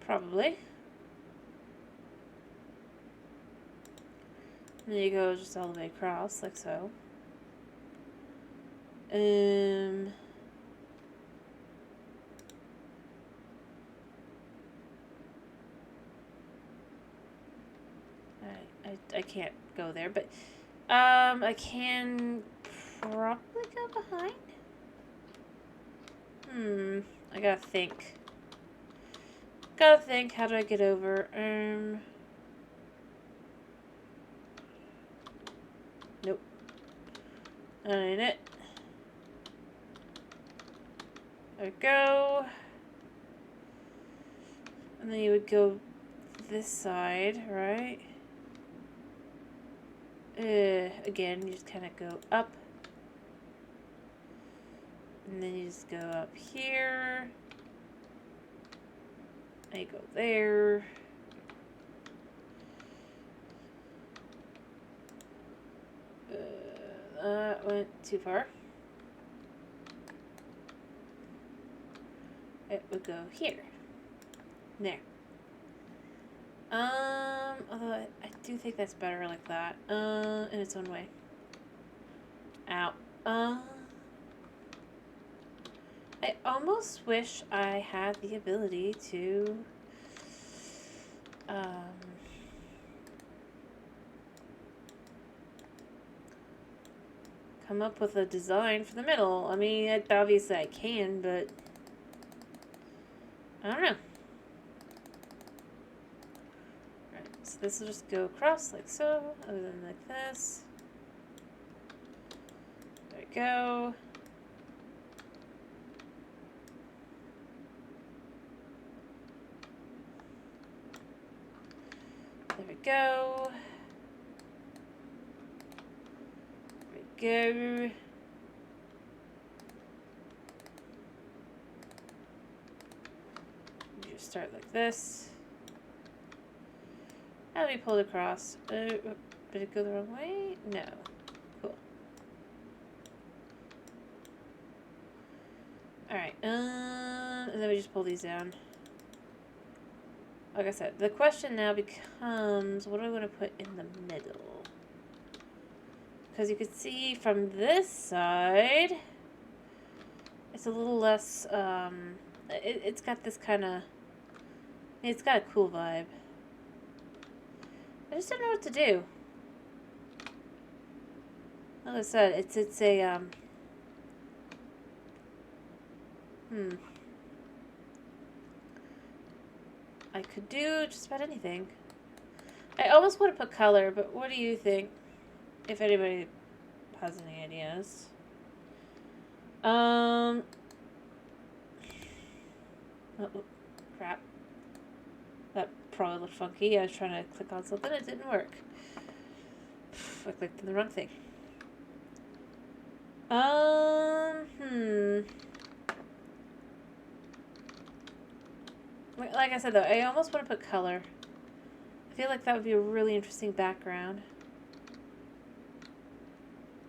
Probably. And then you go just all the way across, like so. I can't go there, but I can probably go behind. I gotta think. How do I get over? Nope. That ain't it. There we go. And then you would go this side, right? Again, you just kind of go up. And then you just go up here. And you go there. That went too far. It would go here. There. Although I do think that's better like that. In its own way. Ow. I almost wish I had the ability to, come up with a design for the middle. I mean, obviously I can, but I don't know. Alright, so this will just go across like so, other than like this. There we go. There we go. There we go. You just start like this. And we pull it across. Did it go the wrong way? No. Cool. Alright, and then we just pull these down. Like I said, the question now becomes, what do I want to put in the middle? Because you can see from this side, it's a little less, it's got this kind of, it's got a cool vibe. I just don't know what to do. Like I said, it's a, I could do just about anything. I almost want to put color, but what do you think? If anybody has any ideas. Oh, crap. That probably looked funky. I was trying to click on something. It didn't work. I clicked on the wrong thing. Like I said, though, I almost want to put color. I feel like that would be a really interesting background.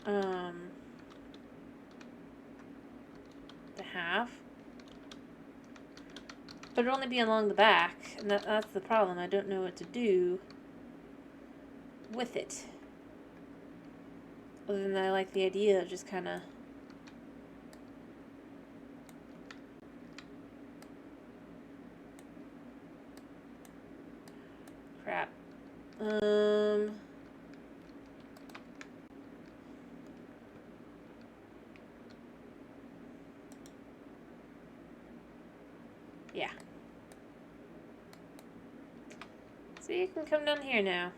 To have. But it'll only be along the back, and that's the problem. I don't know what to do with it. Other than I like the idea of just kind of... Crap. Yeah. So you can come down here now.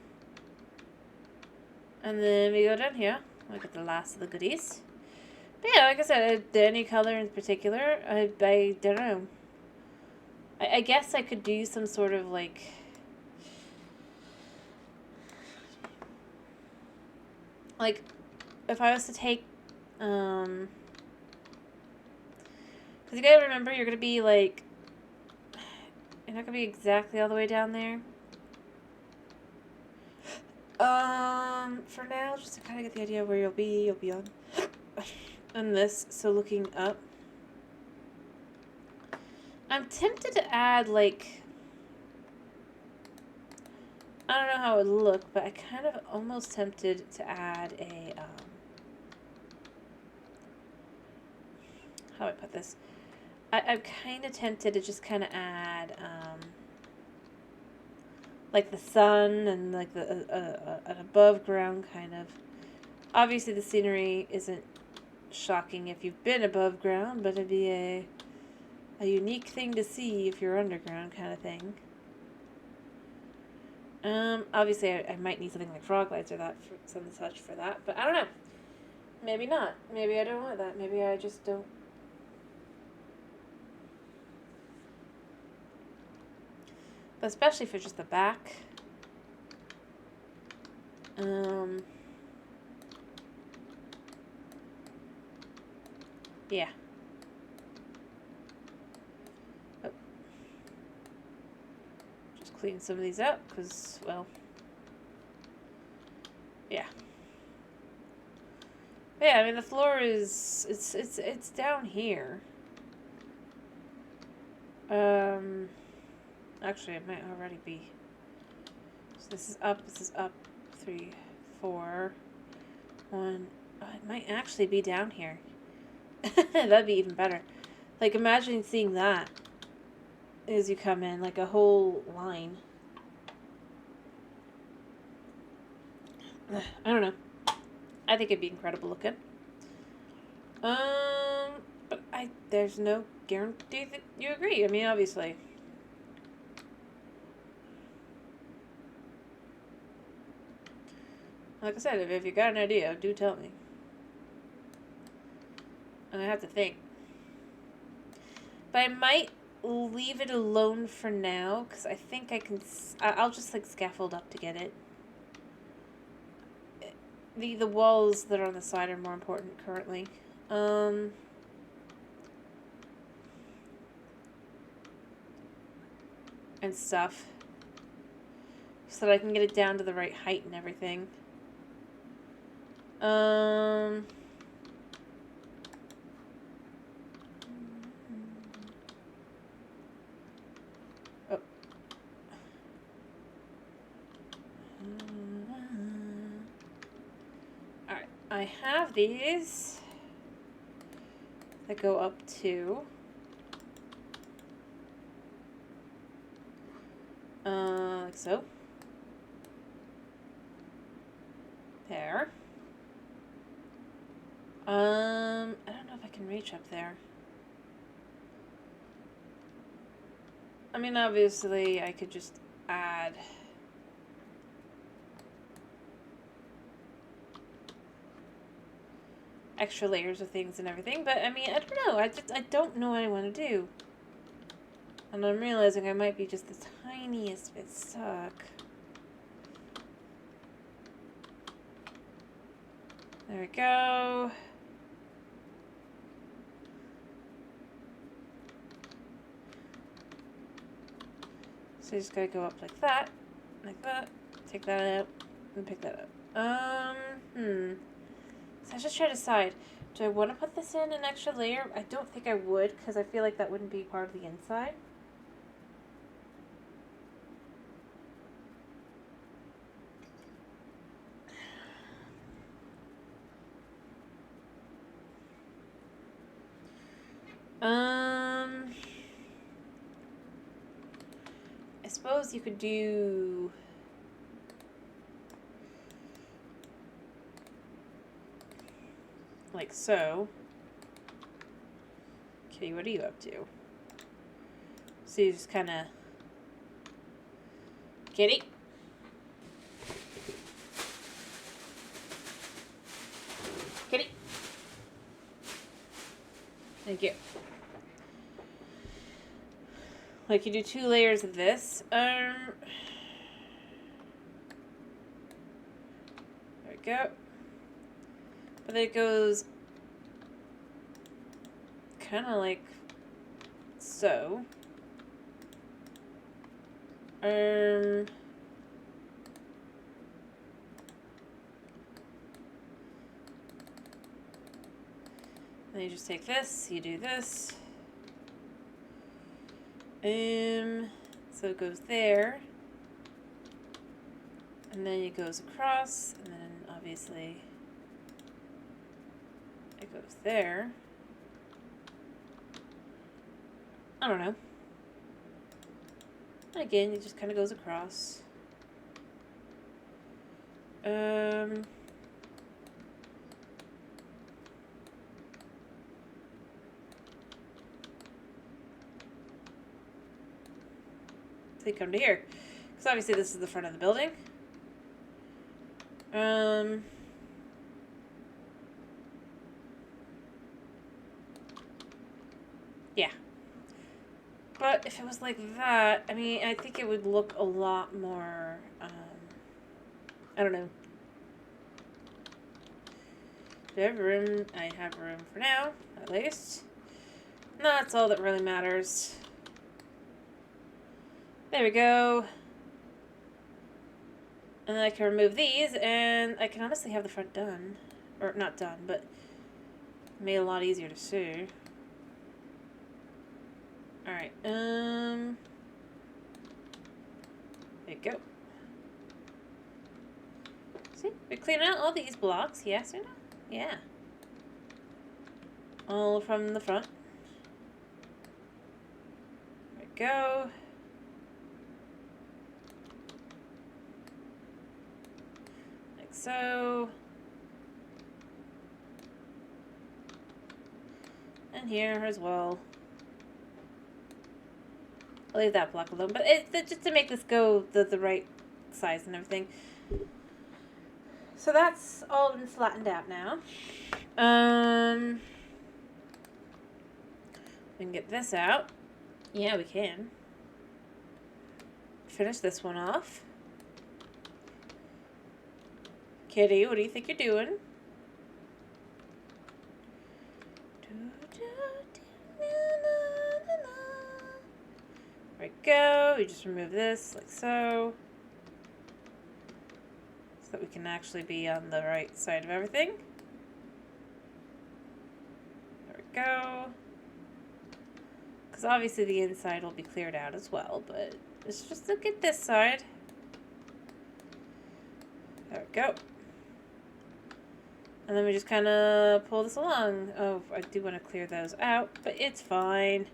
And then we go down here. Look at the last of the goodies. But yeah, like I said, any color in particular, I don't know. I guess I could do some sort of like... Like, if I was to take, because you gotta remember, you're gonna be like, you're not gonna be exactly all the way down there. For now, just to kind of get the idea of where you'll be on this, so looking up. I'm tempted to add, like, I don't know how it would look, but I kind of almost tempted to add a, how do I put this? I'm kind of tempted to just kind of add, like the sun and like an above ground kind of. Obviously the scenery isn't shocking if you've been above ground, but it'd be a unique thing to see if you're underground kind of thing. Obviously I might need something like frog lights or that, for some such for that, but I don't know. Maybe not. Maybe I don't want that. Maybe I just don't. But especially for just the back. Yeah. Oh. Just clean some of these up, because, well, yeah. But yeah, I mean, the floor is, it's down here. Actually, it might already be. So this is up, 3, 4, 1. Oh, it might actually be down here. That'd be even better. Like, imagine seeing that as you come in, like a whole line. I don't know. I think it'd be incredible looking. But there's no guarantee that you agree. I mean, obviously. Like I said, if you got an idea, do tell me. And I have to think. But I might leave it alone for now, because I think I can... I'll just, like, scaffold up to get it. The walls that are on the side are more important currently. And stuff. So that I can get it down to the right height and everything. Oh. Alright, I have these that go up to like so. There. I don't know if I can reach up there. I mean, obviously, I could just add extra layers of things and everything, but I mean, I don't know. I don't know what I want to do. And I'm realizing I might be just the tiniest bit stuck. There we go. So you just gotta go up like that, take that out, and pick that up. So I just try to decide, do I want to put this in an extra layer? I don't think I would, because I feel like that wouldn't be part of the inside. I suppose you could do... like so. Kitty, what are you up to? So you just kind of... Kitty? Kitty? Thank you. Like you do 2 layers of this. There we go. But then it goes kind of like so. Then you just take this, you do this. So it goes there. And then it goes across, and then obviously it goes there. I don't know. And again, it just kind of goes across. They come to here, because obviously this is the front of the building. Yeah. But if it was like that, I mean, I think it would look a lot more, I don't know. Do I have room? I have room for now, at least. No, that's all that really matters. There we go. And then I can remove these, and I can honestly have the front done. Or, not done, but made a lot easier to see. Alright, there you go. See, we clean out all these blocks, yes or no? Yeah. All from the front. There we go. Like so. And here as well. I'll leave that block alone. But it's just to make this go the right size and everything. So that's all been flattened out now. We can get this out. Yeah, we can. Finish this one off. Kitty, what do you think you're doing? There we go. We just remove this like so. So that we can actually be on the right side of everything. There we go. Because obviously the inside will be cleared out as well, but let's just look at this side. There we go. And then we just kind of pull this along. Oh, I do want to clear those out, but it's fine.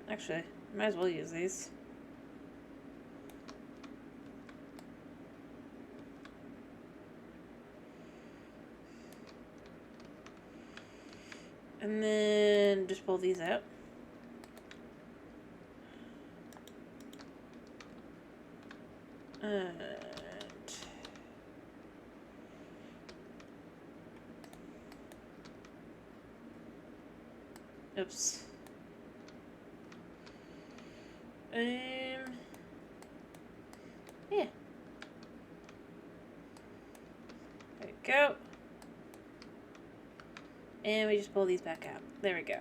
Actually, might as well use these. And then just pull these out. And oops. Yeah. There we go. And we just pull these back out. There we go.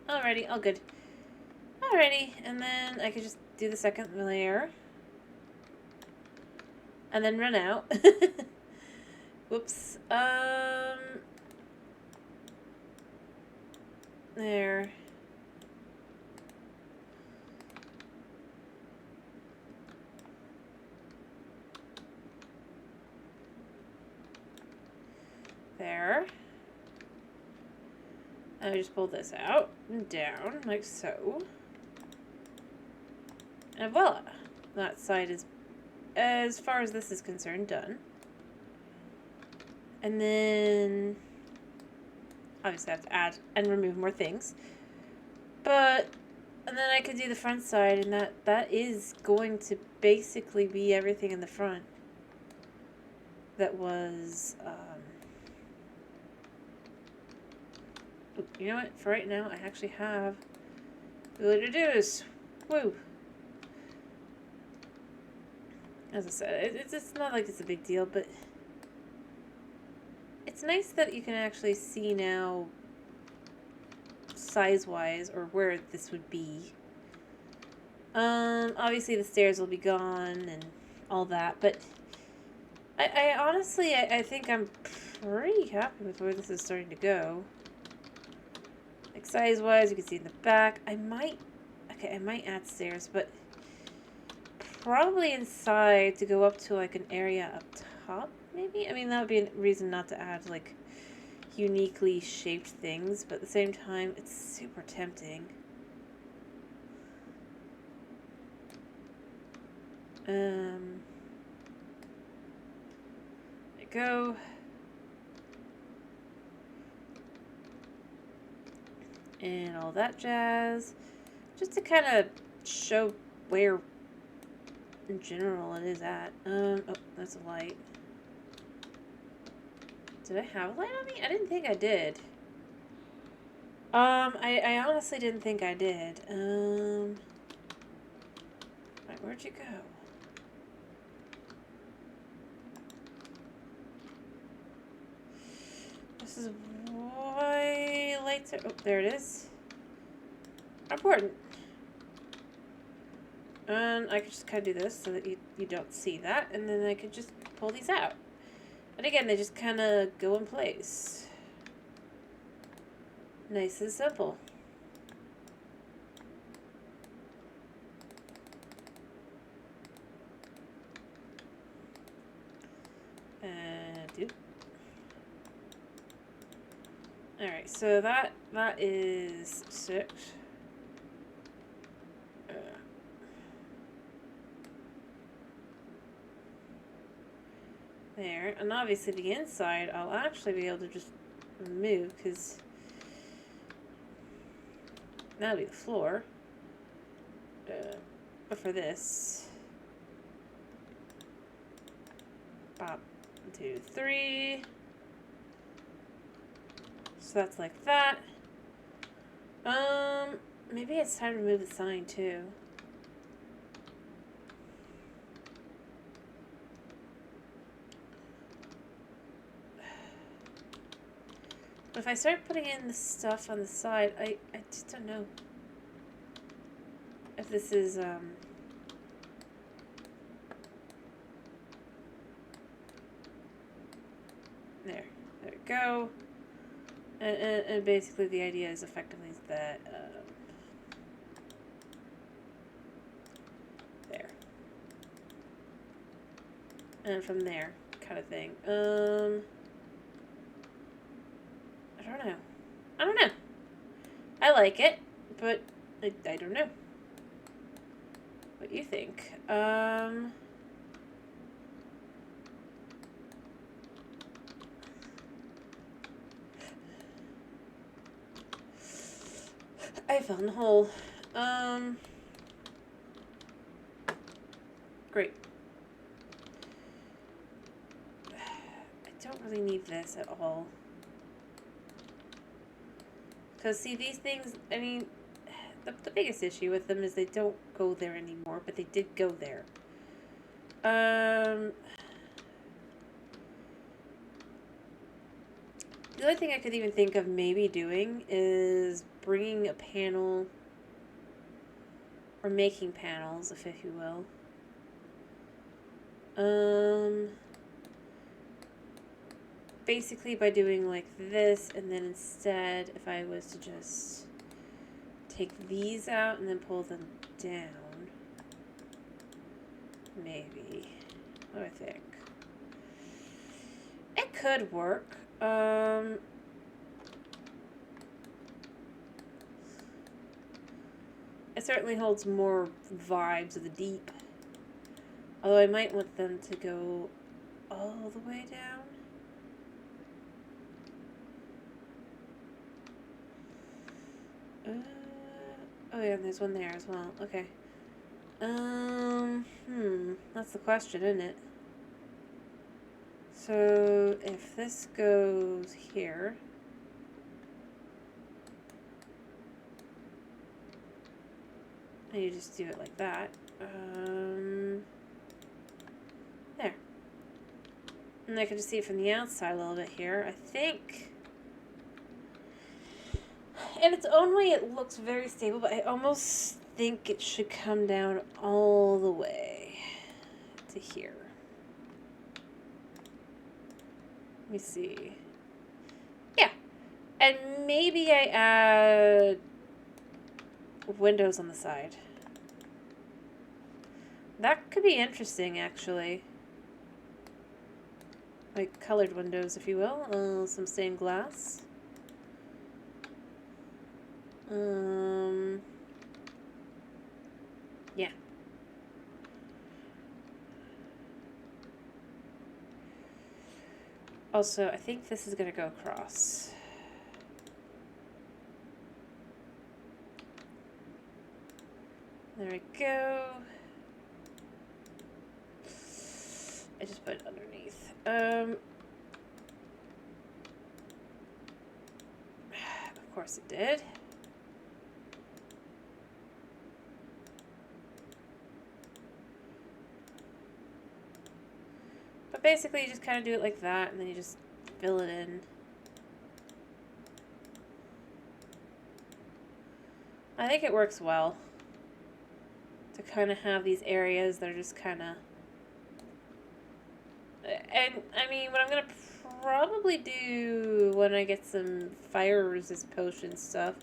Alrighty, all good. Alrighty, and then I could just do the second layer. And then run out. Whoops. There. There. And I just pull this out and down, like so. And voila. That side is, as far as this is concerned, done. And then, obviously I have to add and remove more things. But, and then I could do the front side, and that is going to basically be everything in the front that was, you know what, for right now, I actually have the ability to do this. Woo! As I said, it's not like it's a big deal, but it's nice that you can actually see now size-wise, or where this would be. Obviously the stairs will be gone and all that, but I honestly, I think I'm pretty happy with where this is starting to go. Like size-wise, you can see in the back. I might add stairs, but probably inside to go up to like an area up top, maybe? I mean, that would be a reason not to add like uniquely shaped things, but at the same time, it's super tempting. There you go. And all that jazz. Just to kind of show where in general it is at. Oh, that's a light. Did I have a light on me? I didn't think I did. I honestly didn't think I did. Right, where'd you go? This is why lights are... Oh, there it is. Important. And I could just kind of do this so that you don't see that. And then I could just pull these out. And again, they just kind of go in place. Nice and simple. Alright, so that is 6. There. And obviously the inside I'll actually be able to just remove, because that'll be the floor. But for this, pop, 1, 2, 3. So that's like that. Maybe it's time to remove the sign too. But if I start putting in the stuff on the side, I just don't know if this is, there we go. And basically the idea is effectively that, there. And from there, kind of thing. I don't know. I don't know. I like it, but I don't know what you think. I found the hole. Great. I don't really need this at all. Because, see, these things, I mean, the biggest issue with them is they don't go there anymore, but they did go there. The only thing I could even think of maybe doing is bringing a panel, or making panels, if you will. Basically by doing like this, and then instead, if I was to just take these out and then pull them down, maybe. What do I think? It could work. It certainly holds more vibes of the deep. Although I might want them to go all the way down. Oh yeah, there's one there as well. Okay. That's the question, isn't it? So if this goes here, and you just do it like that, there. And I can just see it from the outside a little bit here. I think in its own way it looks very stable, but I almost think it should come down all the way to here. Let me see. Yeah. And maybe I add windows on the side. That could be interesting, actually. Like colored windows, if you will. Some stained glass. Yeah. Also, I think this is going to go across. There we go. I just put it underneath. Of course it did. But basically you just kind of do it like that, and then you just fill it in. I think it works well to kind of have these areas that are just kind of... And, I mean, what I'm going to probably do when I get some fire resist potion stuff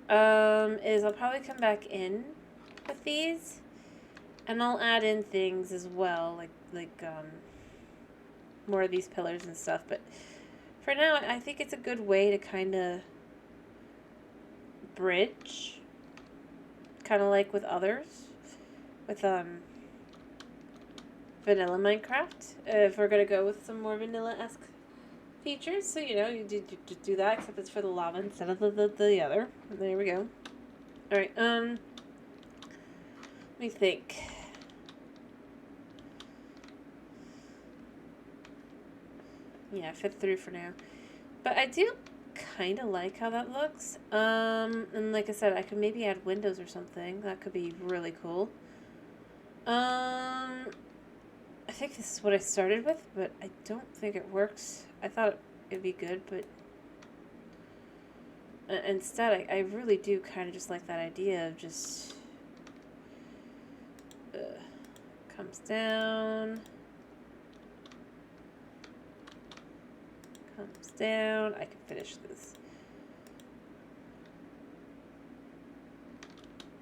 is I'll probably come back in with these, and I'll add in things as well, like more of these pillars and stuff. But for now, I think it's a good way to kind of bridge, kind of like with others, with vanilla Minecraft. If we're gonna go with some more vanilla-esque features, so you know, you do that, except it's for the lava instead of the other. There we go. All right. Let me think. Yeah, fit through for now. But I do kind of like how that looks. And like I said, I could maybe add windows or something. That could be really cool. I think this is what I started with, but I don't think it works. I thought it'd be good, but instead, I really do kind of just like that idea of just comes down. Comes down. I can finish this.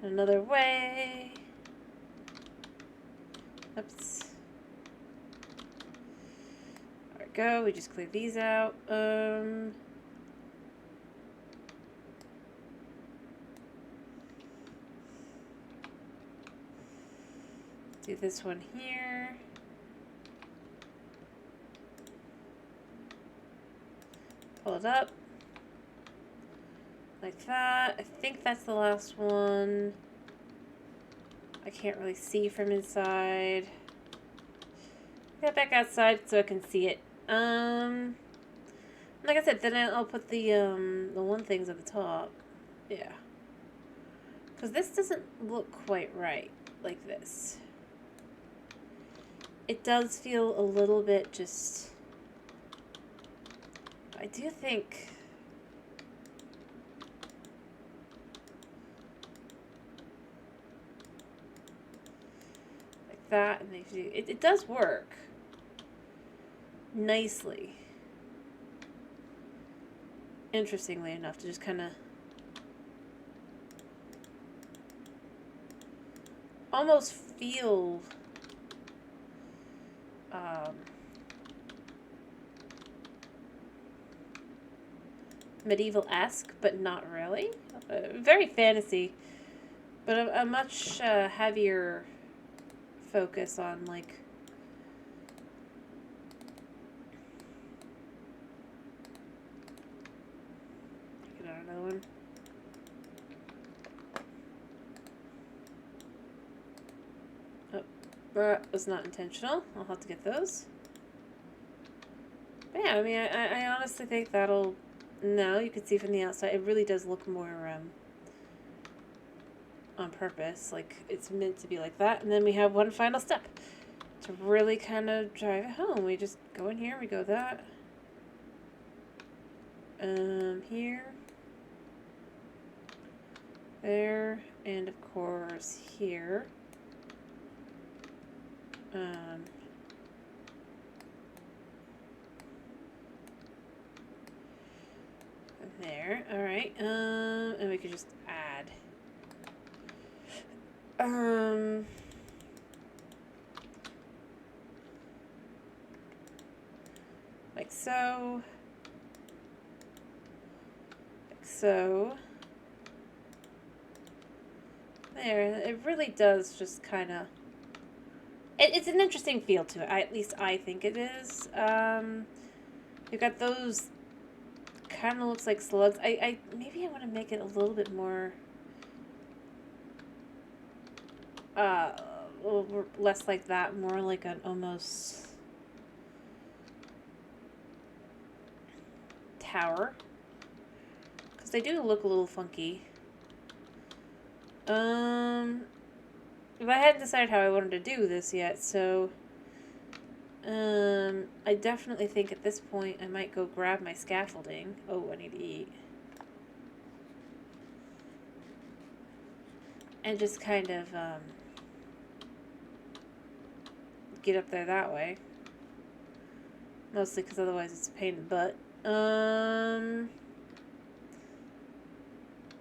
Another way. Oops. There we go. We just clear these out. Do this one here. Pull it up. Like that. I think that's the last one. I can't really see from inside. Get back outside so I can see it. Like I said, then I'll put the one things at the top. Yeah. Because this doesn't look quite right like this. It does feel a little bit just... I do think... like that, and it does work nicely. Interestingly enough, to just kind of almost feel medieval-esque, but not really. Very fantasy, but a much heavier focus on, like, get out another one. Oh, that was not intentional. I'll have to get those. But yeah, I mean, I honestly think that'll... No, you can see from the outside, it really does look more on purpose. Like, it's meant to be like that. And then we have one final step to really kind of drive it home. We just go in here, we go that. Here. There. And of course, here. There. Alright. And we could just add. Like so. Like so. There. It really does just kind of... It's an interesting feel to it. At least I think it is. You've got those... kind of looks like slugs. Maybe I want to make it a little bit more less like that, more like an almost tower, because they do look a little funky. If I hadn't decided how I wanted to do this yet, so I definitely think at this point I might go grab my scaffolding. Oh, I need to eat. And just kind of, get up there that way. Mostly because otherwise it's a pain in the butt. But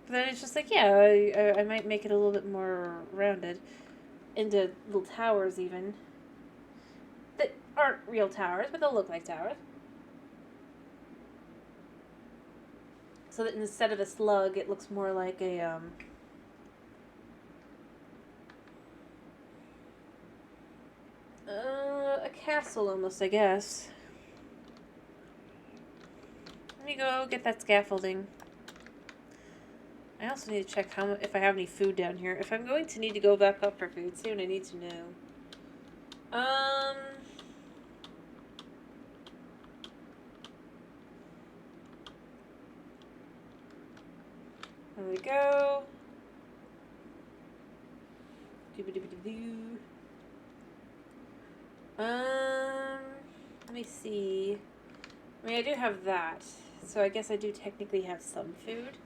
then it's just like, yeah, I might make it a little bit more rounded. Into little towers even. That aren't real towers, but they'll look like towers. So that instead of a slug, it looks more like a, castle almost, I guess. Let me go get that scaffolding. I also need to check if I have any food down here. If I'm going to need to go back up for food soon, I need to know. There we go. Doo-ba-doo-ba-doo-doo. Let me see. I mean, I do have that, so I guess I do technically have some food.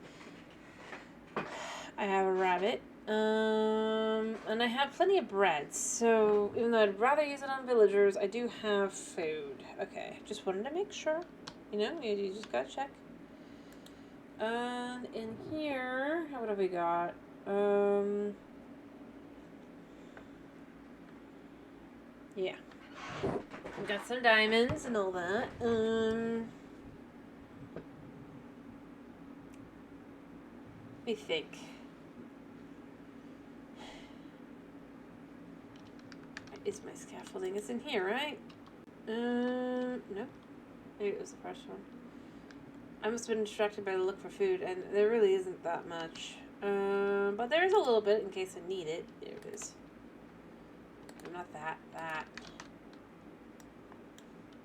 I have a rabbit, and I have plenty of bread, so even though I'd rather use it on villagers, I do have food. Okay, just wanted to make sure. You know, you just gotta check. And in here, what have we got? Yeah. We've got some diamonds and all that. Let me think. Where is my scaffolding? It's in here, right? No. Maybe it was the first one. I must have been distracted by the look for food, and there really isn't that much. But there is a little bit in case I need it. There it is. No, not that. That.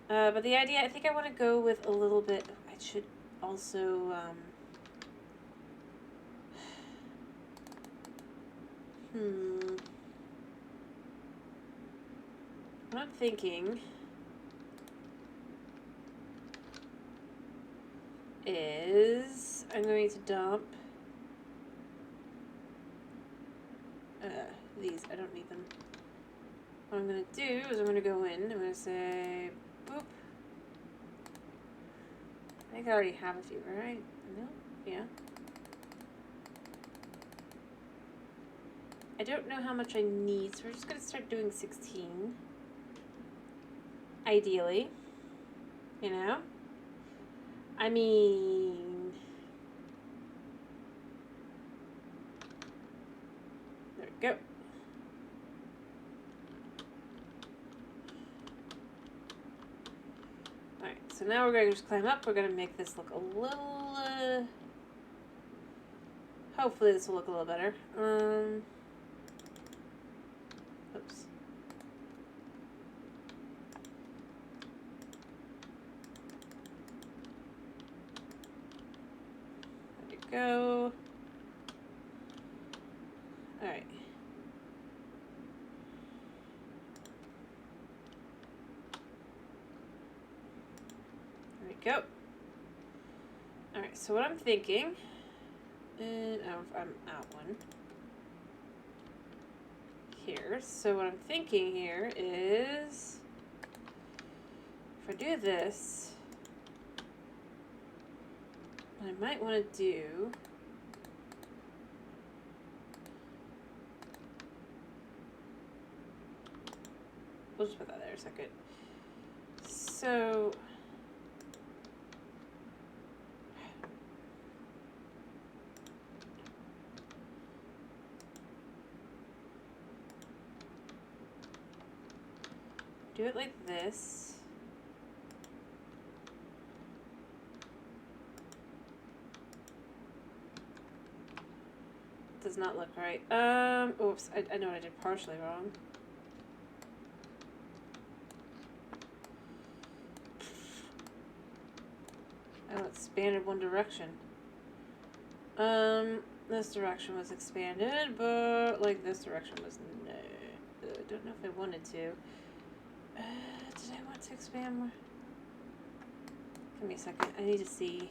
But the idea, I think I want to go with a little bit. I should also, what I'm thinking is I'm going to dump these. I don't need them. What I'm going to do is I'm going to go in. I'm going to say, boop. I think I already have a few, right? No? Yeah. I don't know how much I need, so we're just going to start doing 16. Ideally. You know? I mean... There we go. Alright, so now we're going to just climb up. We're going to make this look a little... hopefully this will look a little better. Oops. There we go. Alright. There we go. Alright, so what I'm thinking... And I'm out one. Here. So what I'm thinking here is... if I do this... what I might want to do... we'll just put that there a second. So... do it like this. Does not look right. Oops, I know what I did partially wrong. Oh, it expanded one direction. This direction was expanded, but like this direction was no. I don't know if I wanted to. Did I want to expand more? Give me a second. I need to see.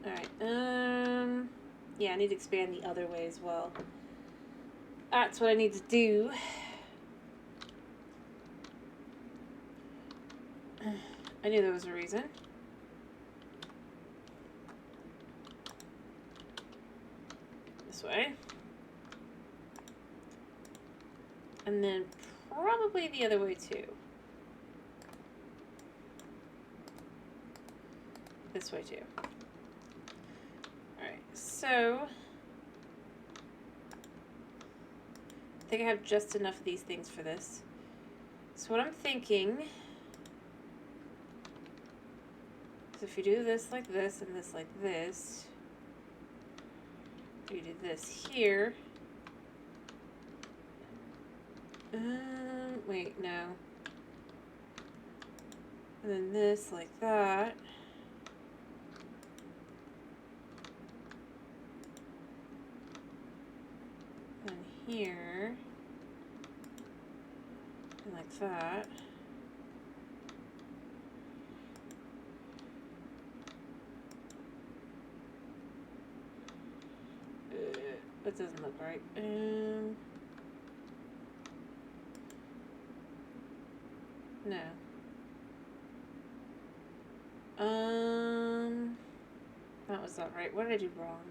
Alright, yeah, I need to expand the other way as well. That's what I need to do. I knew there was a reason. This way. And then probably the other way too. This way too. Alright, so I think I have just enough of these things for this. So what I'm thinking is if you do this like this and this like this, you do this here. Wait, no. And then this like that. And here. And like that. That doesn't look right. No. That was not right. What did I do wrong?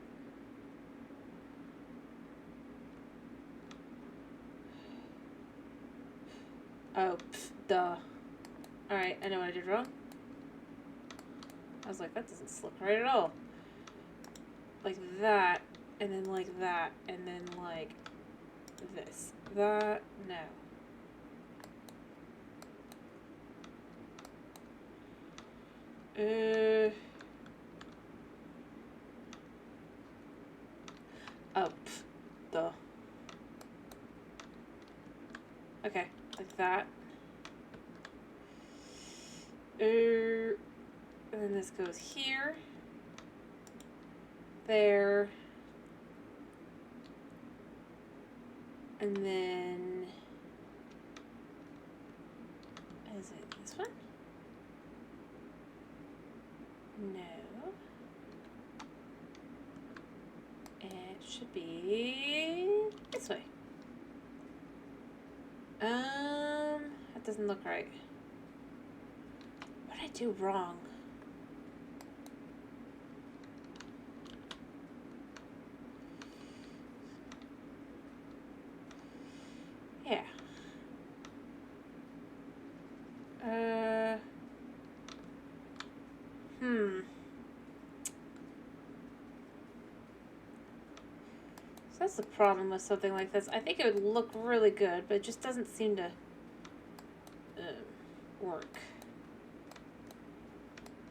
Oh, duh. Alright, I know what I did wrong. I was like, that doesn't look right at all. Like that, and then like that, and then like this. That, no. Oh, duh. Okay, like that. And then this goes here. There. And then... is it this one? No. It should be this way. That doesn't look right. What did I do wrong? Yeah. So that's the problem with something like this. I think it would look really good, but it just doesn't seem to work.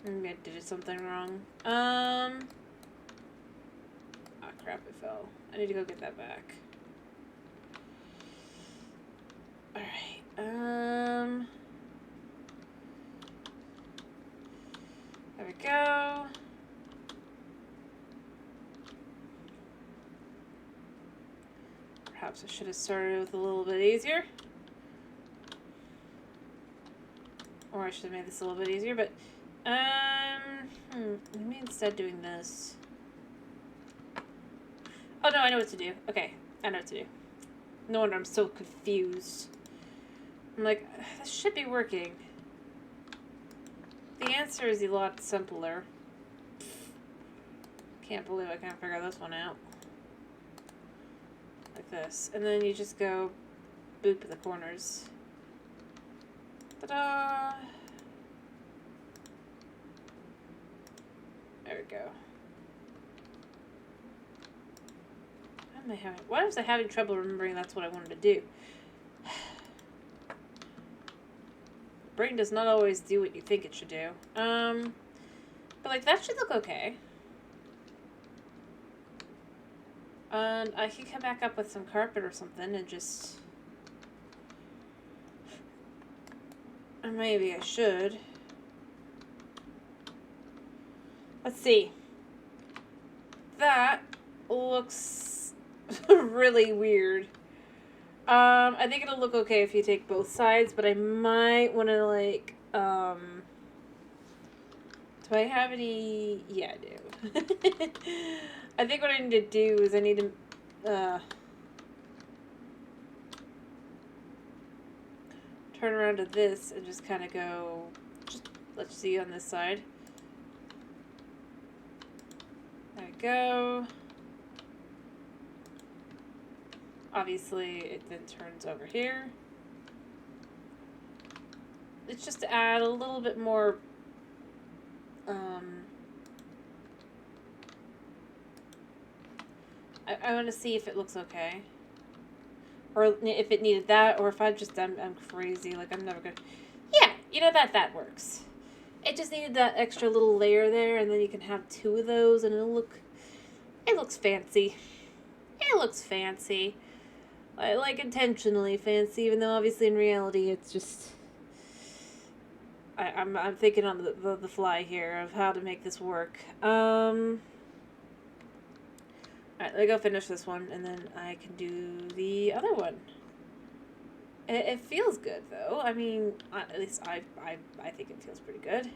Maybe I did something wrong. Oh crap, it fell. I need to go get that back. Alright, there we go. Perhaps I should have started with a little bit easier. Or I should have made this a little bit easier, but maybe instead doing this. Oh no, I know what to do. Okay, I know what to do. No wonder I'm so confused. I'm like, this should be working. The answer is a lot simpler. Can't believe I can't figure this one out. Like this. And then you just go boop at the corners. Ta-da! There we go. Why was I having trouble remembering that's what I wanted to do? Brain does not always do what you think it should do. But like that should look okay. And I can come back up with some carpet or something and just... or maybe I should. Let's see. That looks really weird. I think it'll look okay if you take both sides, but I might want to, like, do I have any? Yeah, I do. I think what I need to do is I need to, turn around to this and just kind of go, just, let's see on this side. There we go. Obviously, it then turns over here. It's just to add a little bit more, I want to see if it looks okay. or if it needed that, or if I'm crazy, like I'm never gonna. Yeah, you know that works. It just needed that extra little layer there, and then you can have two of those, and it looks fancy. It looks fancy. Like intentionally fancy, even though obviously in reality it's just. I'm thinking on the fly here of how to make this work. Alright, let me go finish this one, and then I can do the other one. It feels good, though. I mean, at least I think it feels pretty good.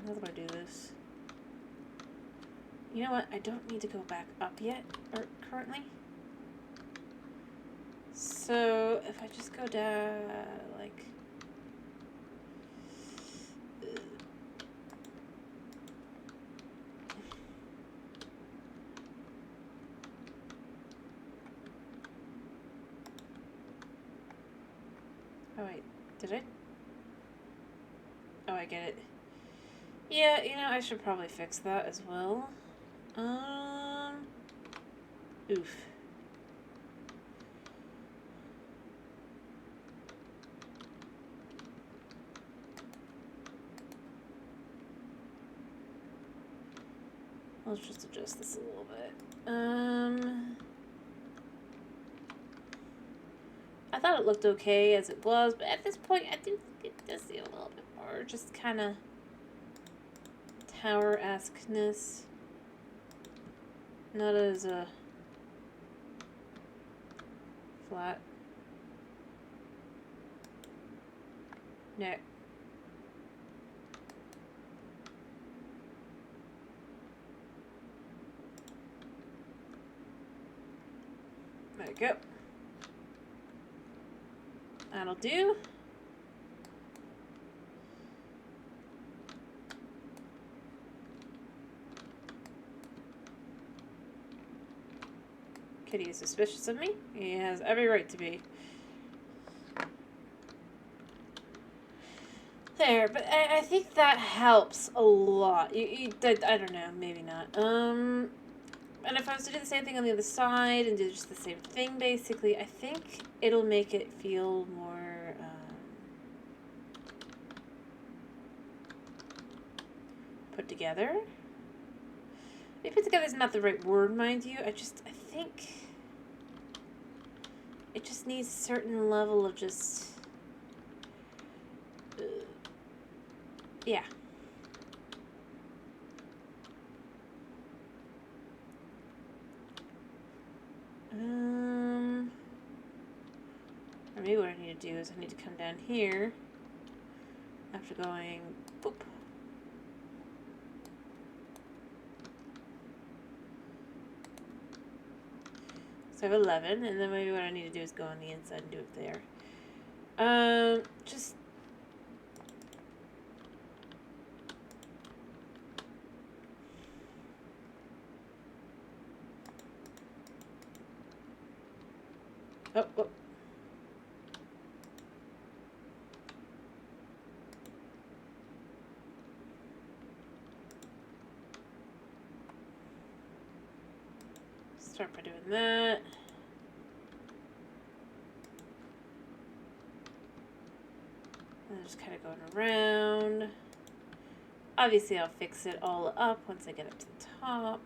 How do I do this? You know what? I don't need to go back up yet, or currently. So, if I just go down, like... Oh, wait. Did I? Oh, I get it. Yeah, you know, I should probably fix that as well. Oof. Let's just adjust this a little bit. I thought it looked okay as it was, but at this point, I do think it does need a little bit more, just kind of tower-esqueness. Not as flat. No. There we go. That'll do. Kitty is suspicious of me. He has every right to be. There, but I think that helps a lot. I don't know, maybe not. And if I was to do the same thing on the other side and do just the same thing, basically, I think it'll make it feel more, put together. Maybe put together is not the right word, mind you. I think it just needs a certain level of just, yeah. Or maybe what I need to do is I need to come down here after going boop. So I have 11, and then maybe what I need to do is go on the inside and do it there. Just oh. Start by doing that. And just kind of going around. Obviously, I'll fix it all up once I get up to the top.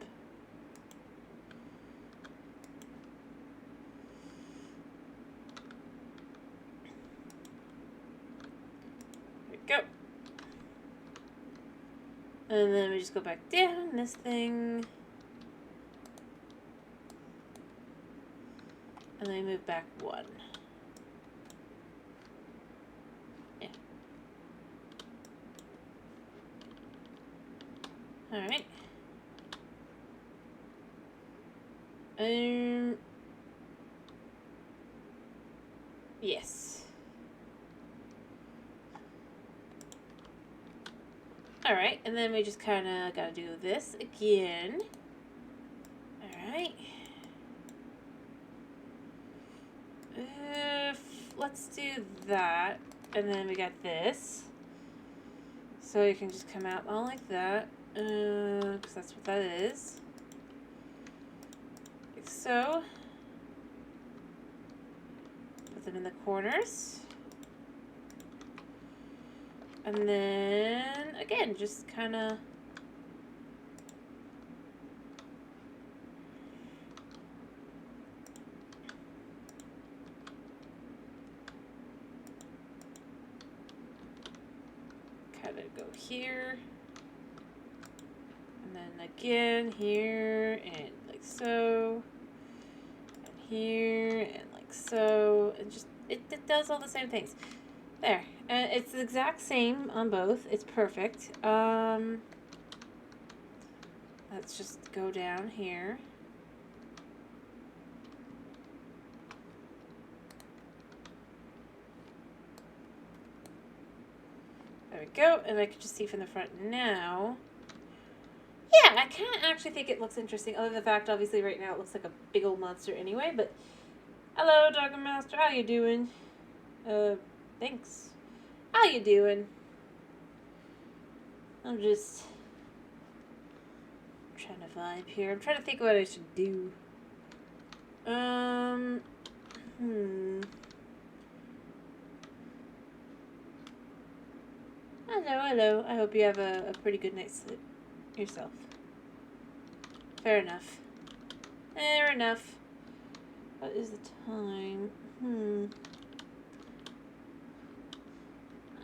There we go. And then we just go back down this thing. And then we move back one. Yeah. Alright. Yes. Alright, and then we just kind of gotta do this again. Alright. let's do that. And then we got this. So you can just come out all like that. Because that's what that is. Like so. Put them in the corners. And then, again, just kind of... kind of go here. And then again, here, and like so. And here, and like so. And just, it does all the same things. There. And it's the exact same on both. It's perfect. Let's just go down here. There we go. And I can just see from the front now. Yeah, I kind of actually think it looks interesting. Other than the fact, obviously, right now it looks like a big old monster anyway. But, hello, Dog Master. How you doing? Thanks. How you doing? I'm just trying to vibe here. I'm trying to think what I should do. Hello. I hope you have a pretty good night's sleep yourself. Fair enough. Fair enough. What is the time?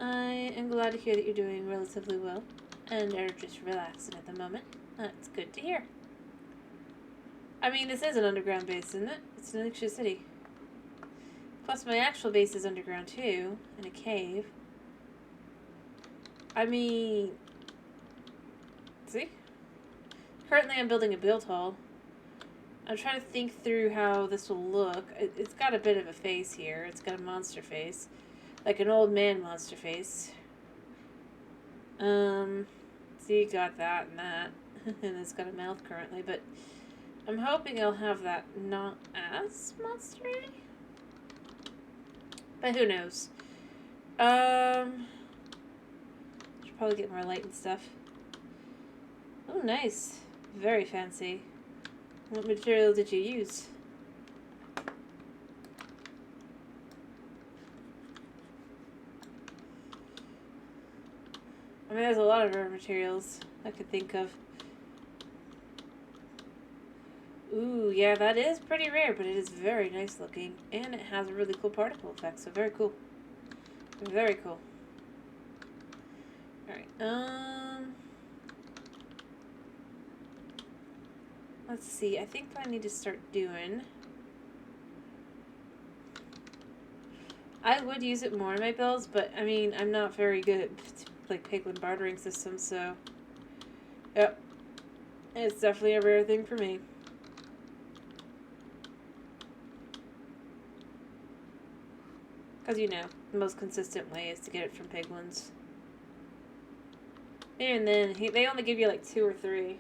I am glad to hear that you're doing relatively well and are just relaxing at the moment. That's good to hear. I mean, this is an underground base, isn't it? It's an Elixir City. Plus, my actual base is underground, too, in a cave. I mean... See? Currently, I'm building a build hall. I'm trying to think through how this will look. It's got a bit of a face here. It's got a monster face. Like an old man monster face. See, got that and that. And it's got a mouth currently, but I'm hoping I'll have that not as monstery. But who knows? Should probably get more light and stuff. Oh, nice. Very fancy. What material did you use? I mean, there's a lot of rare materials I could think of. Ooh, yeah, that is pretty rare, but it is very nice looking. And it has a really cool particle effect, so very cool. Very cool. Alright, let's see, I think what I need to start doing... I would use it more in my builds, but, I mean, I'm not very good at, like, piglin bartering systems, so... Yep. It's definitely a rare thing for me. Because, you know, the most consistent way is to get it from piglins. Even then, they only give you, like, 2 or 3.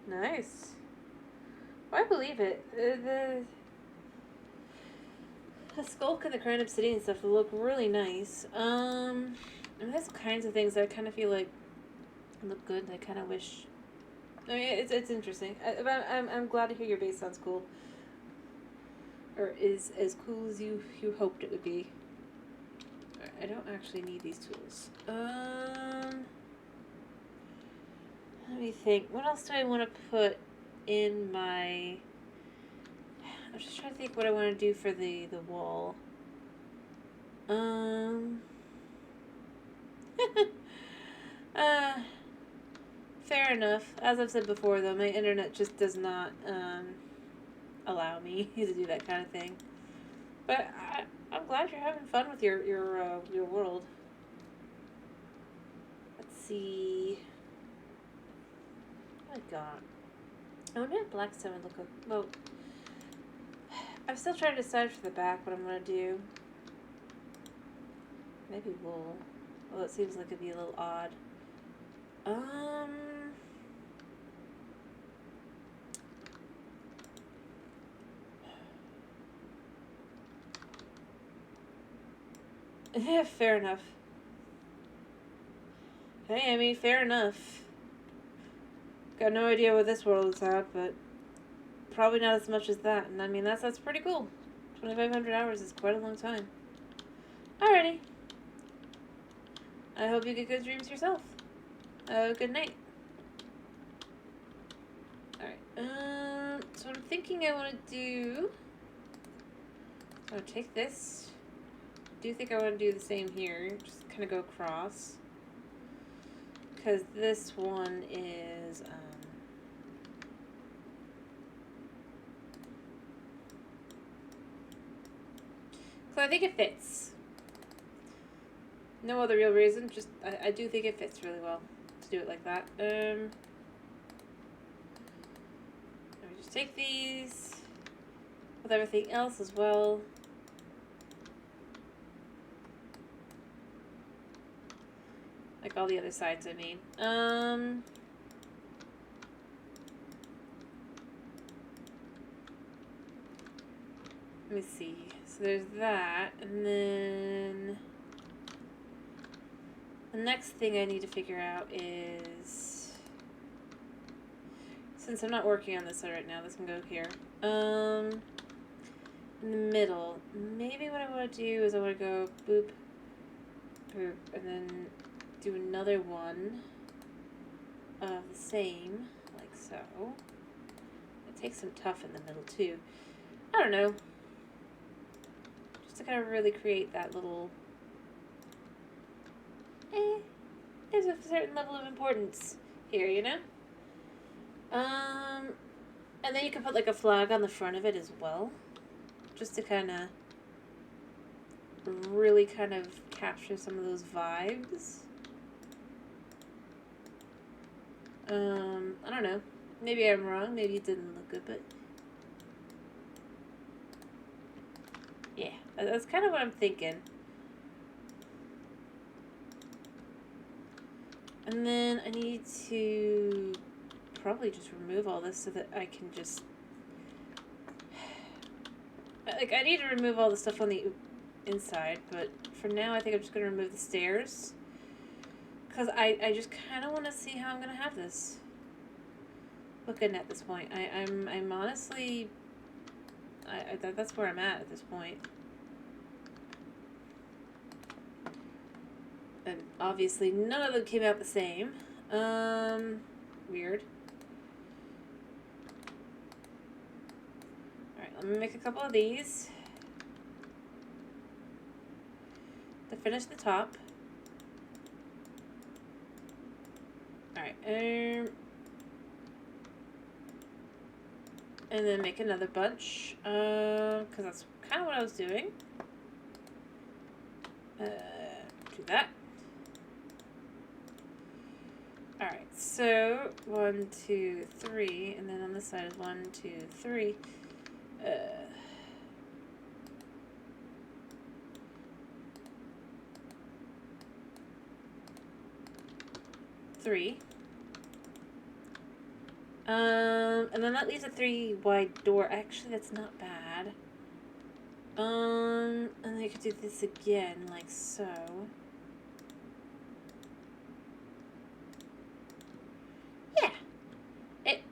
Nice. Well, I believe it. The skulk and the crown obsidian stuff will look really nice. I mean, there's all kinds of things that I kind of feel like look good. I kind of wish... I mean, it's interesting. I'm glad to hear your base sounds cool. Or is as cool as you hoped it would be. I don't actually need these tools. Let me think. What else do I want to put in my... I'm just trying to think what I want to do for the wall. Fair enough. As I've said before, though, my internet just does not allow me to do that kind of thing. But I'm glad you're having fun with your world. Let's see. What I got? I wonder if blackstone would look. Well, I'm still trying to decide for the back what I'm gonna do. Maybe wool. Well, it seems like it'd be a little odd. Yeah, fair enough. Hey, I mean, fair enough. Got no idea what this world is at, but probably not as much as that. And I mean, that's pretty cool. 2,500 hours is quite a long time. Alrighty. I hope you get good dreams yourself. Good night. Alright, so I'm thinking I want to do... So I'll take this. I do think I want to do the same here. Just kind of go across. Because this one is, so I think it fits. No other real reason, just I do think it fits really well to do it like that. Let me just take these with everything else as well. Like all the other sides, I mean. Let me see. So there's that, and then the next thing I need to figure out is, since I'm not working on this side right now, this can go here. In the middle, maybe what I want to do is I want to go boop, boop, and then do another one of the same, like so. It takes some tough in the middle too. I don't know. Just to kind of really create that little, there's a certain level of importance here, you know? And then you can put like a flag on the front of it as well. Just to kind of really kind of capture some of those vibes. I don't know. Maybe I'm wrong. Maybe it didn't look good, but yeah, that's kind of what I'm thinking. And then I need to probably just remove all this so that I can just, like, I need to remove all the stuff on the inside, but for now I think I'm just going to remove the stairs. Because I just kind of want to see how I'm going to have this looking at this point. I'm honestly, that's where I'm at this point. And obviously none of them came out the same. Weird. Alright, let me make a couple of these to finish the top. Alright, and then make another bunch, because that's kind of what I was doing. Do that. Alright, so 1, 2, 3, and then on this side is 1, 2, 3. 3. And then that leaves a 3 wide door. Actually, that's not bad. And then you could do this again, like so. Yeah. It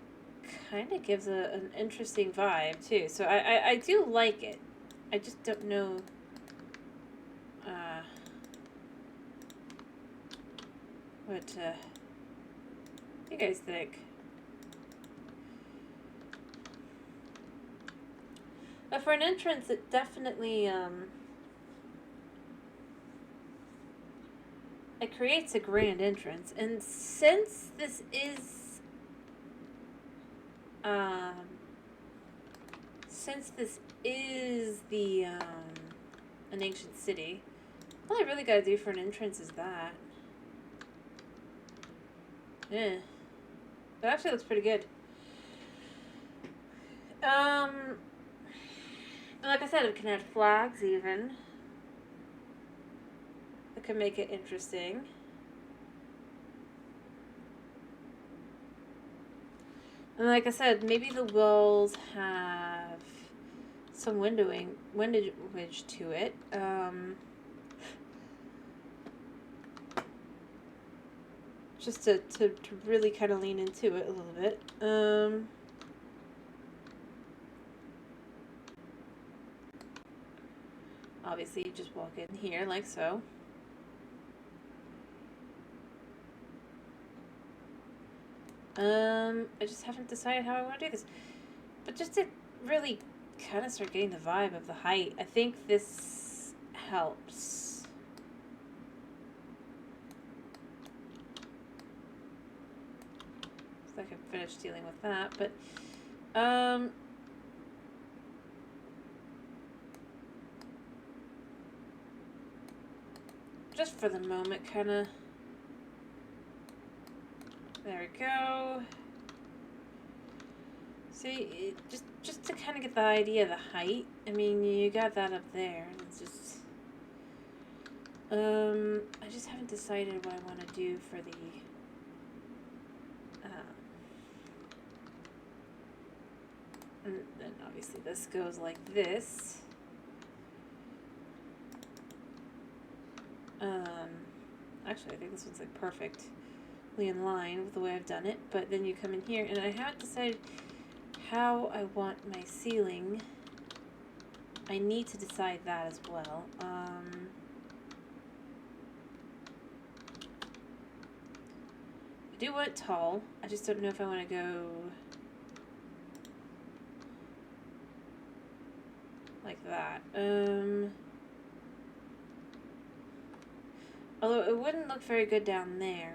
kind of gives an interesting vibe, too. So I do like it. I just don't know, what, you guys think? But for an entrance, it definitely, it creates a grand entrance. And since this is, the, an ancient city, all I really gotta do for an entrance is that. Yeah. That actually looks pretty good. Like I said, it can add flags even. It can make it interesting. And like I said, maybe the walls have some windowage to it. just to really kind of lean into it a little bit. Obviously, you just walk in here like so. I just haven't decided how I want to do this. But just to really kind of start getting the vibe of the height, I think this helps. So I can finish dealing with that, but, just for the moment, kind of. There we go. See, just to kind of get the idea of the height. I mean, you got that up there. It's just, I just haven't decided what I want to do for the, and then obviously this goes like this. Actually, I think this one's like perfectly in line with the way I've done it, but then you come in here, and I haven't decided how I want my ceiling. I need to decide that as well. I do want it tall. I just don't know if I want to go like that. Although it wouldn't look very good down there.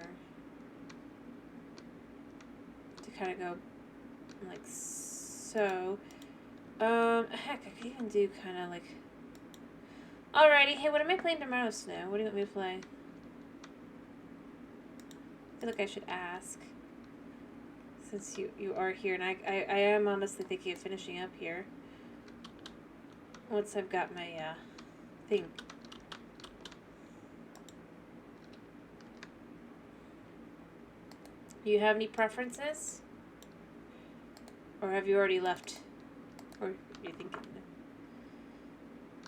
To kind of go like so. Heck, I could even do kind of like... Alrighty, hey, what am I playing tomorrow, Snow? What do you want me to play? I feel like I should ask. Since you are here, and I am honestly thinking of finishing up here. Once I've got my, thing. Do you have any preferences? Or have you already left? Or are you thinking?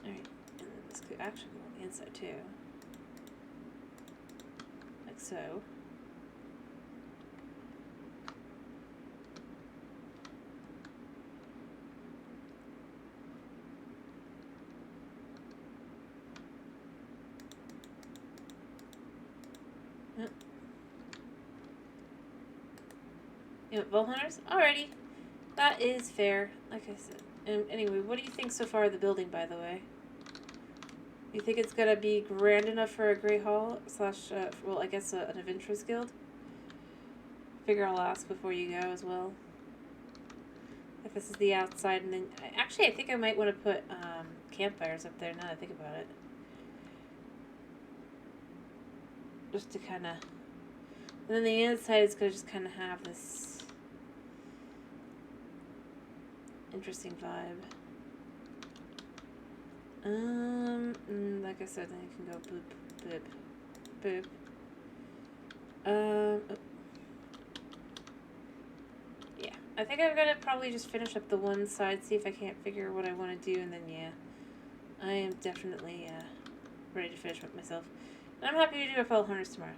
Alright, and then this could actually go on the inside too. Like so. You want Bull Hunters? Alrighty. That is fair, like I said. And anyway, what do you think so far of the building, by the way? You think it's gonna be grand enough for a Great Hall slash, well, I guess an Adventurers Guild? Figure I'll ask before you go as well. If this is the outside, and then... Actually, I think I might want to put, campfires up there now that I think about it. Just to kind of... And then the inside is going to just kind of have this interesting vibe. Like I said, then you can go boop, boop, boop. Oh. Yeah, I think I'm going to probably just finish up the one side, see if I can't figure what I want to do, and then yeah, I am definitely ready to finish up myself. And I'm happy to do a fellow hunters tomorrow.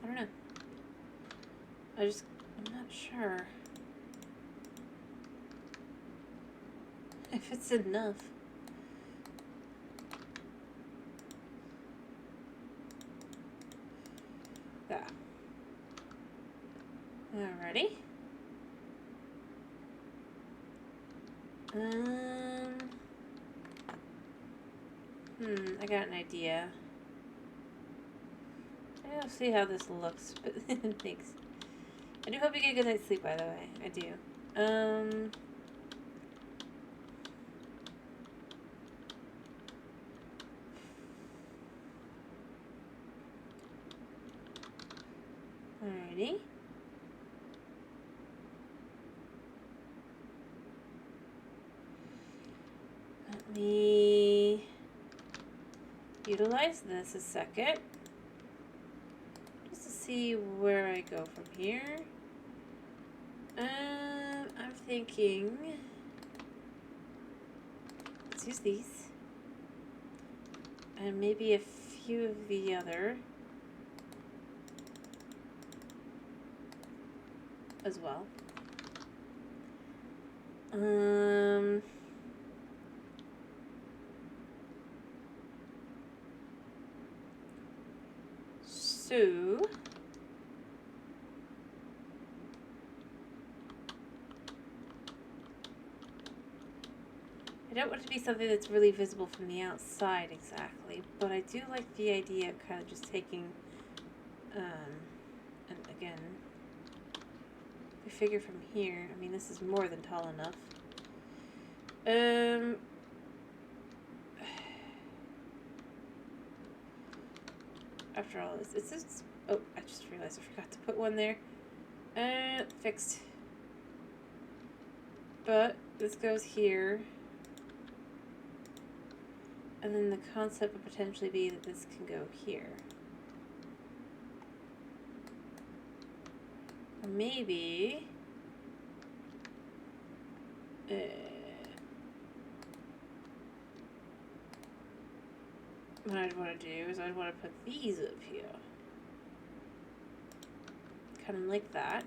I don't know. I'm not sure if it's enough. Yeah. Alrighty. I got an idea. I'll see how this looks, but thanks. I do hope you get a good night's sleep, by the way. I do. Alrighty. Let me utilize this a second. Just to see where I go from here. I'm thinking... Let's use these. And maybe a few of the other as well. So I don't want it to be something that's really visible from the outside exactly, but I do like the idea of kind of just taking, and again, if we figure from here, I mean, this is more than tall enough. After all this, it's just, oh, I just realized I forgot to put one there. Fixed. But this goes here. And then the concept would potentially be that this can go here. Or maybe... what I'd want to do is I'd want to put these up here. Kind of like that.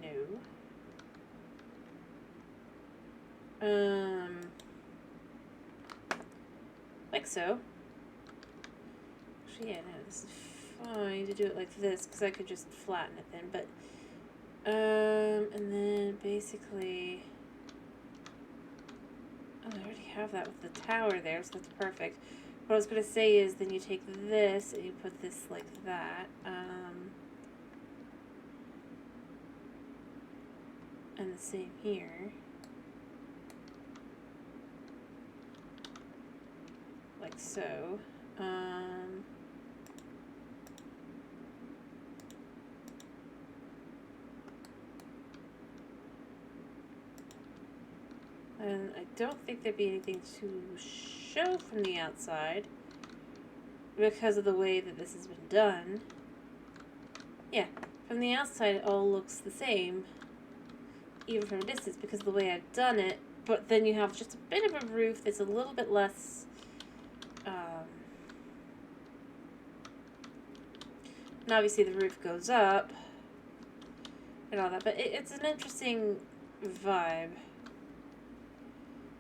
No. Like so. Actually, yeah, no, this is fine to do it like this, because I could just flatten it then, but, and then basically, oh, I already have that with the tower there, so that's perfect. What I was going to say is, then you take this, and you put this like that, and the same here. Like so. And I don't think there'd be anything to show from the outside because of the way that this has been done. Yeah, from the outside it all looks the same, even from a distance, because of the way I've done it, but then you have just a bit of a roof that's a little bit less, and obviously the roof goes up and all that, but it's an interesting vibe,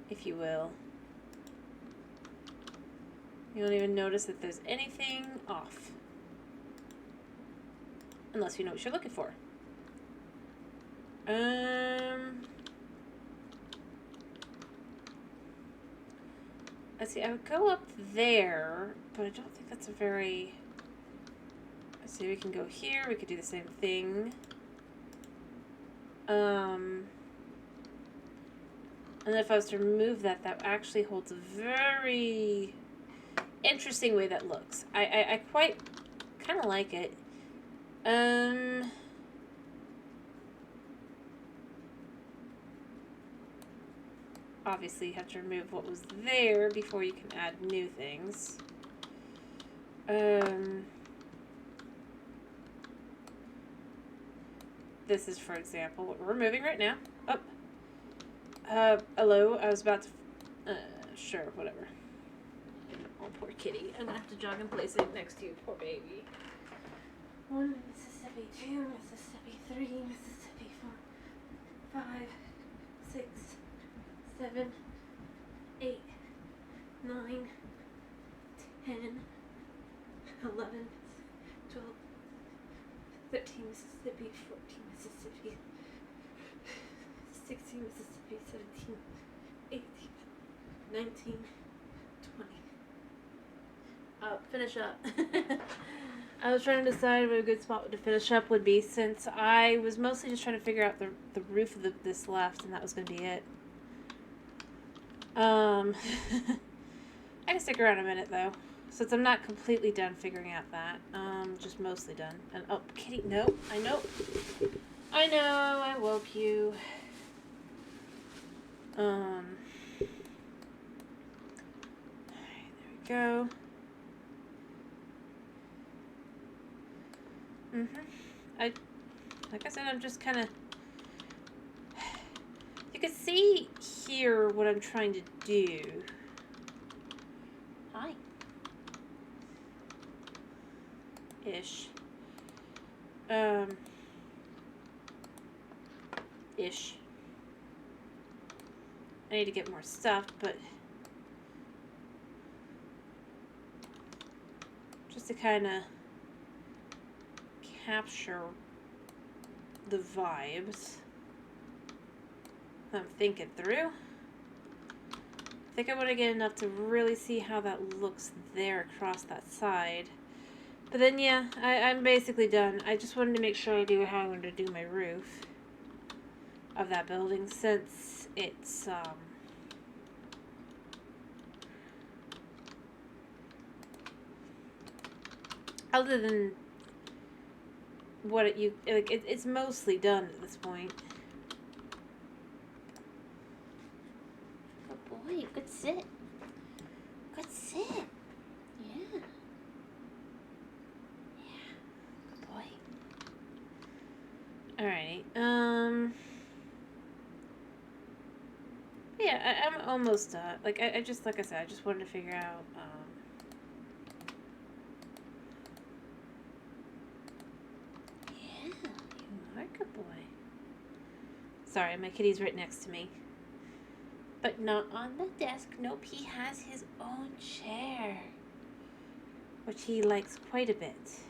if you will. You don't even notice that there's anything off. Unless you know what you're looking for. Let's see, I would go up there, but I don't think that's a very... Let's see, we can go here, we could do the same thing. And if I was to remove that, that actually holds a very interesting way that looks. I quite kind of like it. Obviously you have to remove what was there before you can add new things. This is, for example, what we're removing right now. Oh. Hello, I was about to... sure, whatever. Oh, poor kitty. I'm gonna have to jog in place it next to you, poor baby. 1 Mississippi, 2 Mississippi, 3 Mississippi, 4, 5, 6, 7, 8, 9, 10, 11, 12, 13 Mississippi, 14 Mississippi, 16 Mississippi, 17, 18, 19, 20. Finish up. I was trying to decide what a good spot to finish up would be, since I was mostly just trying to figure out the roof of this left, and that was going to be it. I can stick around a minute, though, since I'm not completely done figuring out that. Just mostly done. And, oh, kitty, no, I know, I woke you. Alright, there we go. Like I said, I'm just kind of... You can see here what I'm trying to do. Ish. Ish. I need to get more stuff, but just to kind of capture the vibes I'm thinking through. I think I want to get enough to really see how that looks there across that side. But then, yeah, I'm basically done. I just wanted to make sure I knew how I wanted to do my roof of that building, since it's, other than what it's mostly done at this point. Good boy, good sit. Good sit. Yeah. Yeah. Good boy. Alrighty. Yeah, I'm almost done. Like I just, like I said, I just wanted to figure out, yeah, you are a good boy. Sorry, my kitty's right next to me. But not on the desk. Nope, he has his own chair, which he likes quite a bit.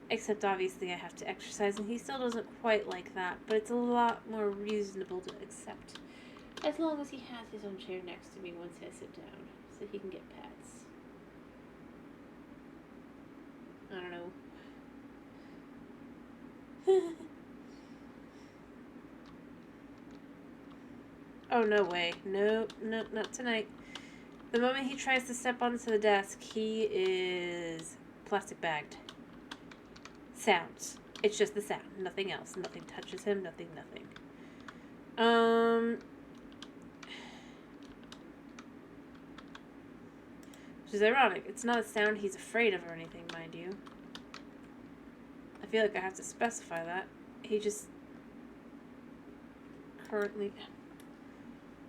Except obviously I have to exercise, and he still doesn't quite like that, but it's a lot more reasonable to accept. As long as he has his own chair next to me once I sit down, so he can get pets. I don't know. Oh, no way. Nope, nope, not tonight. The moment he tries to step onto the desk, he is plastic bagged. Sounds. It's just the sound. Nothing else. Nothing touches him. Nothing. Which is ironic. It's not a sound he's afraid of or anything, mind you. I feel like I have to specify that. He just currently...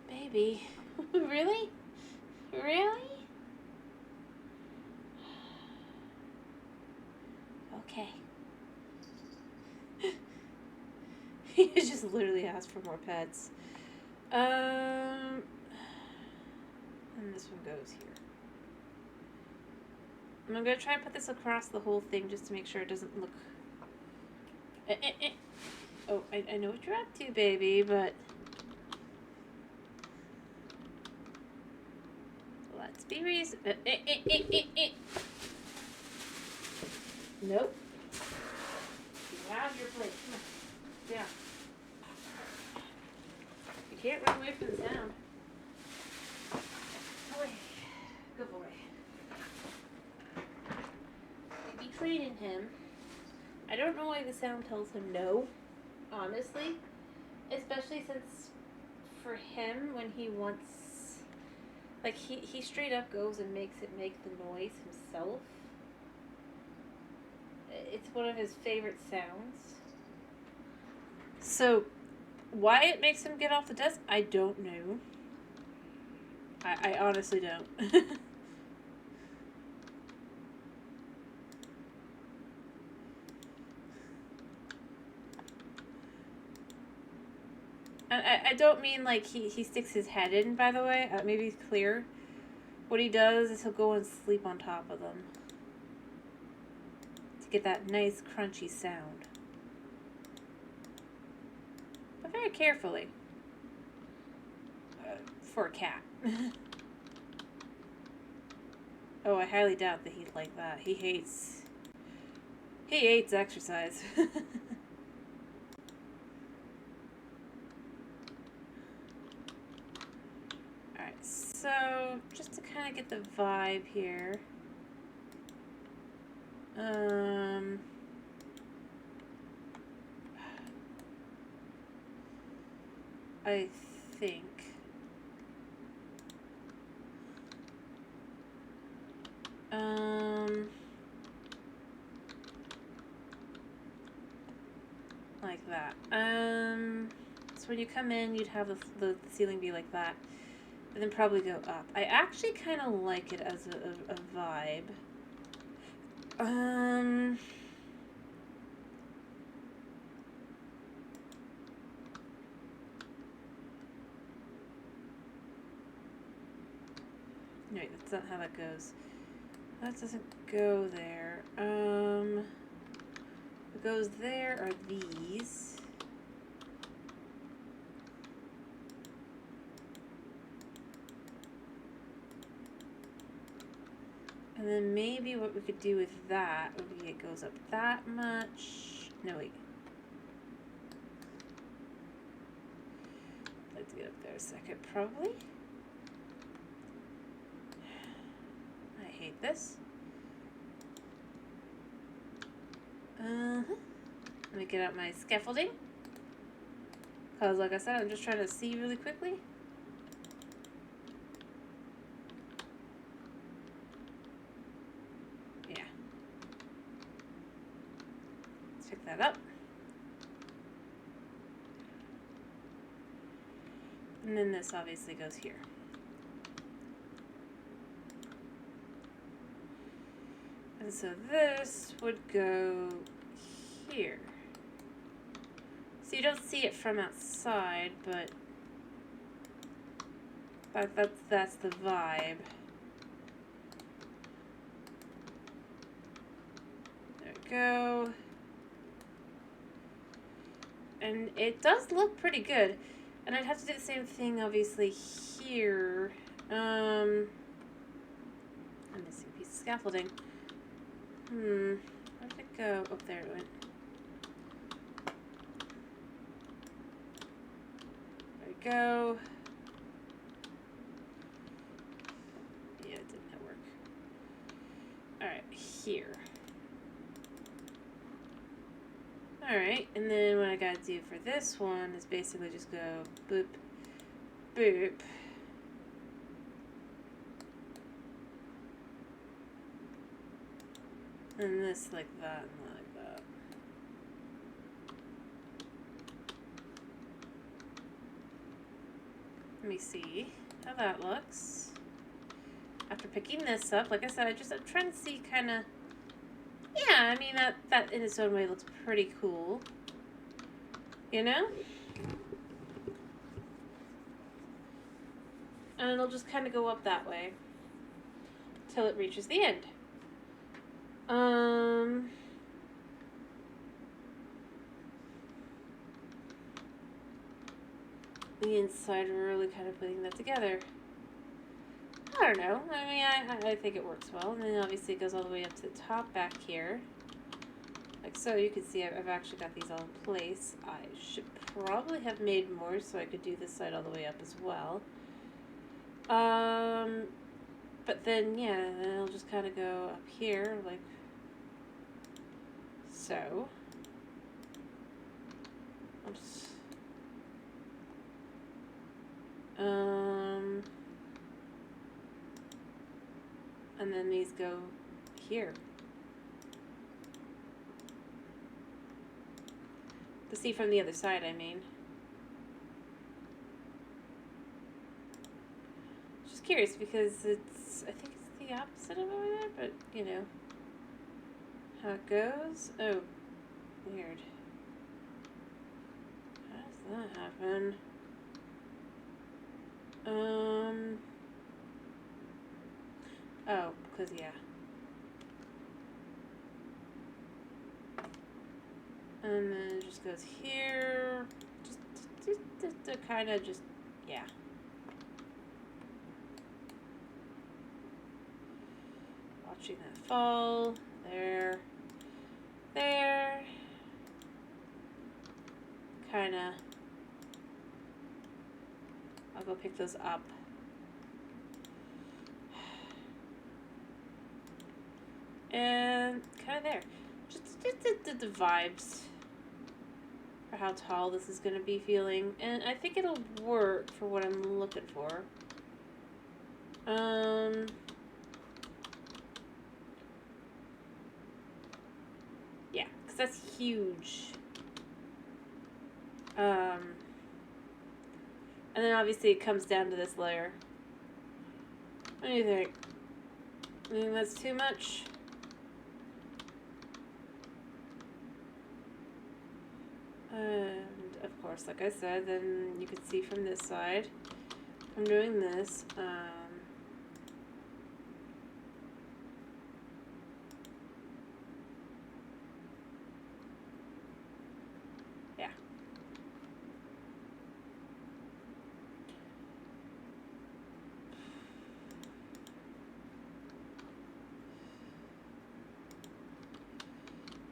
Baby. Really? Really? Okay. He just literally asked for more pets. And this one goes here. I'm gonna try and put this across the whole thing just to make sure it doesn't look... Oh, I know what you're up to, baby, but... Let's be reasonable. Nope. You have your plate. Come on. Yeah. You can't run away from the sound. Boy. Good boy. You'd be training him. I don't know why the sound tells him no, honestly. Especially since for him, when he wants... Like, he straight up goes and makes it make the noise himself. It's one of his favorite sounds. So, why it makes him get off the desk, I don't know. I honestly don't. I don't mean like he sticks his head in, by the way. Maybe it's clear. What he does is he'll go and sleep on top of them to get that nice crunchy sound. But very carefully. For a cat. Oh, I highly doubt that he'd like that. He hates exercise. Alright, so just to kind of get the vibe here. I think like that. So when you come in, you'd have the ceiling be like that, and then probably go up. I actually kind of like it as a vibe. Wait, that's not how that goes. That doesn't go there. What goes there are these. And then maybe what we could do with that would be it goes up that much. No, wait. Let's get up there a second, probably. I hate this. Let me get out my scaffolding. Because, like I said, I'm just trying to see really quickly. Yeah. Let's pick that up. And then this obviously goes here. And so this would go here. So you don't see it from outside, but that's the vibe. There we go. And it does look pretty good. And I'd have to do the same thing, obviously, here. I'm missing a piece of scaffolding. Where did it go? Oh, there it went. There we go. Yeah, it didn't work. Alright, here. Alright, and then what I gotta do for this one is basically just go boop, boop. And this like that and like that. Let me see how that looks. After picking this up, like I said, I'm trying to see kind of. Yeah, I mean that in its own way looks pretty cool. You know? And it'll just kind of go up that way till it reaches the end. The inside, really kind of putting that together. I don't know. I mean, I think it works well. And then obviously it goes all the way up to the top back here. Like so, you can see I've actually got these all in place. I should probably have made more so I could do this side all the way up as well. But then, yeah, then it'll just kind of go up here, like so. I'll just, and then these go here. To see from the other side, I mean. Just curious because I think it's the opposite of over there, but you know how it goes. Oh, weird. How does that happen? Oh, because yeah. And then it just goes here. Just to kind of just, yeah. Watching that fall. There. There. Kind of. I'll go pick those up. And kind of there. Just the vibes for how tall this is going to be feeling. And I think it'll work for what I'm looking for. Yeah, because that's huge. And then obviously it comes down to this layer. What do you think? You think that's too much? And of course, like I said, then you can see from this side, I'm doing this. Yeah.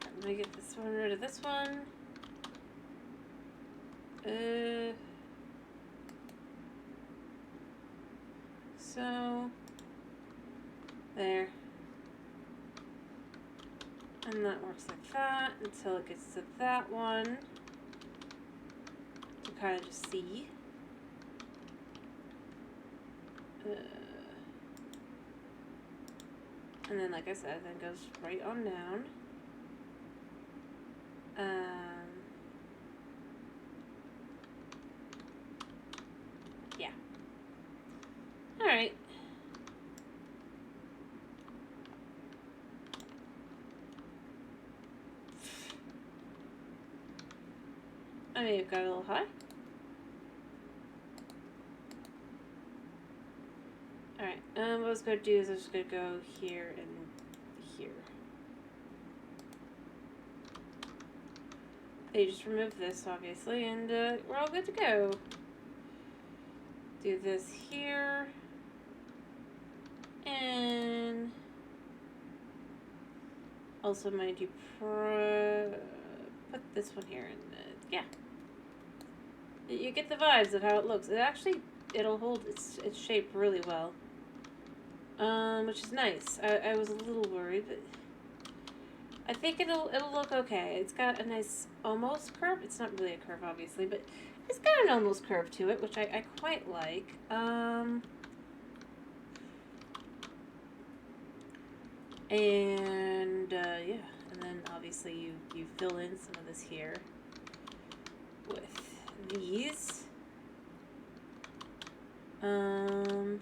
I'm gonna get this one rid of this one. So there. And that works like that until it gets to that one to kind of just see. And then, like I said, then goes right on down. Yeah. Alright. I may have got a little high. Alright, what I was going to do is I was just going to go here and here. They just remove this, obviously, and we're all good to go. Do this here. And also, mind you, put this one here, and yeah. You get the vibes of how it looks. It'll hold its shape really well. Which is nice. I was a little worried, but I think it'll look okay. It's got a nice almost curve. It's not really a curve, obviously, but it's got an almost curve to it, which I quite like. And yeah, and then obviously you fill in some of this here with these. And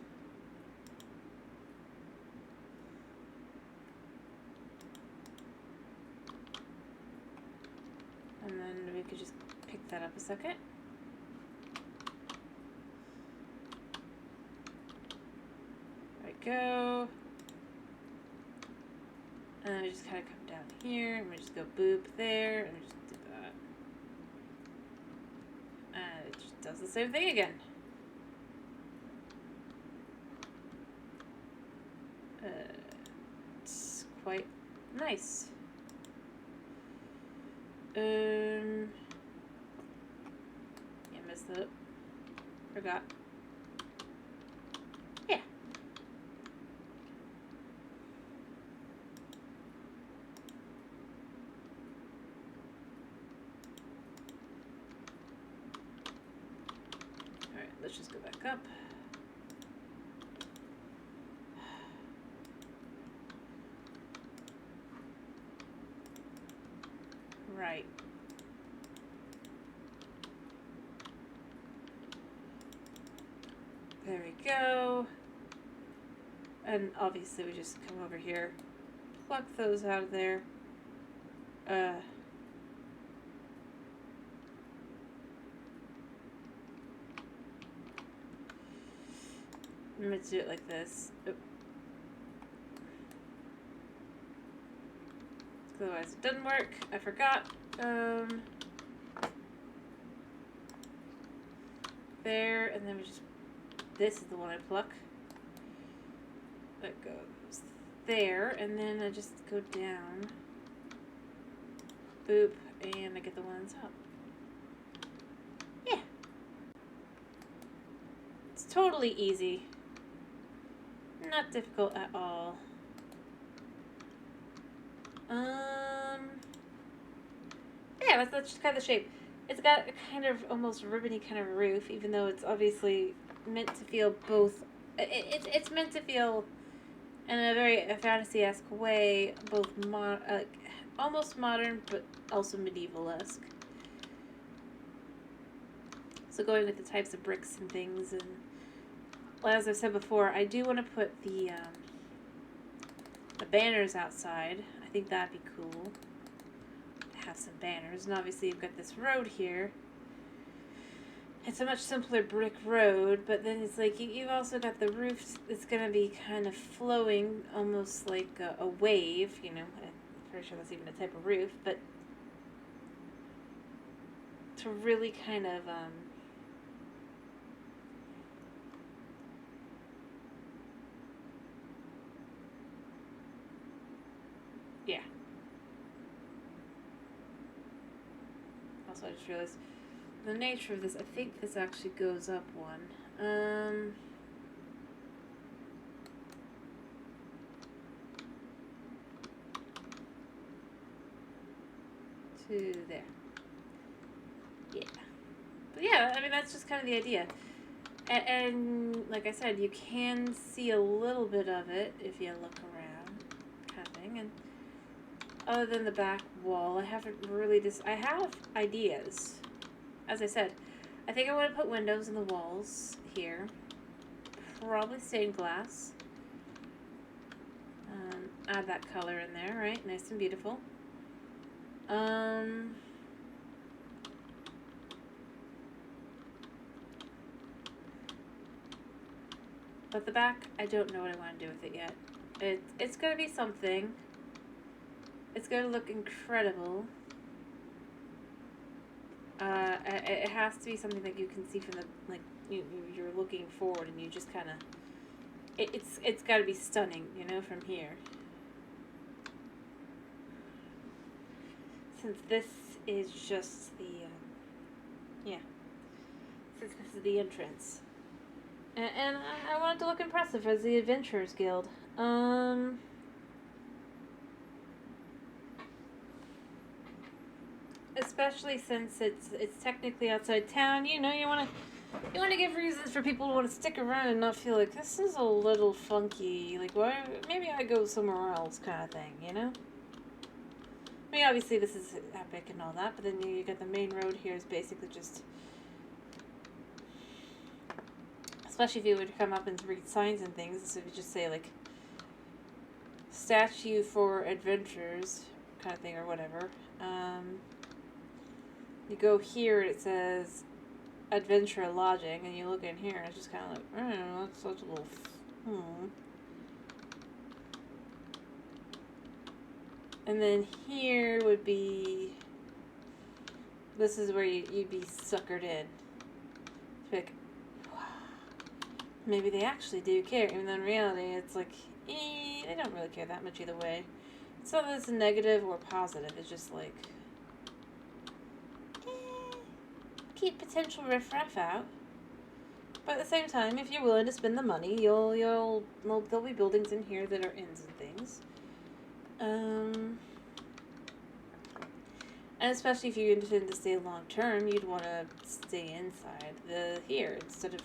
then we could just pick that up a second. There we go. And then we just kind of come down here, and we just go boop there, and we just do that. And it just does the same thing again. It's quite nice. Yeah, messed up. Forgot. Yeah. Alright, let's just go back up. Right. There we go. And obviously we just come over here, pluck those out of there. I'm going to do it like this. Oh. Otherwise it doesn't work. I forgot. There, and then we just, this is the one I pluck. That goes there, and then I just go down. Boop, and I get the one on top. Yeah. It's totally easy. Not difficult at all. Yeah, that's just kind of the shape. It's got a kind of almost ribbony kind of roof, even though it's obviously meant to feel both. It's meant to feel in a very fantasy-esque way, both almost modern, but also medieval-esque. So going with the types of bricks and things, and as I've said before, I do want to put the banners outside. I think that'd be cool to have some banners. And obviously you've got this road here. It's a much simpler brick road, but then it's like you've also got the roof that's going to be kind of flowing, almost like a wave, you know. I'm pretty sure that's even a type of roof, but to really kind of yeah. Also, I just realized the nature of this. I think this actually goes up one. To there. Yeah. But yeah, I mean, that's just kind of the idea. And like I said, you can see a little bit of it if you look around, kind of thing. And other than the back wall, I haven't really I have ideas. As I said, I think I want to put windows in the walls here. Probably stained glass. Add that color in there, right? Nice and beautiful. But the back, I don't know what I want to do with it yet. It's going to be something. It's going to look incredible. It has to be something that you can see from the, like, you're looking forward and you just kind of, it's got to be stunning, you know, from here. Since this is just the, yeah, since this is the entrance. And I want it to look impressive as the Adventurers Guild. Especially since it's technically outside town, you know, you want to give reasons for people to want to stick around and not feel like this is a little funky. Like, why? Maybe I go somewhere else, kind of thing, you know. I mean, obviously this is epic and all that, but then you got the main road here is basically just. Especially if you were to come up and read signs and things, so if you just say, like, statue for adventurers, kind of thing, or whatever. You go here, it says adventure lodging, and you look in here, and it's just kind of like, I don't know, that's such a little, And then here would be, this is where you'd be suckered in. Like, maybe they actually do care, even though in reality it's like, they don't really care that much either way. It's not that it's negative or positive, it's just like, keep potential riffraff out. But at the same time, if you're willing to spend the money, there'll be buildings in here that are inns and things. And especially if you intend to stay long term, you'd want to stay inside here instead of.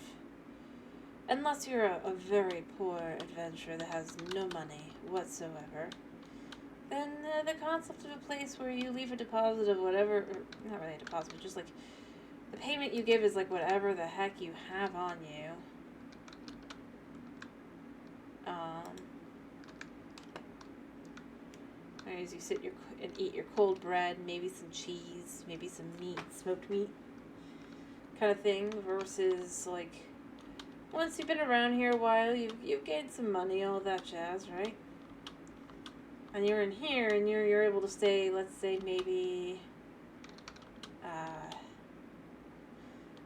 Unless you're a very poor adventurer that has no money whatsoever, then the concept of a place where you leave a deposit of whatever, or not really a deposit, but just like the payment you give is like whatever the heck you have on you. Whereas you sit and eat your cold bread, maybe some cheese, maybe some meat, smoked meat, kind of thing, versus like. Once you've been around here a while, you've gained some money, all that jazz, right? And you're in here, and you're able to stay, let's say, maybe,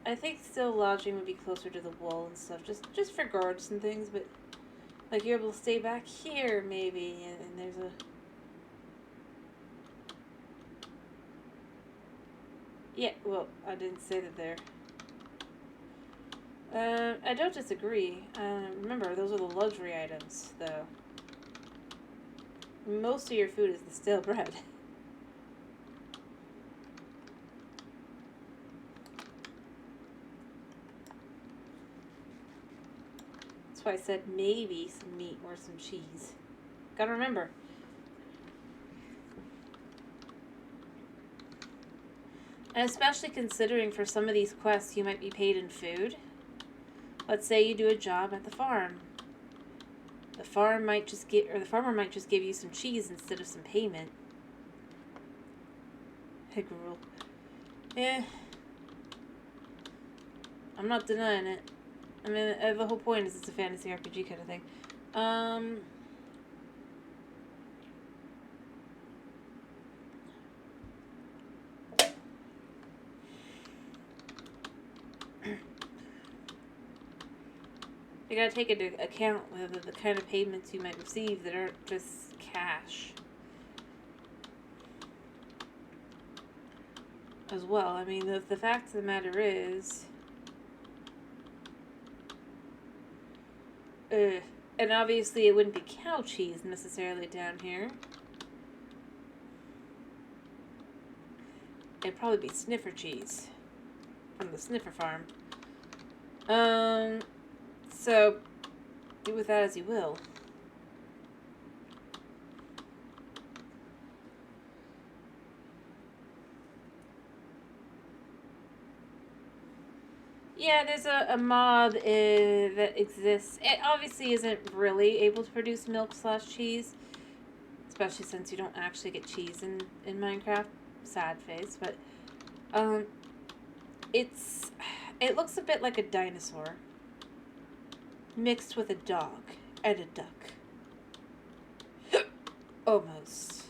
I think still lodging would be closer to the wall and stuff, just for guards and things, but, like, you're able to stay back here, maybe, and there's a, yeah, well, I didn't say that there. I don't disagree. Remember, those are the luxury items, though. Most of your food is the stale bread. That's why I said maybe some meat or some cheese. Gotta remember. And especially considering for some of these quests you might be paid in food. Let's say you do a job at the farm. The farmer might just give you some cheese instead of some payment. Egg roll. Yeah. I'm not denying it. I mean, the whole point is it's a fantasy RPG kind of thing. You gotta take into account the kind of payments you might receive that aren't just cash. As well. I mean, the fact of the matter is... and obviously it wouldn't be cow cheese necessarily down here. It'd probably be sniffer cheese. From the sniffer farm. So, do with that as you will. Yeah, there's a mob that exists. It obviously isn't really able to produce milk/cheese. Especially since you don't actually get cheese in Minecraft. Sad face, but... It looks a bit like a dinosaur. Mixed with a dog and a duck. Almost.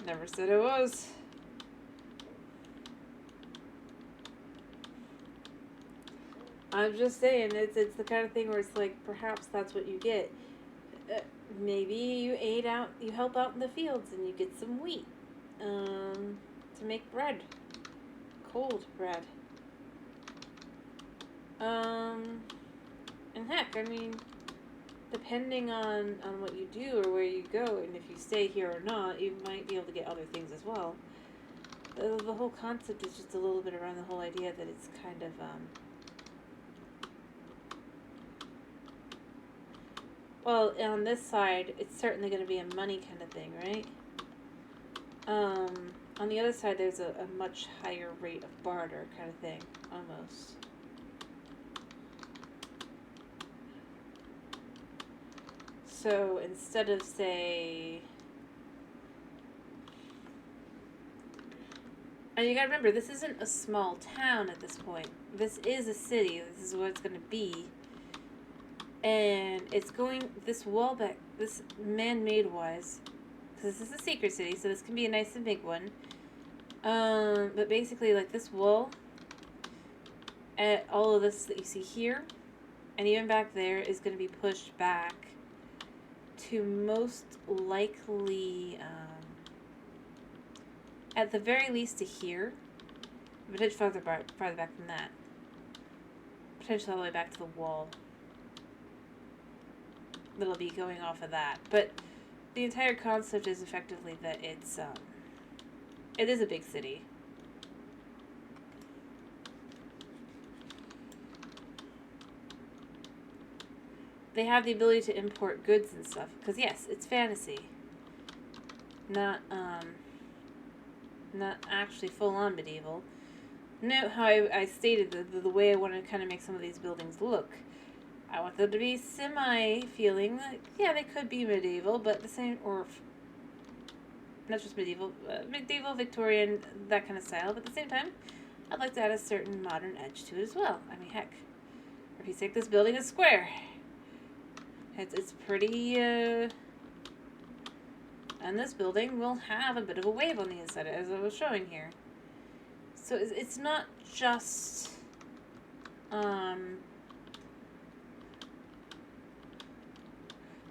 Never said it was. I'm just saying, it's the kind of thing where it's like, perhaps that's what you get. Maybe you help out in the fields and you get some wheat. To make bread. Cold bread. And heck, I mean, depending on what you do or where you go, and if you stay here or not, you might be able to get other things as well. The whole concept is just a little bit around the whole idea that it's kind of, well, on this side, it's certainly going to be a money kind of thing, right? On the other side, there's a much higher rate of barter kind of thing, almost. So instead of, say... And you gotta remember, this isn't a small town at this point. This is a city. This is what it's gonna be. And it's going... This wall back... This man-made wise... Because this is a secret city, so this can be a nice and big one. But basically, like, this wall... all of this that you see here... And even back there is going to be pushed back... to most likely, at the very least to here, potentially farther back than that, potentially all the way back to the wall. That'll be going off of that, but the entire concept is effectively that it's, it is a big city. They have the ability to import goods and stuff. Because, yes, it's fantasy. Not actually full-on medieval. Note how I stated the way I want to kind of make some of these buildings look. I want them to be semi-feeling like, yeah, they could be medieval, but the same, or not just medieval, medieval, Victorian, that kind of style, but at the same time, I'd like to add a certain modern edge to it as well. I mean, heck, if you take this building is square, it's pretty, and this building will have a bit of a wave on the inside, as I was showing here. So it's not just, the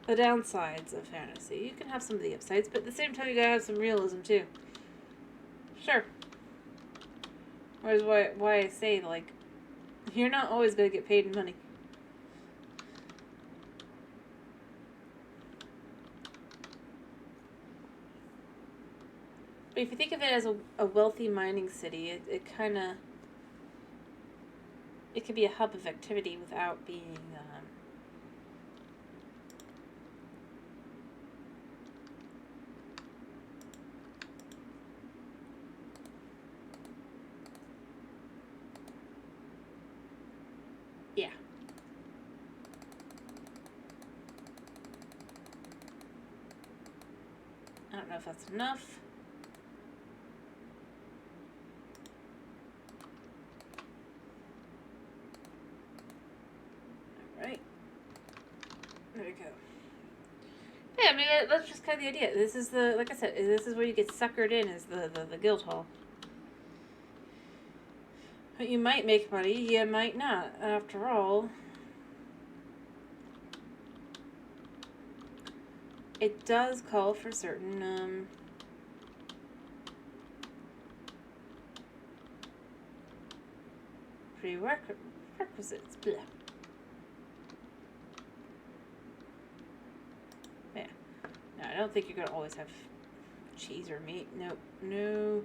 downsides of fantasy. You can have some of the upsides, but at the same time, you gotta have some realism, too. Sure. Whereas why I say, like, you're not always gonna get paid in money. But if you think of it as a wealthy mining city, it kind of... It could be a hub of activity without being... yeah. don't know if that's enough. Alright. There we go. Yeah, I mean, that's just kind of the idea. This is the, like I said, this is where you get suckered in, is the guild hall. But you might make money, you might not. After all, it does call for certain, prerequisites. Blah. Yeah. No, I don't think you're going to always have cheese or meat. Nope. No.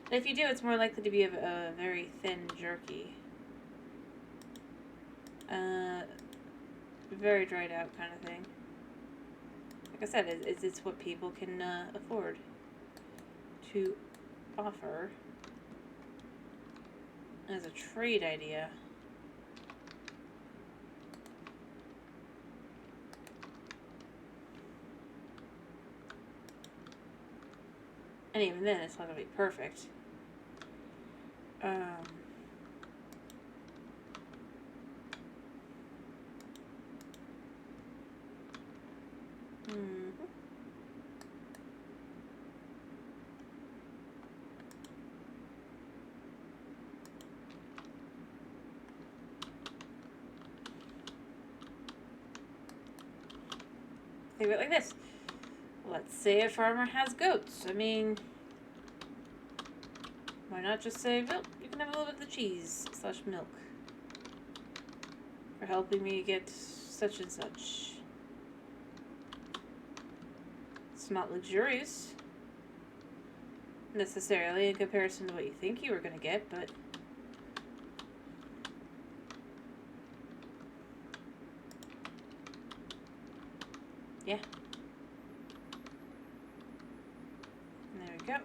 If you do, it's more likely to be a very thin jerky. Very dried out kind of thing. Like I said, it's what people can afford to offer as a trade idea. And even then, it's not going to be perfect. Think of it like this. Let's say a farmer has goats. I mean, why not just say, well, you can have a little bit of the cheese / milk for helping me get such and such. It's not luxurious necessarily in comparison to what you think you were going to get, but yeah. And there we go.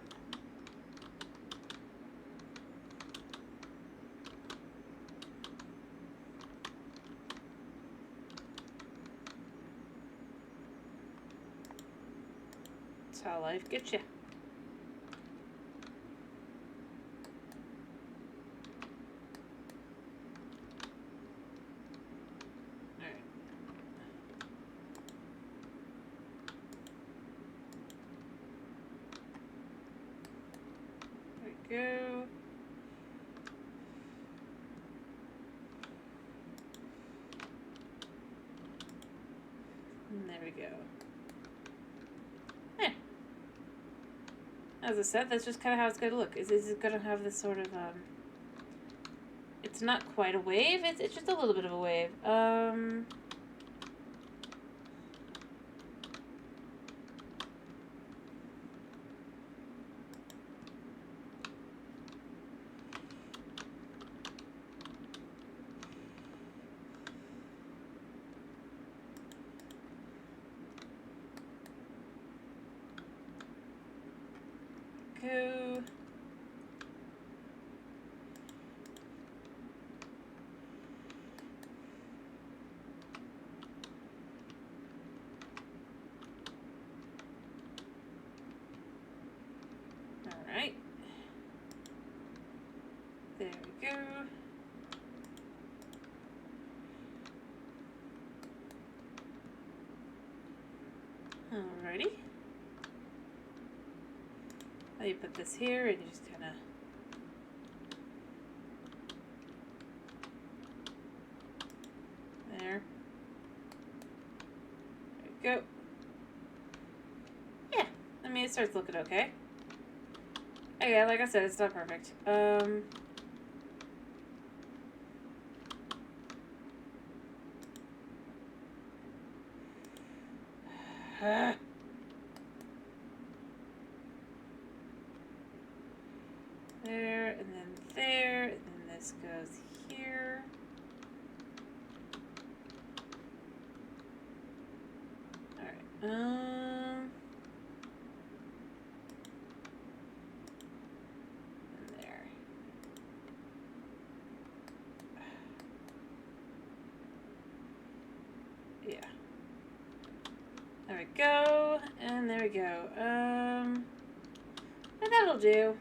That's how life gets you. Go. And there we go. Yeah. As I said, that's just kind of how it's going to look. Is it going to have this sort of, it's not quite a wave, it's just a little bit of a wave. Go. Alright. There we go. Alrighty. Now you put this here and you just kind of there. There we go. Yeah, I mean, it starts looking okay. Okay, like I said, it's not perfect. There, and then there, and then this goes here. Alright, and there. Yeah. There we we go. And there we go. And that'll do.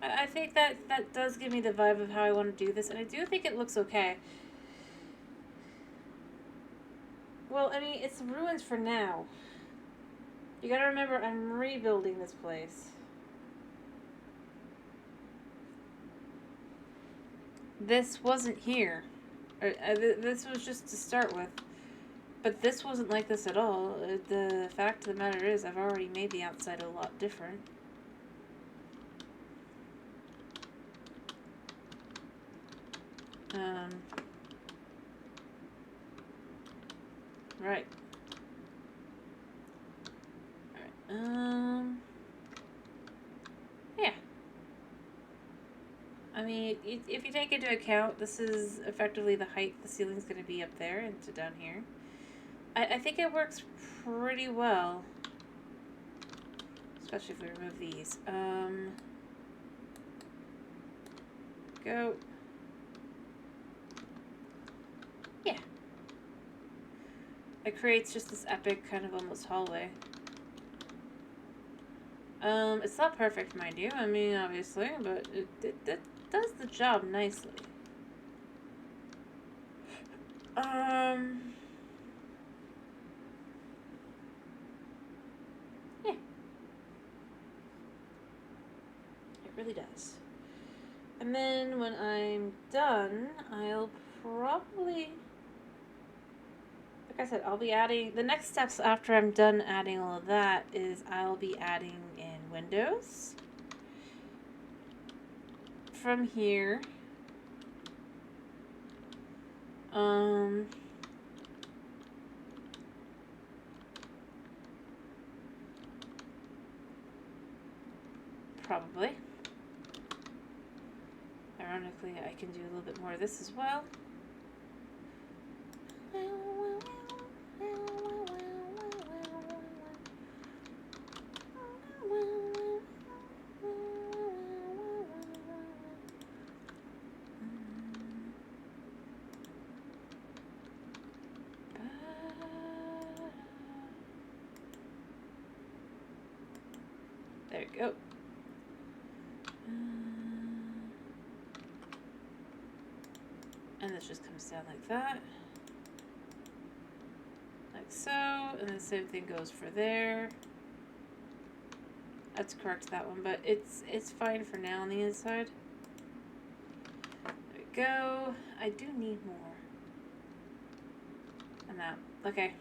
I think that does give me the vibe of how I want to do this, and I do think it looks okay. Well, I mean, it's ruins for now. You gotta remember, I'm rebuilding this place. This wasn't here. This was just to start with. But this wasn't like this at all. The fact of the matter is, I've already made the outside a lot different. Right. Alright, yeah. I mean, if you take into account, this is effectively the height the ceiling's going to be up there and to down here. I think it works pretty well. Especially if we remove these. Go. Yeah. It creates just this epic kind of almost hallway. It's not perfect, mind you. I mean, obviously, but it does the job nicely. Yeah. It really does. And then when I'm done, I'll probably... Like I said, I'll be adding... The next steps after I'm done adding all of that is I'll be adding in windows. From here. Probably. Ironically, I can do a little bit more of this as well. There we go. And this just comes down like that. Like so. And the same thing goes for there. That's correct, that one, but it's fine for now on the inside. There we go. I do need more. And that. Okay.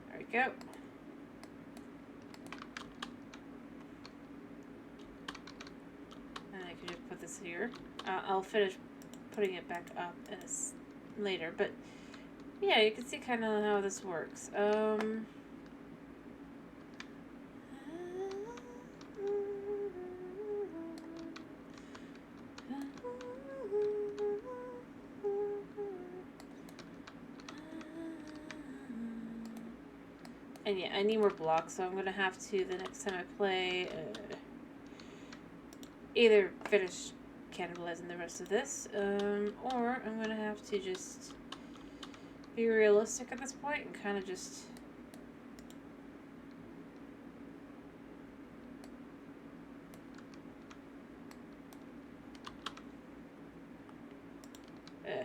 There we go. And I can just put this here. I'll finish putting it back up later, but yeah, you can see kind of how this works. And yeah, I need more blocks, so I'm gonna have to, the next time I play, either finish cannibalizing the rest of this, or I'm gonna have to just be realistic at this point and kind of just yeah.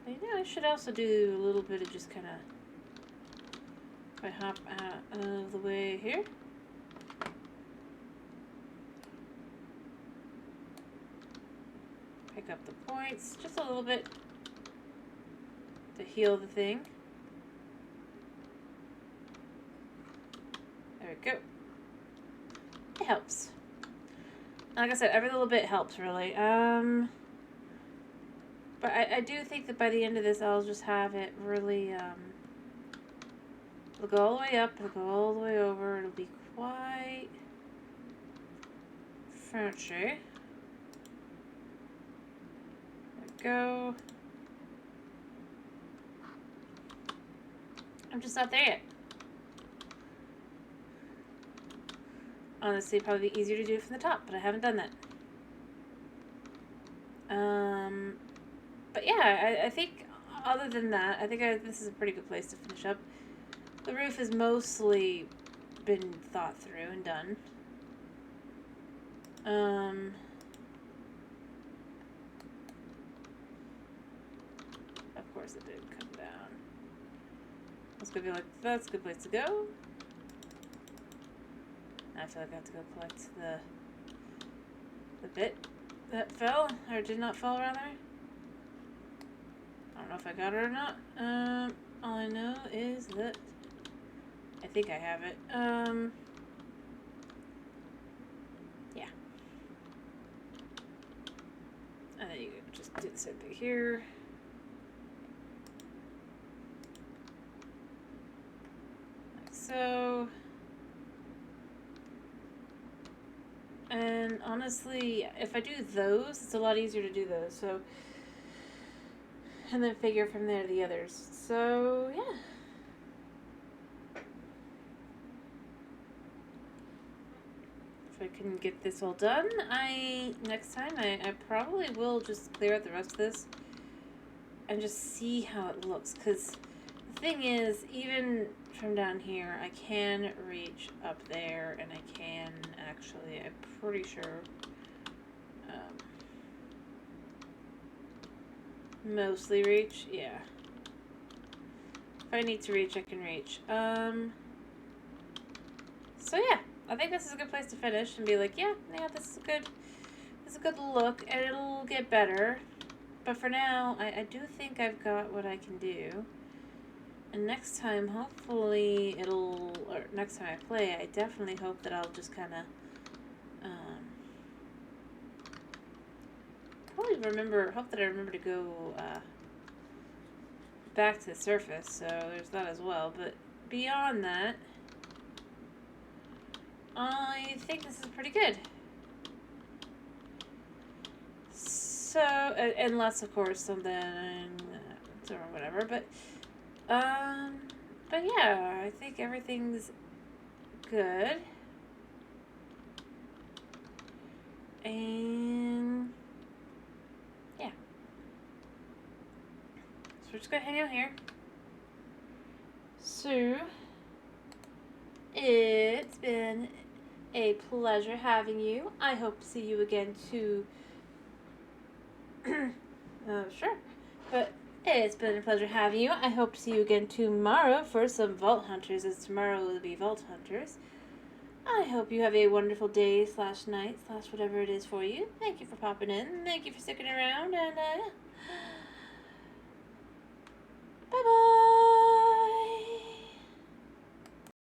I know I should also do a little bit of just kind of, if I hop out of the way here. Pick up the points just a little bit to heal the thing. There we go. It helps. Like I said, every little bit helps, really. But I do think that by the end of this, I'll just have it really, it'll go all the way up, it'll go all the way over, it'll be quite fancy. Go. I'm just not there yet. Honestly, it'd probably be easier to do it from the top, but I haven't done that. But yeah, I think other than that, I think this is a pretty good place to finish up. The roof has mostly been thought through and done. Of course it did come down. That's gonna be like, that's a good place to go. I feel like I have to go collect the bit that fell, or did not fall rather. I don't know if I got it or not. All I know is that I think I have it. Yeah. And then you just do the same thing here. Like so. And honestly, if I do those, it's a lot easier to do those. So, and then figure from there the others. So, yeah. If I can get this all done, next time I probably will just clear out the rest of this and just see how it looks. Because the thing is, even from down here, I can reach up there, and I can actually, I'm pretty sure, mostly reach. Yeah. If I need to reach, I can reach. So yeah, I think this is a good place to finish and be like, yeah, this is a good look, and it'll get better. But for now, I do think I've got what I can do. And next time, hopefully or next time I play, I definitely hope that I'll just kind of, hope that I remember to go, back to the surface, so there's that as well. But beyond that, I think this is pretty good. So, unless of course something, or whatever, but yeah, I think everything's good. And yeah. So we're just gonna hang out here. So it's been a pleasure having you. I hope to see you again too. Sure. But it's been a pleasure having you. I hope to see you again tomorrow for some Vault Hunters, as tomorrow will be Vault Hunters. I hope you have a wonderful day / night / whatever it is for you. Thank you for popping in. Thank you for sticking around. And, bye-bye.